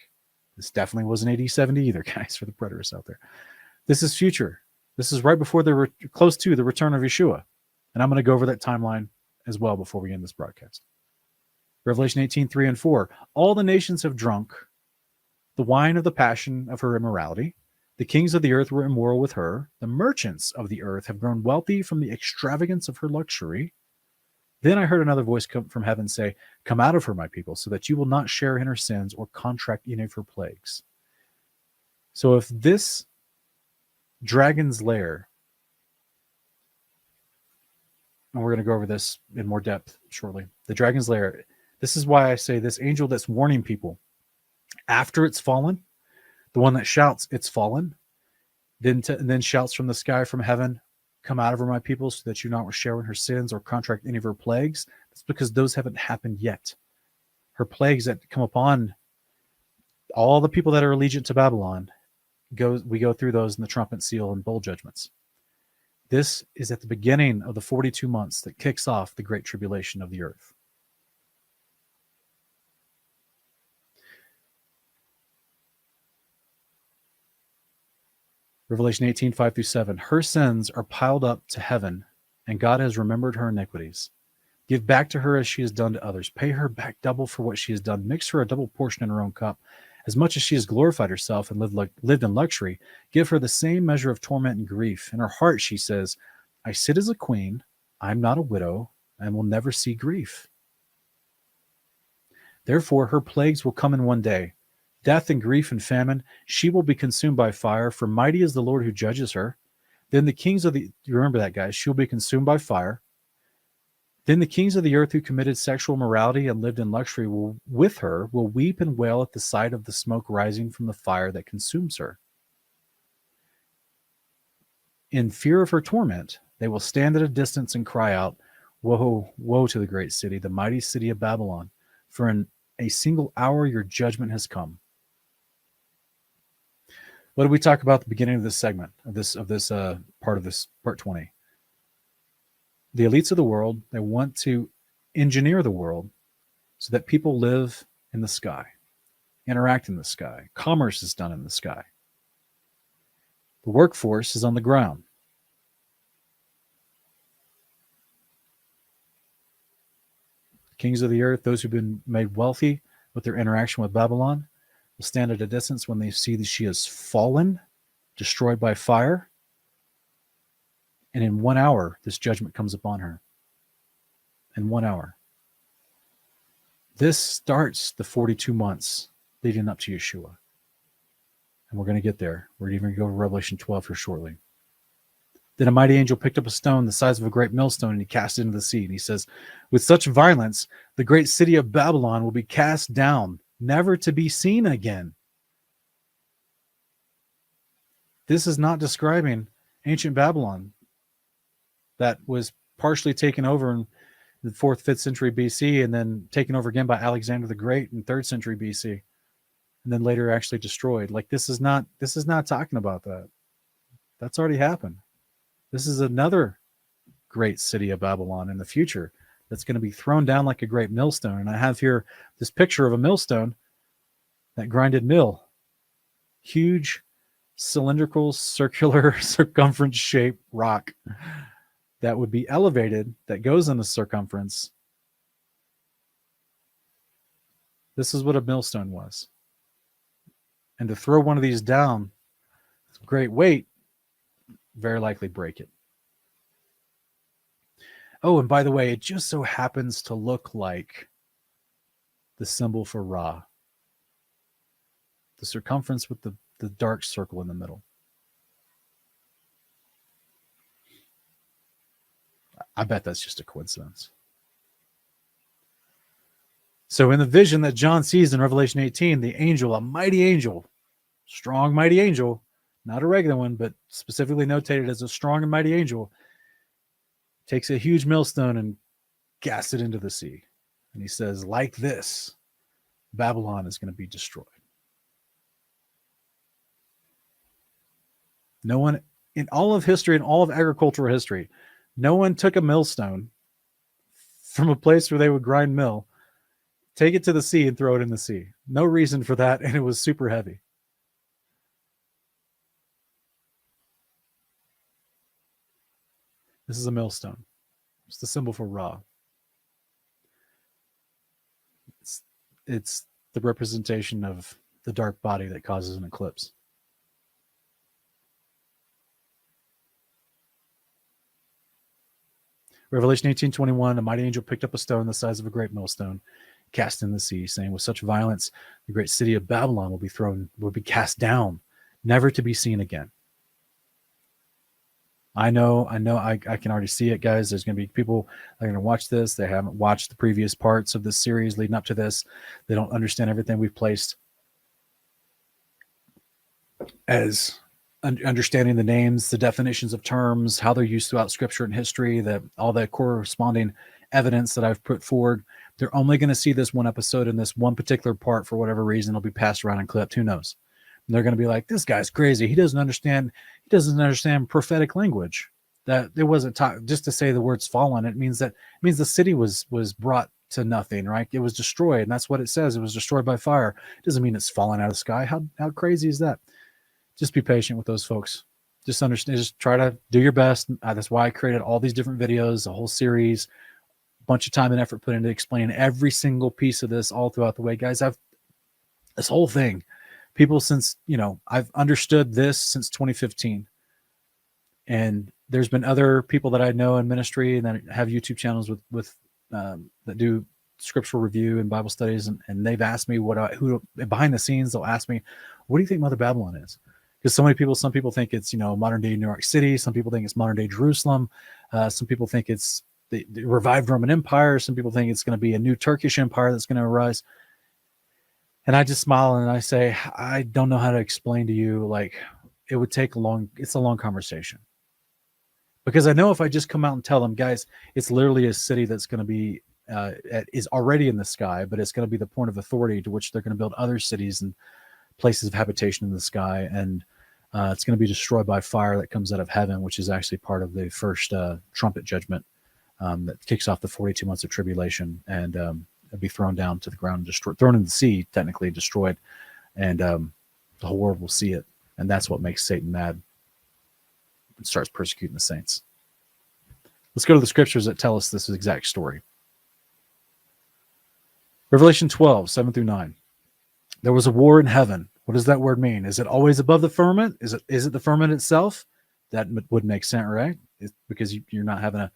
This definitely wasn't AD 70 either, guys, for the preterists out there. This is future. This is right before close to the return of Yeshua. And I'm going to go over that timeline as well before we end this broadcast. Revelation 18, 3 and 4. All the nations have drunk the wine of the passion of her immorality. The kings of the earth were immoral with her. The merchants of the earth have grown wealthy from the extravagance of her luxury. Then I heard another voice come from heaven say, Come out of her, my people, so that you will not share in her sins or contract any of her plagues. So if this dragon's lair, and we're going to go over this in more depth shortly, the dragon's lair, this is why I say this angel that's warning people, after it's fallen, the one that shouts, it's fallen, then shouts from the sky, from heaven, Come out of her, my people, so that you not share in her sins or contract any of her plagues. That's because those haven't happened yet. Her plagues that come upon all the people that are allegiant to Babylon, we go through those in the trumpet, seal, and bowl judgments. This is at the beginning of the 42 months that kicks off the great tribulation of the earth. Revelation 18, 5 through 7. Her sins are piled up to heaven, and God has remembered her iniquities. Give back to her as she has done to others. Pay her back double for what she has done. Mix her a double portion in her own cup. As much as she has glorified herself and lived in luxury, give her the same measure of torment and grief. In her heart she says, I sit as a queen, I am not a widow, and will never see grief. Therefore her plagues will come in one day. Death and grief and famine, she will be consumed by fire, for mighty is the Lord who judges her. Then the kings of the, you remember that, guys, she will be consumed by fire. Then the kings of the earth who committed sexual immorality and lived in luxury will weep and wail at the sight of the smoke rising from the fire that consumes her. In fear of her torment, they will stand at a distance and cry out, Woe, woe to the great city, the mighty city of Babylon, for in a single hour your judgment has come. What did we talk about at the beginning of this segment, of this part 20? The elites of the world, they want to engineer the world so that people live in the sky, interact in the sky. Commerce is done in the sky. The workforce is on the ground. Kings of the earth, those who've been made wealthy with their interaction with Babylon, will stand at a distance when they see that she has fallen, destroyed by fire. And in 1 hour, this judgment comes upon her. In 1 hour. This starts the 42 months leading up to Yeshua. And we're going to get there. We're even going to go to Revelation 12 here shortly. Then a mighty angel picked up a stone the size of a great millstone, and he cast it into the sea. And he says, with such violence, the great city of Babylon will be cast down, never to be seen again. This is not describing ancient Babylon that was partially taken over in the 4th, 5th century BC, and then taken over again by Alexander the Great in 3rd century BC, and then later actually destroyed. Like, this is not talking about that. That's already happened. This is another great city of Babylon in the future that's going to be thrown down like a great millstone. And I have here this picture of a millstone, that grinded mill. Huge, cylindrical, circular, circumference shaped rock that would be elevated, that goes in the circumference. This is what a millstone was. And to throw one of these down with great weight, very likely break it. Oh, and by the way, it just so happens to look like the symbol for Ra. The circumference with the dark circle in the middle. I bet that's just a coincidence. So in the vision that John sees in Revelation 18, the angel, a mighty angel, strong, mighty angel, not a regular one, but specifically notated as a strong and mighty angel, takes a huge millstone and casts it into the sea. And he says, like this, Babylon is going to be destroyed. No one in all of history, in all of agricultural history, no one took a millstone from a place where they would grind mill, take it to the sea and throw it in the sea. No reason for that, and it was super heavy. This is a millstone. It's the symbol for Ra. It's the representation of the dark body that causes an eclipse. Revelation 18:21, a mighty angel picked up a stone the size of a great millstone, cast in the sea, saying, with such violence, the great city of Babylon will be cast down, never to be seen again. I know, I can already see it, guys. There's going to be people that are going to watch this. They haven't watched the previous parts of this series leading up to this. They don't understand everything we've placed as understanding the names, the definitions of terms, how they're used throughout scripture and history, all the corresponding evidence that I've put forward. They're only going to see this one episode in this one particular part for whatever reason. It'll be passed around and clipped. Who knows? And they're going to be like, this guy's crazy. He doesn't understand prophetic language. That it wasn't taught just to say the words fallen. It means the city was brought to nothing, right? It was destroyed. And that's what it says. It was destroyed by fire. It doesn't mean it's fallen out of the sky. How crazy is that? Just be patient with those folks. Just understand, just try to do your best. That's why I created all these different videos, a whole series, a bunch of time and effort put into explaining every single piece of this all throughout the way. Guys, this whole thing, people since, I've understood this since 2015. And there's been other people that I know in ministry and that have YouTube channels with that do scriptural review and Bible studies. And they've asked me who behind the scenes, they'll ask me, what do you think Mother Babylon is? Because some people think it's, modern day New York City. Some people think it's modern day Jerusalem. Some people think it's the revived Roman Empire. Some people think it's going to be a new Turkish empire that's going to arise. And I just smile and I say, I don't know how to explain to you. Like, it would take it's a long conversation. Because I know if I just come out and tell them, guys, it's literally a city that's going to be, is already in the sky, but it's going to be the point of authority to which they're going to build other cities and places of habitation in the sky, and it's going to be destroyed by fire that comes out of heaven, which is actually part of the first trumpet judgment that kicks off the 42 months of tribulation, and it'll be thrown down to the ground, thrown in the sea, technically destroyed, and the whole world will see it, and that's what makes Satan mad and starts persecuting the saints. Let's go to the scriptures that tell us this exact story. Revelation 12, 7-9. There was a war in heaven. What does that word mean? Is it always above the firmament? Is it the firmament itself? That would make sense, right? Because you're not having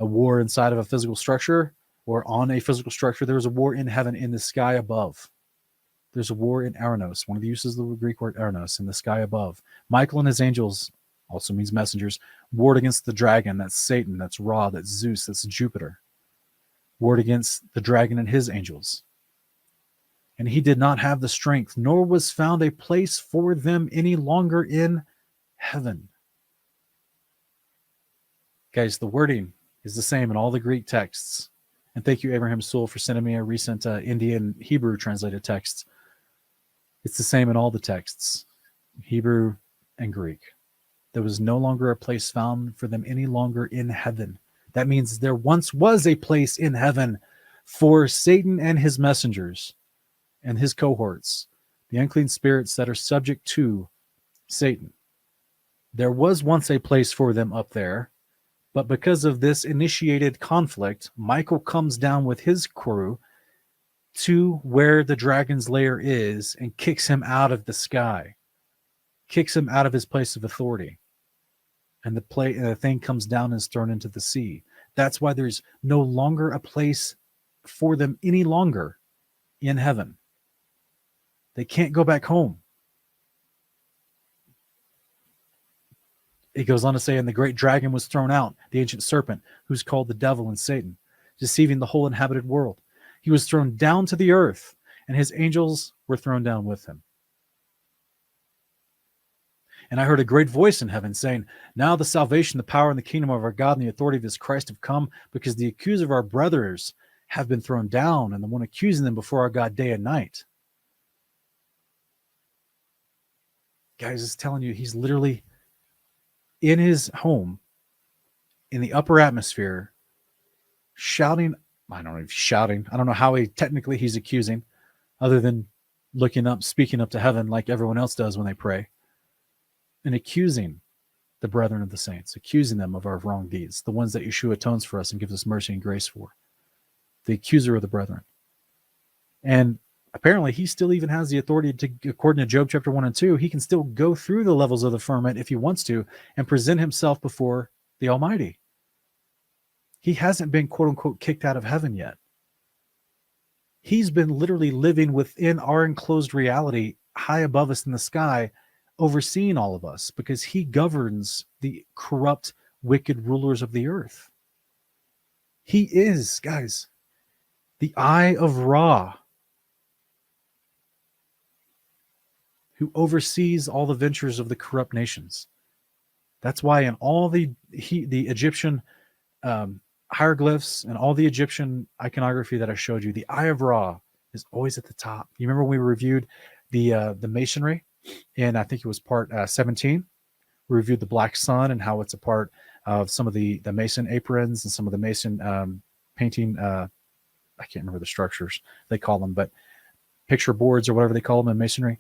a war inside of a physical structure or on a physical structure. There was a war in heaven, in the sky above. There's a war in Aranos. One of the uses of the Greek word Aranos, in the sky above. Michael and his angels, also means messengers, warred against the dragon. That's Satan. That's Ra. That's Zeus. That's Jupiter. Warred against the dragon and his angels. And he did not have the strength, nor was found a place for them any longer in heaven. Guys, the wording is the same in all the Greek texts. And thank you, Abraham Sewell, for sending me a recent Indian Hebrew translated text. It's the same in all the texts, Hebrew and Greek. There was no longer a place found for them any longer in heaven. That means there once was a place in heaven for Satan and his messengers and his cohorts, the unclean spirits that are subject to Satan. There was once a place for them up there, but because of this initiated conflict, Michael comes down with his crew to where the dragon's lair is and kicks him out of the sky, kicks him out of his place of authority. And the thing comes down and is thrown into the sea. That's why there's no longer a place for them any longer in heaven. They can't go back home. It goes on to say, and the great dragon was thrown out, the ancient serpent, who's called the devil and Satan, deceiving the whole inhabited world. He was thrown down to the earth, and his angels were thrown down with him. And I heard a great voice in heaven saying, now the salvation, the power, and the kingdom of our God and the authority of his Christ have come, because the accuser of our brothers have been thrown down, and the one accusing them before our God day and night. Guys, it's telling you, he's literally in his home, in the upper atmosphere, shouting. I don't know if he's shouting. I don't know how he's accusing, other than looking up, speaking up to heaven like everyone else does when they pray, and accusing the brethren of the saints, accusing them of our wrong deeds, the ones that Yeshua atones for us and gives us mercy and grace for, the accuser of the brethren. And apparently he still even has the authority to, according to Job chapter 1 and 2, he can still go through the levels of the firmament if he wants to and present himself before the Almighty. He hasn't been, quote unquote, kicked out of heaven yet. He's been literally living within our enclosed reality, high above us in the sky, overseeing all of us, because he governs the corrupt, wicked rulers of the earth. He is, guys, the Eye of Ra, who oversees all the ventures of the corrupt nations. That's why in all the Egyptian hieroglyphs and all the Egyptian iconography that I showed you, the Eye of Ra is always at the top. You remember when we reviewed the masonry, and I think it was part 17. We reviewed the black sun and how it's a part of some of the mason aprons and some of the mason painting. I can't remember the structures they call them, but picture boards or whatever they call them in masonry.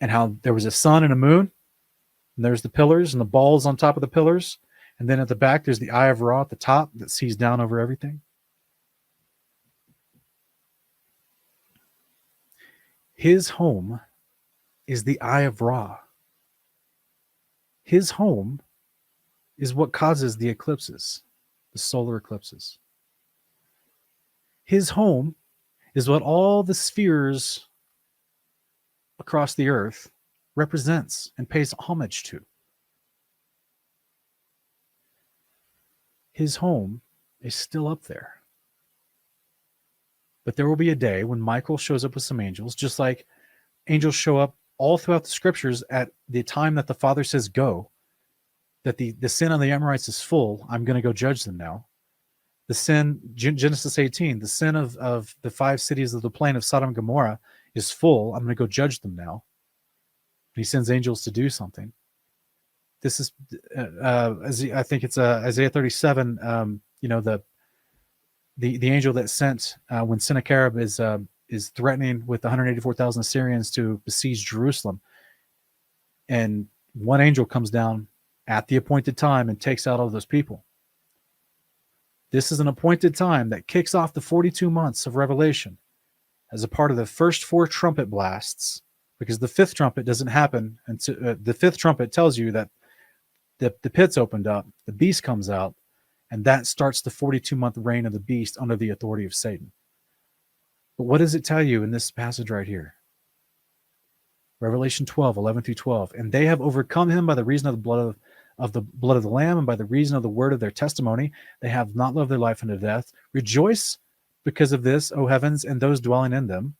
And how there was a sun and a moon, and there's the pillars and the balls on top of the pillars. And then at the back, there's the Eye of Ra at the top that sees down over everything. His home is the Eye of Ra. His home is what causes the eclipses, the solar eclipses. His home is what all the spheres across the earth represents and pays homage to. His home is still up there. But there will be a day when Michael shows up with some angels, just like angels show up all throughout the scriptures at the time that the Father says go, that the sin on the Amorites is full. I'm going to go judge them now. The sin, Genesis 18, the sin of the 5 cities of the plain of Sodom and Gomorrah is full. I'm going to go judge them now. And he sends angels to do something. This is, I think it's Isaiah 37. The angel that sent when Sennacherib is threatening with 184,000 Assyrians to besiege Jerusalem, and one angel comes down at the appointed time and takes out all those people. This is an appointed time that kicks off the 42 months of Revelation as a part of the first 4 trumpet blasts, because the 5th trumpet doesn't happen until the 5th trumpet tells you that the pit's opened up, the beast comes out, and that starts the 42-month reign of the beast under the authority of Satan. But what does it tell you in this passage right here? Revelation 12, 11 through 12. And they have overcome him by the reason of the blood of the Lamb, and by the reason of the word of their testimony. They have not loved their life unto death. Rejoice because of this, O heavens, and those dwelling in them.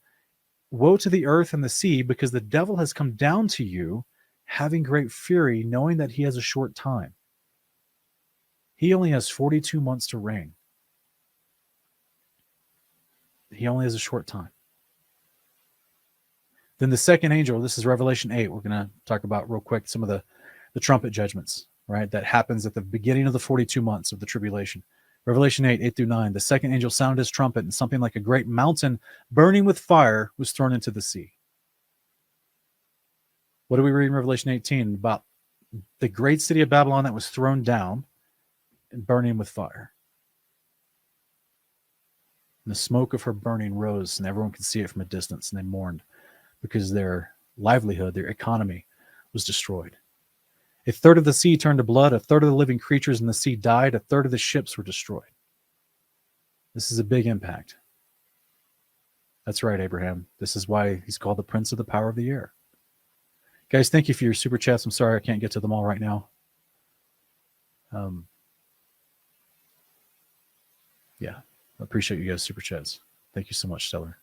Woe to the earth and the sea, because the devil has come down to you, having great fury, knowing that he has a short time. He only has 42 months to reign. He only has a short time. Then the second angel, this is Revelation 8. We're going to talk about real quick some of the trumpet judgments, right? That happens at the beginning of the 42 months of the tribulation. Revelation 8, 8 through 9. The second angel sounded his trumpet, and something like a great mountain burning with fire was thrown into the sea. What do we read in Revelation 18? About the great city of Babylon that was thrown down and burning with fire. And the smoke of her burning rose, and everyone could see it from a distance, and they mourned because their livelihood, their economy was destroyed. A third of the sea turned to blood, a third of the living creatures in the sea died, a third of the ships were destroyed. This is a big impact. That's right, Abraham. This is why he's called the Prince of the Power of the Air. Guys, thank you for your super chats. I'm sorry I can't get to them all right now. Yeah, I appreciate you guys' super chats. Thank you so much, Stellar.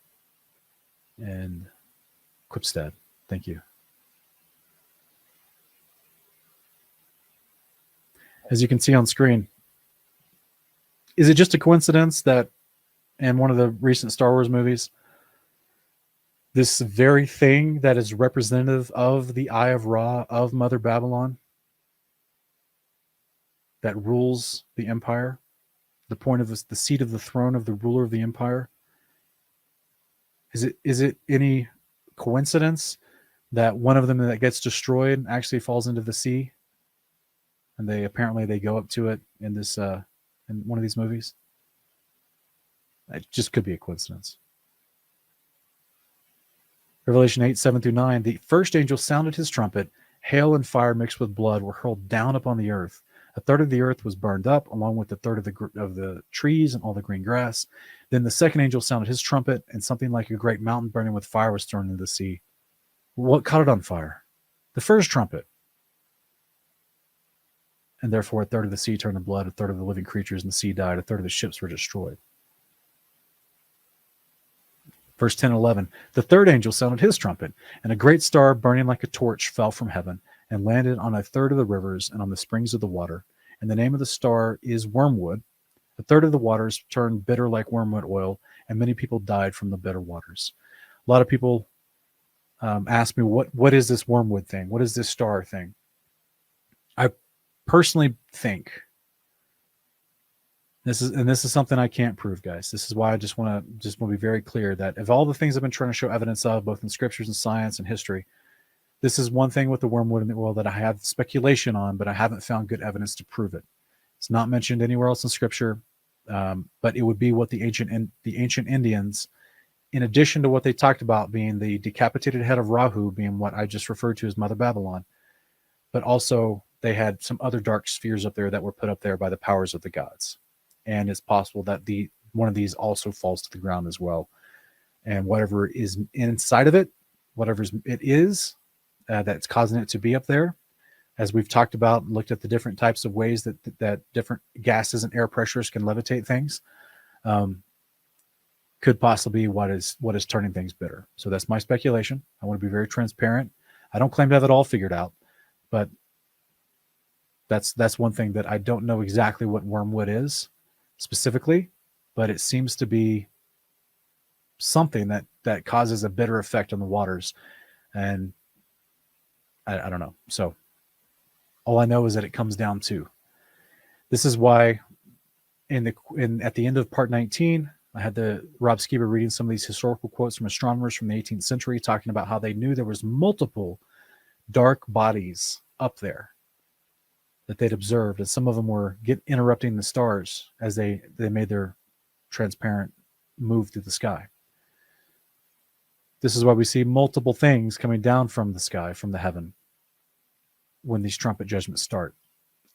And Quipstad, thank you. As you can see on screen, is it just a coincidence that in one of the recent Star Wars movies, this very thing that is representative of the Eye of Ra, of Mother Babylon, that rules the empire, the point of the seat of the throne of the ruler of the empire, is it any coincidence that one of them that gets destroyed actually falls into the sea? And they go up to it in this in one of these movies. It just could be a coincidence. Revelation 8, 7 through 9. The first angel sounded his trumpet. Hail and fire mixed with blood were hurled down upon the earth. A third of the earth was burned up, along with a third of the trees and all the green grass. Then the second angel sounded his trumpet, and something like a great mountain burning with fire was thrown into the sea. What caught it on fire? The first trumpet. And therefore a third of the sea turned to blood, a third of the living creatures in the sea died, a third of the ships were destroyed. Verse 10 and 11. The third angel sounded his trumpet, and a great star burning like a torch fell from heaven and landed on a third of the rivers and on the springs of the water. And the name of the star is Wormwood. A third of the waters turned bitter like wormwood oil, and many people died from the bitter waters. A lot of people ask me, what is this wormwood thing? What is this star thing? I personally think this is something I can't prove, guys. This is why I just want to be very clear that of all the things I've been trying to show evidence of, both in scriptures and science and history, this is one thing with the wormwood and the oil that I have speculation on, but I haven't found good evidence to prove it. It's not mentioned anywhere else in scripture, but it would be what the ancient Indians, in addition to what they talked about being the decapitated head of Rahu, being what I just referred to as Mother Babylon, but also they had some other dark spheres up there that were put up there by the powers of the gods. And it's possible that one of these also falls to the ground as well. And whatever is inside of it, whatever it is that's causing it to be up there, as we've talked about, looked at the different types of ways that different gases and air pressures can levitate things, could possibly be what is turning things bitter. So that's my speculation. I want to be very transparent. I don't claim to have it all figured out, but that's one thing that I don't know exactly what wormwood is specifically, but it seems to be something that causes a bitter effect on the waters. And I don't know. So all I know is that it comes down to, this is why at the end of part 19, I had Rob Skiba reading some of these historical quotes from astronomers from the 18th century, talking about how they knew there was multiple dark bodies up there that they'd observed, and some of them were interrupting the stars as they made their transparent move through the sky. This is why we see multiple things coming down from the sky, from the heaven, when these trumpet judgments start,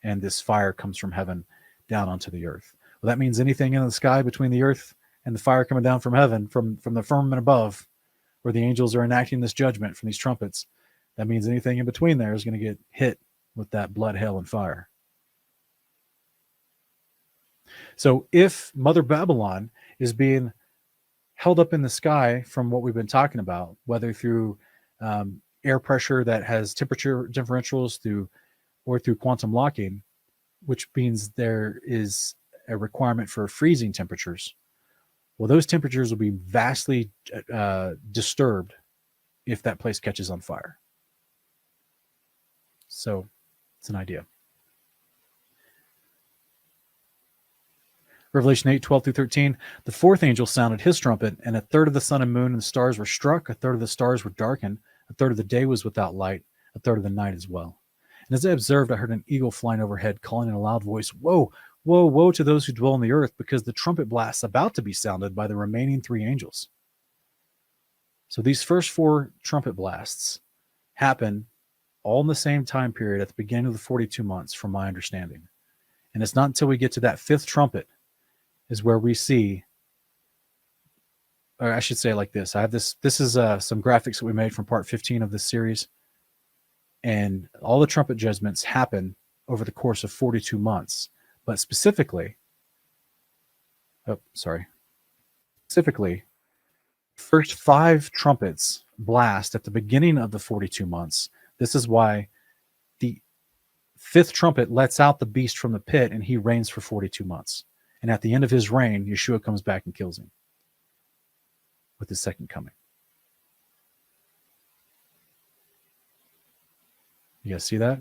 and this fire comes from heaven down onto the earth. Well, that means anything in the sky between the earth and the fire coming down from heaven, from the firmament above, where the angels are enacting this judgment from these trumpets, that means anything in between there is going to get hit with that blood, hail, and fire. So if Mother Babylon is being held up in the sky from what we've been talking about, whether through air pressure that has temperature differentials or through quantum locking, which means there is a requirement for freezing temperatures. Well, those temperatures will be vastly disturbed if that place catches on fire. So it's an idea. Revelation 8, 12 through 13. The fourth angel sounded his trumpet, and a third of the sun and moon and the stars were struck, a third of the stars were darkened, a third of the day was without light, a third of the night as well. And as I observed, I heard an eagle flying overhead, calling in a loud voice, Woe, woe, woe to those who dwell on the earth, because the trumpet blast about to be sounded by the remaining three angels. So these first four trumpet blasts happen all in the same time period at the beginning of the 42 months, from my understanding. And it's not until we get to that fifth trumpet is where we see, or I should say it like this. I have this is some graphics that we made from part 15 of this series. And all the trumpet judgments happen over the course of 42 months. But specifically, first 5 trumpets blast at the beginning of the 42 months. This is why the fifth trumpet lets out the beast from the pit, and he reigns for 42 months. And at the end of his reign, Yeshua comes back and kills him with his second coming. You guys see that?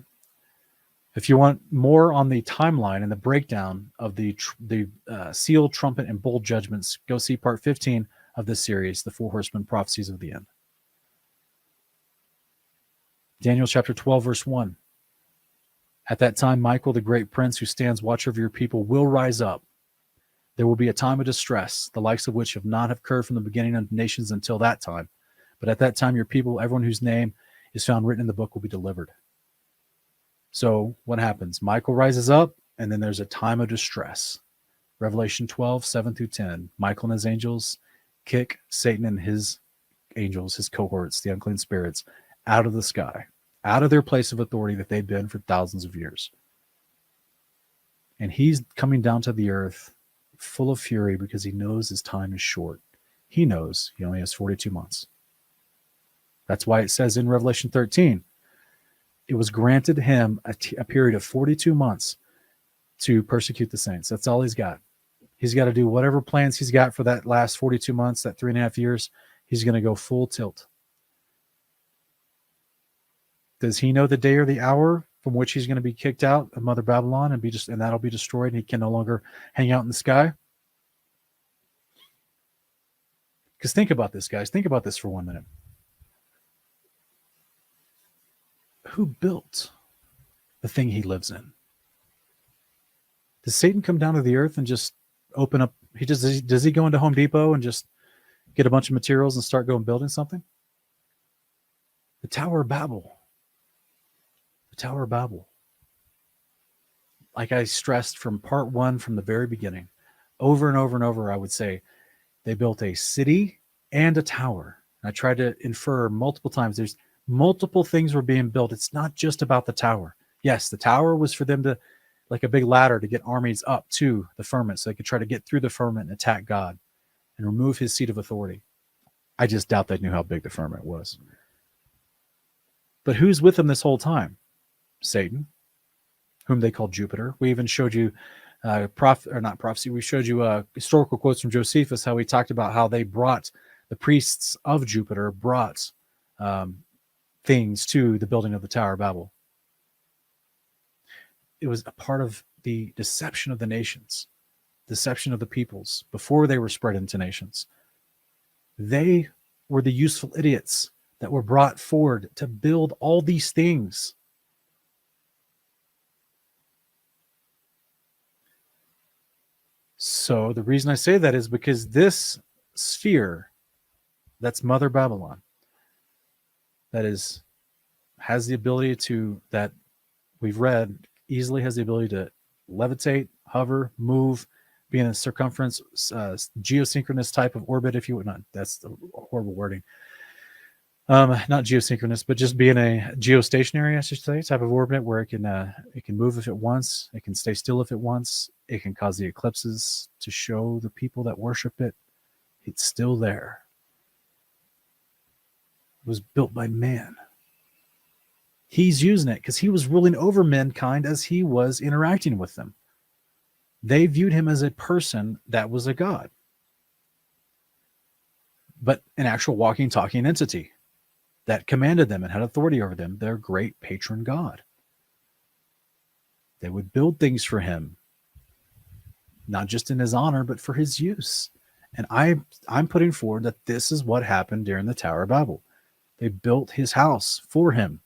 If you want more on the timeline and the breakdown of the seal, trumpet, and bowl judgments, go see part 15 of this series, The Four Horsemen Prophecies of the End. Daniel chapter 12, verse 1. At that time, Michael, the great prince who stands watch over your people, will rise up. There will be a time of distress, the likes of which have not occurred from the beginning of nations until that time. But at that time, your people, everyone whose name is found written in the book, will be delivered. So what happens? Michael rises up, and then there's a time of distress. Revelation 12, 7 through 10. Michael and his angels kick Satan and his angels, his cohorts, the unclean spirits, out of the sky, out of their place of authority that they've been for thousands of years. And he's coming down to the earth full of fury because he knows his time is short. He knows he only has 42 months. That's why it says in Revelation 13, it was granted him a period of 42 months to persecute the saints. That's all he's got. He's got to do whatever plans he's got for that last 42 months, that 3.5 years. He's going to go full tilt. Does he know the day or the hour from which he's going to be kicked out of Mother Babylon and that'll be destroyed, and he can no longer hang out in the sky? Because think about this, guys. Think about this for 1 minute. Who built the thing he lives in? Does Satan come down to the earth and just open up? Does he go into Home Depot and just get a bunch of materials and start going building something? The Tower of Babel. The Tower of Babel. Like I stressed from part 1, from the very beginning, over and over and over, I would say they built a city and a tower. And I tried to infer multiple times. There's multiple things were being built. It's not just about the tower. Yes, the tower was for them to, like a big ladder, to get armies up to the firmament so they could try to get through the firmament and attack God and remove his seat of authority. I just doubt they knew how big the firmament was. But who's with them this whole time? Satan, whom they called Jupiter. We even showed you we showed you historical quotes from Josephus, how he talked about how they brought, the priests of Jupiter brought things to the building of the Tower of Babel. It was a part of the deception of the nations, deception of the peoples before they were spread into nations. They were the useful idiots that were brought forward to build all these things. So the reason I say that is because this sphere, that's Mother Babylon, has the ability to, that we've read, easily has the ability to levitate, hover, move, be in a circumference, geosynchronous type of orbit, if you would not. That's the horrible wording. Not geosynchronous, but just being a geostationary, I should say, type of orbit where it can move if it wants, it can stay still if it wants, it can cause the eclipses to show the people that worship it. It's still there. It was built by man. He's using it because he was ruling over mankind as he was interacting with them. They viewed him as a person that was a god, but an actual walking, talking entity that commanded them and had authority over them, their great patron god. They would build things for him, not just in his honor, but for his use. And I'm putting forward that this is what happened during the Tower of Babel. They built his house for him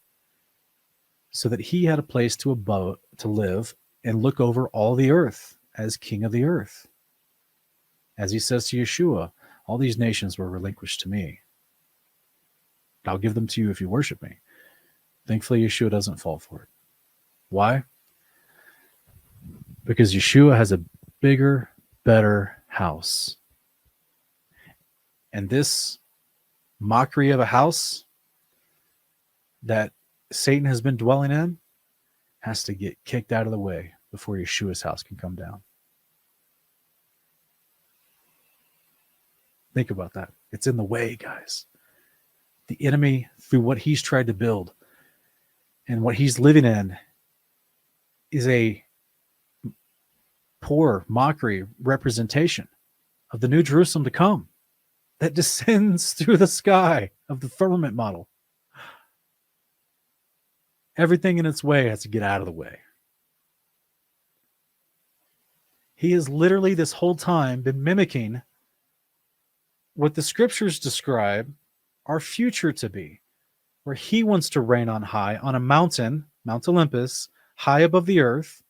so that he had a place to live and look over all the earth as king of the earth. As he says to Yeshua, all these nations were relinquished to me. I'll give them to you if you worship me. Thankfully, Yeshua doesn't fall for it. Why? Because Yeshua has a bigger, better house. And this mockery of a house that Satan has been dwelling in has to get kicked out of the way before Yeshua's house can come down. Think about that. It's in the way, guys. The enemy, through what he's tried to build and what he's living in, is a poor mockery representation of the New Jerusalem to come that descends through the sky of the firmament model. Everything in its way has to get out of the way. He has literally this whole time been mimicking what the scriptures describe our future to be, where he wants to reign on high on a mountain, Mount Olympus, high above the earth,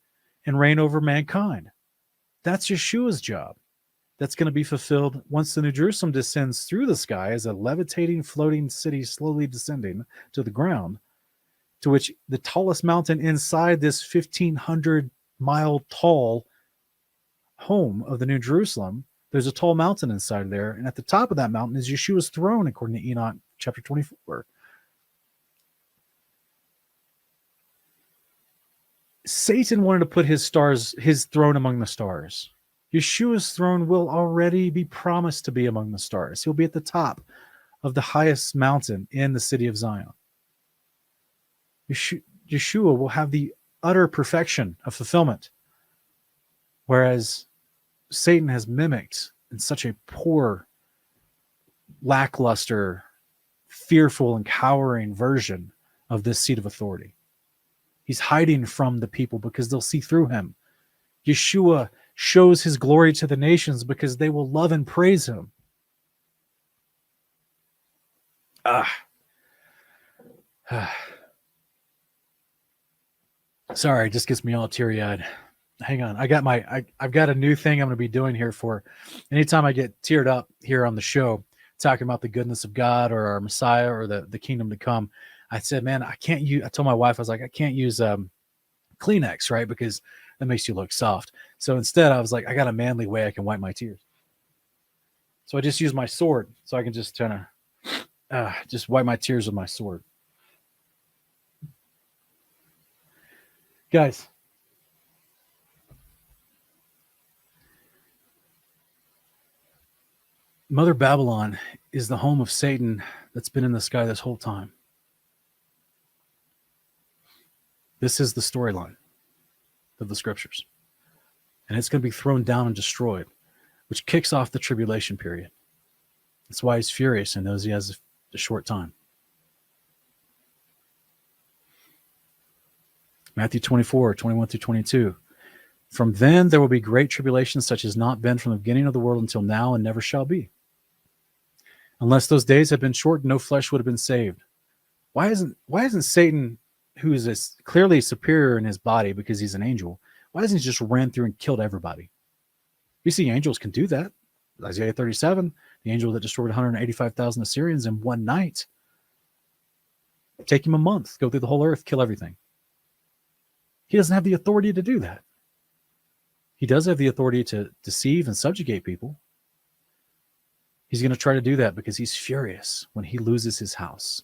and reign over mankind. That's Yeshua's job. That's going to be fulfilled once the New Jerusalem descends through the sky as a levitating, floating city slowly descending to the ground, to which the tallest mountain inside this 1,500-mile tall home of the New Jerusalem, there's a tall mountain inside there, and at the top of that mountain is Yeshua's throne, according to Enoch chapter 24. Satan wanted to put his throne among the stars. Yeshua's throne will already be promised to be among the stars. He'll be at the top of the highest mountain in the city of Zion. Yeshua will have the utter perfection of fulfillment, whereas Satan has mimicked in such a poor, lackluster, fearful, and cowering version of this seat of authority. He's hiding from the people because they'll see through him. Yeshua shows his glory to the nations because they will love and praise him. Sorry, it just gets me all teary-eyed. Hang on. I've got a new thing I'm going to be doing here for anytime I get teared up here on the show, talking about the goodness of God or our Messiah or the kingdom to come. I said, man, I told my wife, I was like, I can't use Kleenex, right? Because that makes you look soft. So instead I was like, I got a manly way I can wipe my tears. So I just use my sword so I can just kind of just wipe my tears with my sword. Guys, Mother Babylon is the home of Satan that's been in the sky this whole time. This is the storyline of the scriptures. And it's going to be thrown down and destroyed, which kicks off the tribulation period. That's why he's furious and knows he has a short time. Matthew 24, 21 through 22. From then there will be great tribulation such as not been from the beginning of the world until now and never shall be. Unless those days had been shortened, no flesh would have been saved. Why isn't Satan, who is clearly superior in his body because he's an angel, why doesn't he just ran through and killed everybody? You see, angels can do that. Isaiah 37, the angel that destroyed 185,000 Assyrians in one night. Take him a month, go through the whole earth, kill everything. He doesn't have the authority to do that. He does have the authority to deceive and subjugate people. He's going to try to do that because he's furious when he loses his house,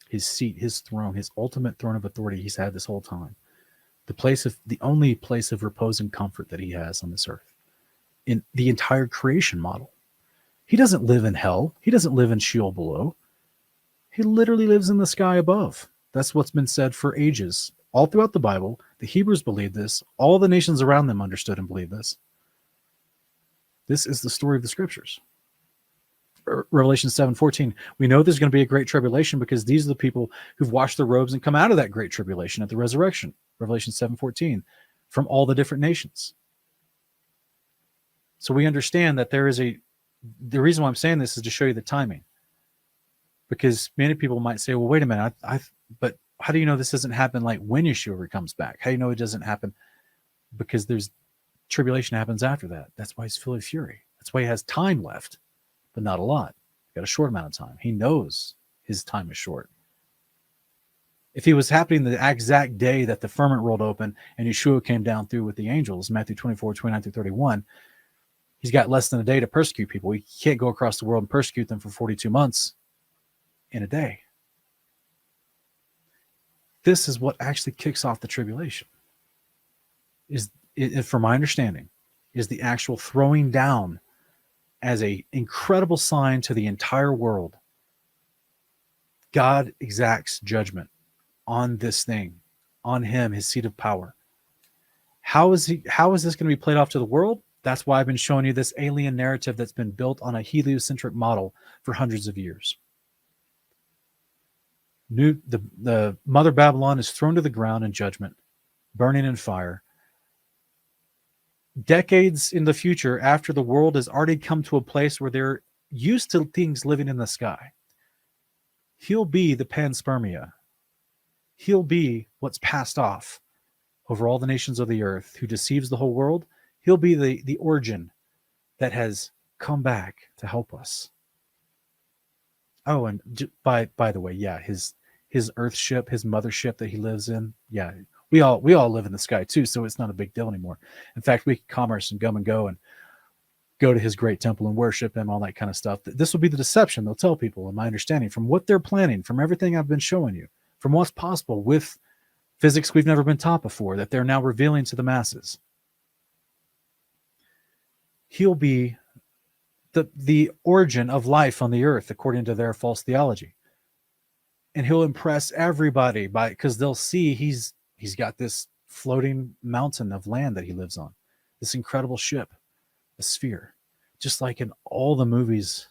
his seat, his throne, his ultimate throne of authority he's had this whole time. The only place of repose and comfort that he has on this earth in the entire creation model. He doesn't live in hell. He doesn't live in Sheol below. He literally lives in the sky above. That's what's been said for ages. All throughout the Bible, the Hebrews believed this. All the nations around them understood and believed this. This is the story of the scriptures. Revelation 7:14. We know there's going to be a great tribulation because these are the people who've washed their robes and come out of that great tribulation at the resurrection. Revelation 7:14. From all the different nations. So we understand that there is the reason why I'm saying this is to show you the timing. Because many people might say, well, wait a minute, but how do you know this doesn't happen like when Yeshua comes back? How do you know it doesn't happen? Because there's tribulation happens after that. That's why he's full of fury. That's why he has time left, but not a lot. Got a short amount of time. He knows his time is short. If he was happening the exact day that the firmament rolled open and Yeshua came down through with the angels, Matthew 24:29-31, he's got less than a day to persecute people. He can't go across the world and persecute them for 42 months in a day. This is what actually kicks off the tribulation. From my understanding, is the actual throwing down as an incredible sign to the entire world. God exacts judgment on this thing, on him, his seat of power. How is this going to be played off to the world? That's why I've been showing you this alien narrative that's been built on a heliocentric model for hundreds of years. The mother Babylon is thrown to the ground in judgment, burning in fire. Decades in the future, after the world has already come to a place where they're used to things living in the sky, he'll be the panspermia. He'll be what's passed off over all the nations of the earth, who deceives the whole world. He'll be the origin that has come back to help us. Oh, and by the way, yeah, his earth ship, his mothership that he lives in, yeah, we all live in the sky too, so it's not a big deal anymore. In fact, we can commerce and come and go to his great temple and worship him, all that kind of stuff. This will be the deception they'll tell people, in my understanding, from what they're planning, from everything I've been showing you, from what's possible with physics we've never been taught before, that they're now revealing to the masses. He'll be the origin of life on the earth, according to their false theology. And he'll impress everybody because they'll see he's got this floating mountain of land that he lives on, this incredible ship, a sphere, just like in all the movies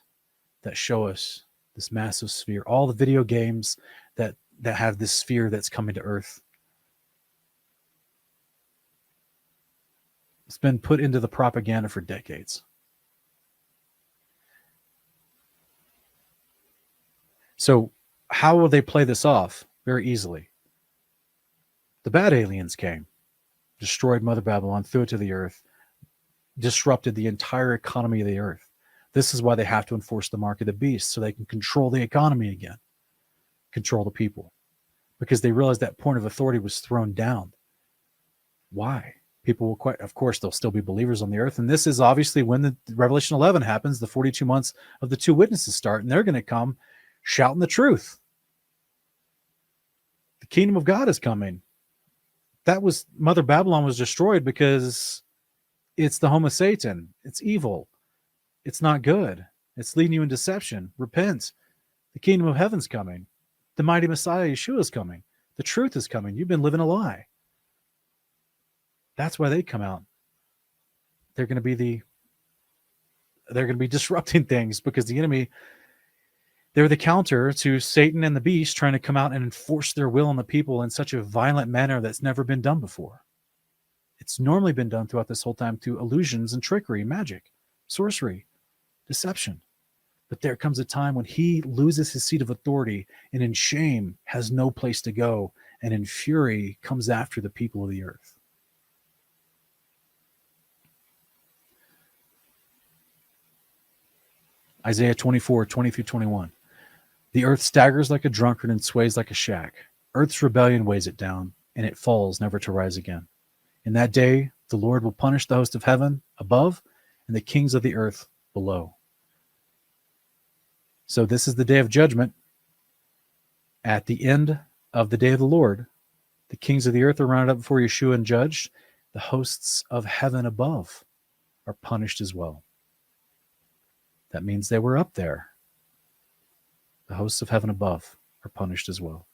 that show us this massive sphere, all the video games that have this sphere that's coming to Earth. It's been put into the propaganda for decades. So how will they play this off? Very easily. The bad aliens came, destroyed Mother Babylon, threw it to the earth, disrupted the entire economy of the earth. This is why they have to enforce the mark of the beast, so they can control the economy again, control the people, because they realized that point of authority was thrown down. Why? People will of course, they'll still be believers on the earth. And this is obviously when the Revelation 11 happens, the 42 months of the two witnesses start, and they're going to come shouting the truth. The kingdom of God is coming. Mother Babylon was destroyed because it's the home of Satan. It's evil. It's not good. It's leading you in deception. Repent. The kingdom of heaven's coming. The mighty Messiah, Yeshua, is coming. The truth is coming. You've been living a lie. That's why they come out. They're going to be disrupting things, because the enemy, they're the counter to Satan and the beast trying to come out and enforce their will on the people in such a violent manner that's never been done before. It's normally been done throughout this whole time through illusions and trickery, magic, sorcery, deception. But there comes a time when he loses his seat of authority and in shame has no place to go, and in fury comes after the people of the earth. Isaiah 24:20-21. The earth staggers like a drunkard and sways like a shack. Earth's rebellion weighs it down, and it falls never to rise again. In that day, the Lord will punish the host of heaven above and the kings of the earth below. So this is the day of judgment. At the end of the day of the Lord, the kings of the earth are rounded up before Yeshua and judged. The hosts of heaven above are punished as well. That means they were up there. The hosts of heaven above are punished as well.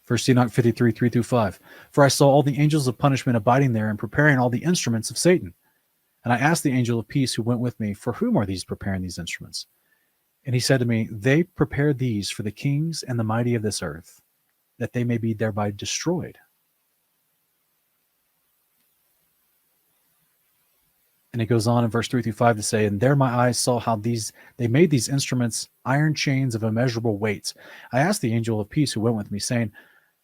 1 Enoch 53, 3-5. For I saw all the angels of punishment abiding there and preparing all the instruments of Satan. And I asked the angel of peace who went with me, for whom are these preparing these instruments? And he said to me, they prepare these for the kings and the mighty of this earth, that they may be thereby destroyed. And it goes on in verse 3-5 to say, and there my eyes saw how they made these instruments iron chains of immeasurable weight. I asked the angel of peace who went with me, saying,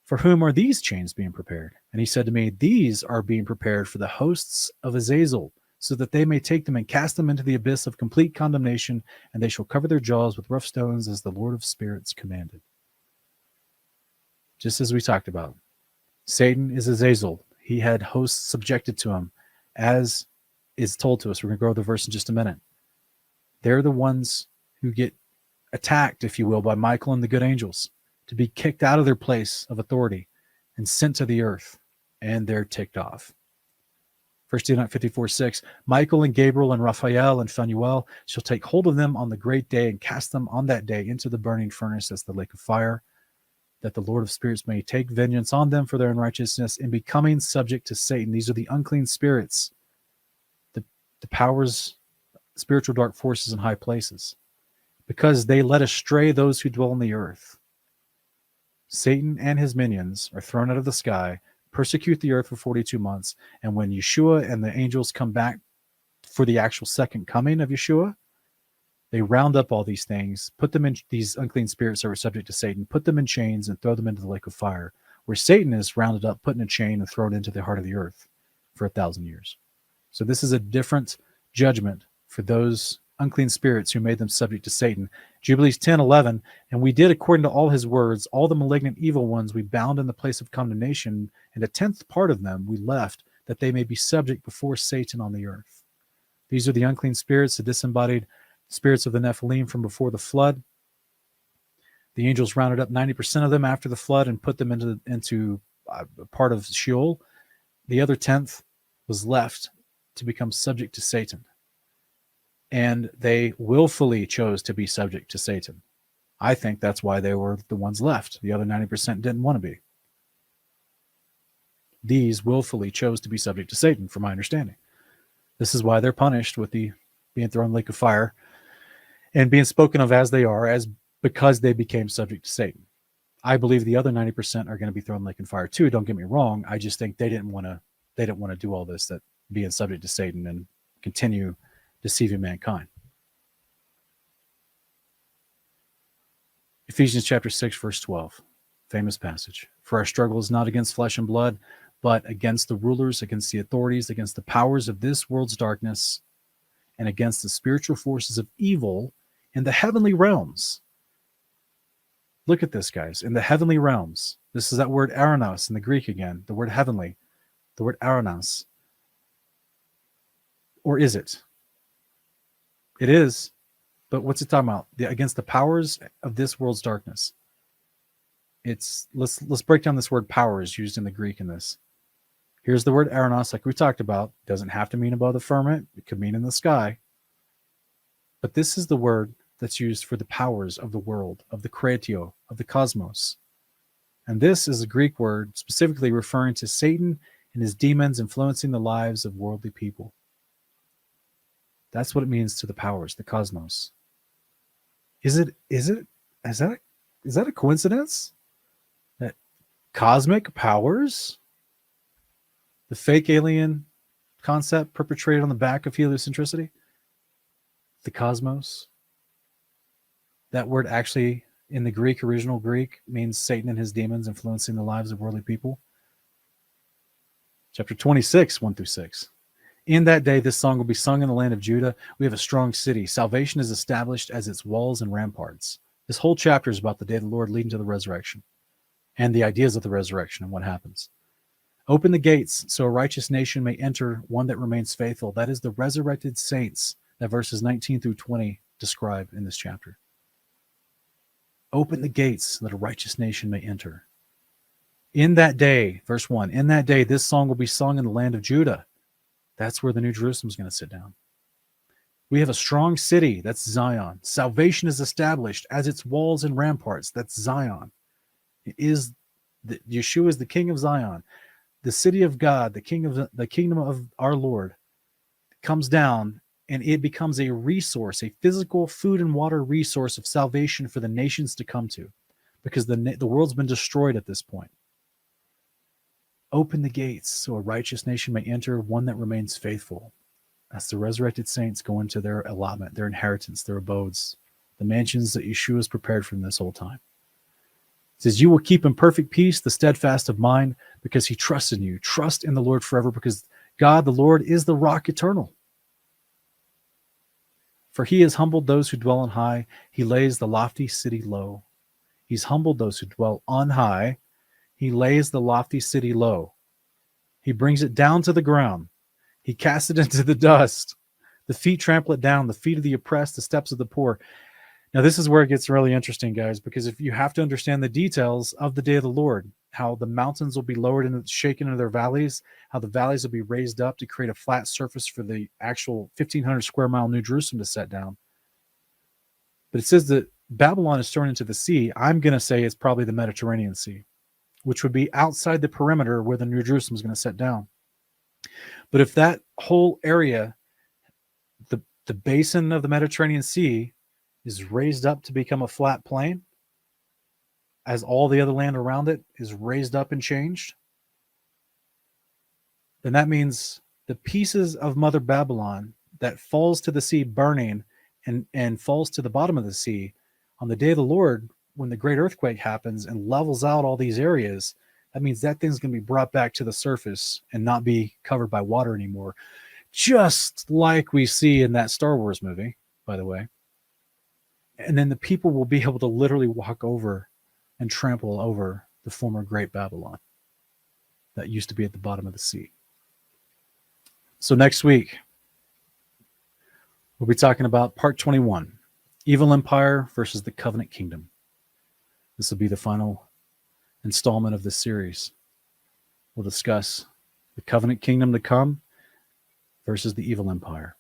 for whom are these chains being prepared? And he said to me, these are being prepared for the hosts of Azazel, so that they may take them and cast them into the abyss of complete condemnation, and they shall cover their jaws with rough stones, as the Lord of spirits commanded. Just as we talked about, Satan is Azazel. He had hosts subjected to him, as is told to us. We're going to go over the verse in just a minute. They're the ones who get attacked, if you will, by Michael and the good angels, to be kicked out of their place of authority and sent to the earth, and they're ticked off. 1 Enoch 54:6, Michael and Gabriel and Raphael and Phanuel shall take hold of them on the great day and cast them on that day into the burning furnace, as the lake of fire, that the Lord of spirits may take vengeance on them for their unrighteousness in becoming subject to Satan. These are the unclean spirits, the powers, spiritual dark forces in high places, because they led astray those who dwell on the earth. Satan and his minions are thrown out of the sky, persecute the earth for 42 months, and when Yeshua and the angels come back for the actual second coming of Yeshua, they round up all these things, put them in, these unclean spirits that were subject to Satan, put them in chains and throw them into the lake of fire, where Satan is rounded up, put in a chain, and thrown into the heart of the earth for 1,000 years. So this is a different judgment for those unclean spirits who made them subject to Satan. Jubilees 10:11, and we did according to all his words, all the malignant evil ones we bound in the place of condemnation, and a tenth part of them we left, that they may be subject before Satan on the earth. These are the unclean spirits, the disembodied spirits of the Nephilim from before the flood. The angels rounded up 90% of them after the flood and put them into part of Sheol. The other tenth was left to become subject to Satan. And they willfully chose to be subject to Satan. I think that's why they were the ones left. The other 90% didn't want to be. These willfully chose to be subject to Satan, from my understanding. This is why they're punished with the being thrown in the lake of fire and being spoken of as they are, as because they became subject to Satan. I believe the other 90% are going to be thrown in the lake of fire too. Don't get me wrong. I just think they didn't want to do all this, that being subject to Satan and continue deceiving mankind. Ephesians chapter 6, verse 12, famous passage. For our struggle is not against flesh and blood, but against the rulers, against the authorities, against the powers of this world's darkness, and against the spiritual forces of evil in the heavenly realms. Look at this, guys. In the heavenly realms. This is that word aranos in the Greek again. The word heavenly. The word aranos. Or is it? It is. But what's it talking about? Against the powers of this world's darkness. Let's break down this word powers used in the Greek in this. Here's the word aranos, like we talked about. It doesn't have to mean above the firmament. It could mean in the sky. But this is the word that's used for the powers of the world, of the kretio, of the cosmos. And this is a Greek word specifically referring to Satan and his demons influencing the lives of worldly people. That's what it means to the powers, the cosmos. Is that a coincidence? That cosmic powers, the fake alien concept perpetrated on the back of heliocentricity, the cosmos, that word actually in the Greek, original Greek, means Satan and his demons influencing the lives of worldly people. Chapter 26, 1-6. In that day, this song will be sung in the land of Judah. We have a strong city. Salvation is established as its walls and ramparts. This whole chapter is about the day of the Lord leading to the resurrection and the ideas of the resurrection and what happens. Open the gates so a righteous nation may enter, one that remains faithful. That is the resurrected saints that verses 19-20 describe in this chapter. Open the gates so that a righteous nation may enter. In that day, verse 1, in that day, this song will be sung in the land of Judah. That's where the New Jerusalem is going to sit down. We have a strong city, that's Zion. Salvation is established as its walls and ramparts, that's Zion. Yeshua is the King of Zion. The city of God, the kingdom of our Lord, comes down, and it becomes a resource, a physical food and water resource of salvation for the nations to come to, because the world's been destroyed at this point. Open the gates so a righteous nation may enter, one that remains faithful. As the resurrected saints go into their allotment, their inheritance, their abodes, the mansions that Yeshua has prepared from this whole time. It says, you will keep in perfect peace the steadfast of mind, because he trusts in you. Trust in the Lord forever, because God, the Lord, is the rock eternal. For he has humbled those who dwell on high. He lays the lofty city low. He's humbled those who dwell on high. He lays the lofty city low. He brings it down to the ground. He casts it into the dust. The feet trample it down, the feet of the oppressed, the steps of the poor. Now, this is where it gets really interesting, guys, because if you have to understand the details of the day of the Lord, how the mountains will be lowered and shaken into their valleys, how the valleys will be raised up to create a flat surface for the actual 1,500 square mile New Jerusalem to set down. But it says that Babylon is thrown into the sea. I'm going to say it's probably the Mediterranean Sea, which would be outside the perimeter where the New Jerusalem is going to set down. But if that whole area, the basin of the Mediterranean Sea, is raised up to become a flat plain, as all the other land around it is raised up and changed, then that means the pieces of Mother Babylon that falls to the sea burning and falls to the bottom of the sea on the day of the Lord, when the great earthquake happens and levels out all these areas, that means that thing's going to be brought back to the surface and not be covered by water anymore. Just like we see in that Star Wars movie, by the way. And then the people will be able to literally walk over and trample over the former Great Babylon that used to be at the bottom of the sea. So next week, we'll be talking about part 21, Evil Empire versus the Covenant Kingdom. This will be the final installment of this series. We'll discuss the Covenant Kingdom to come versus the Evil Empire.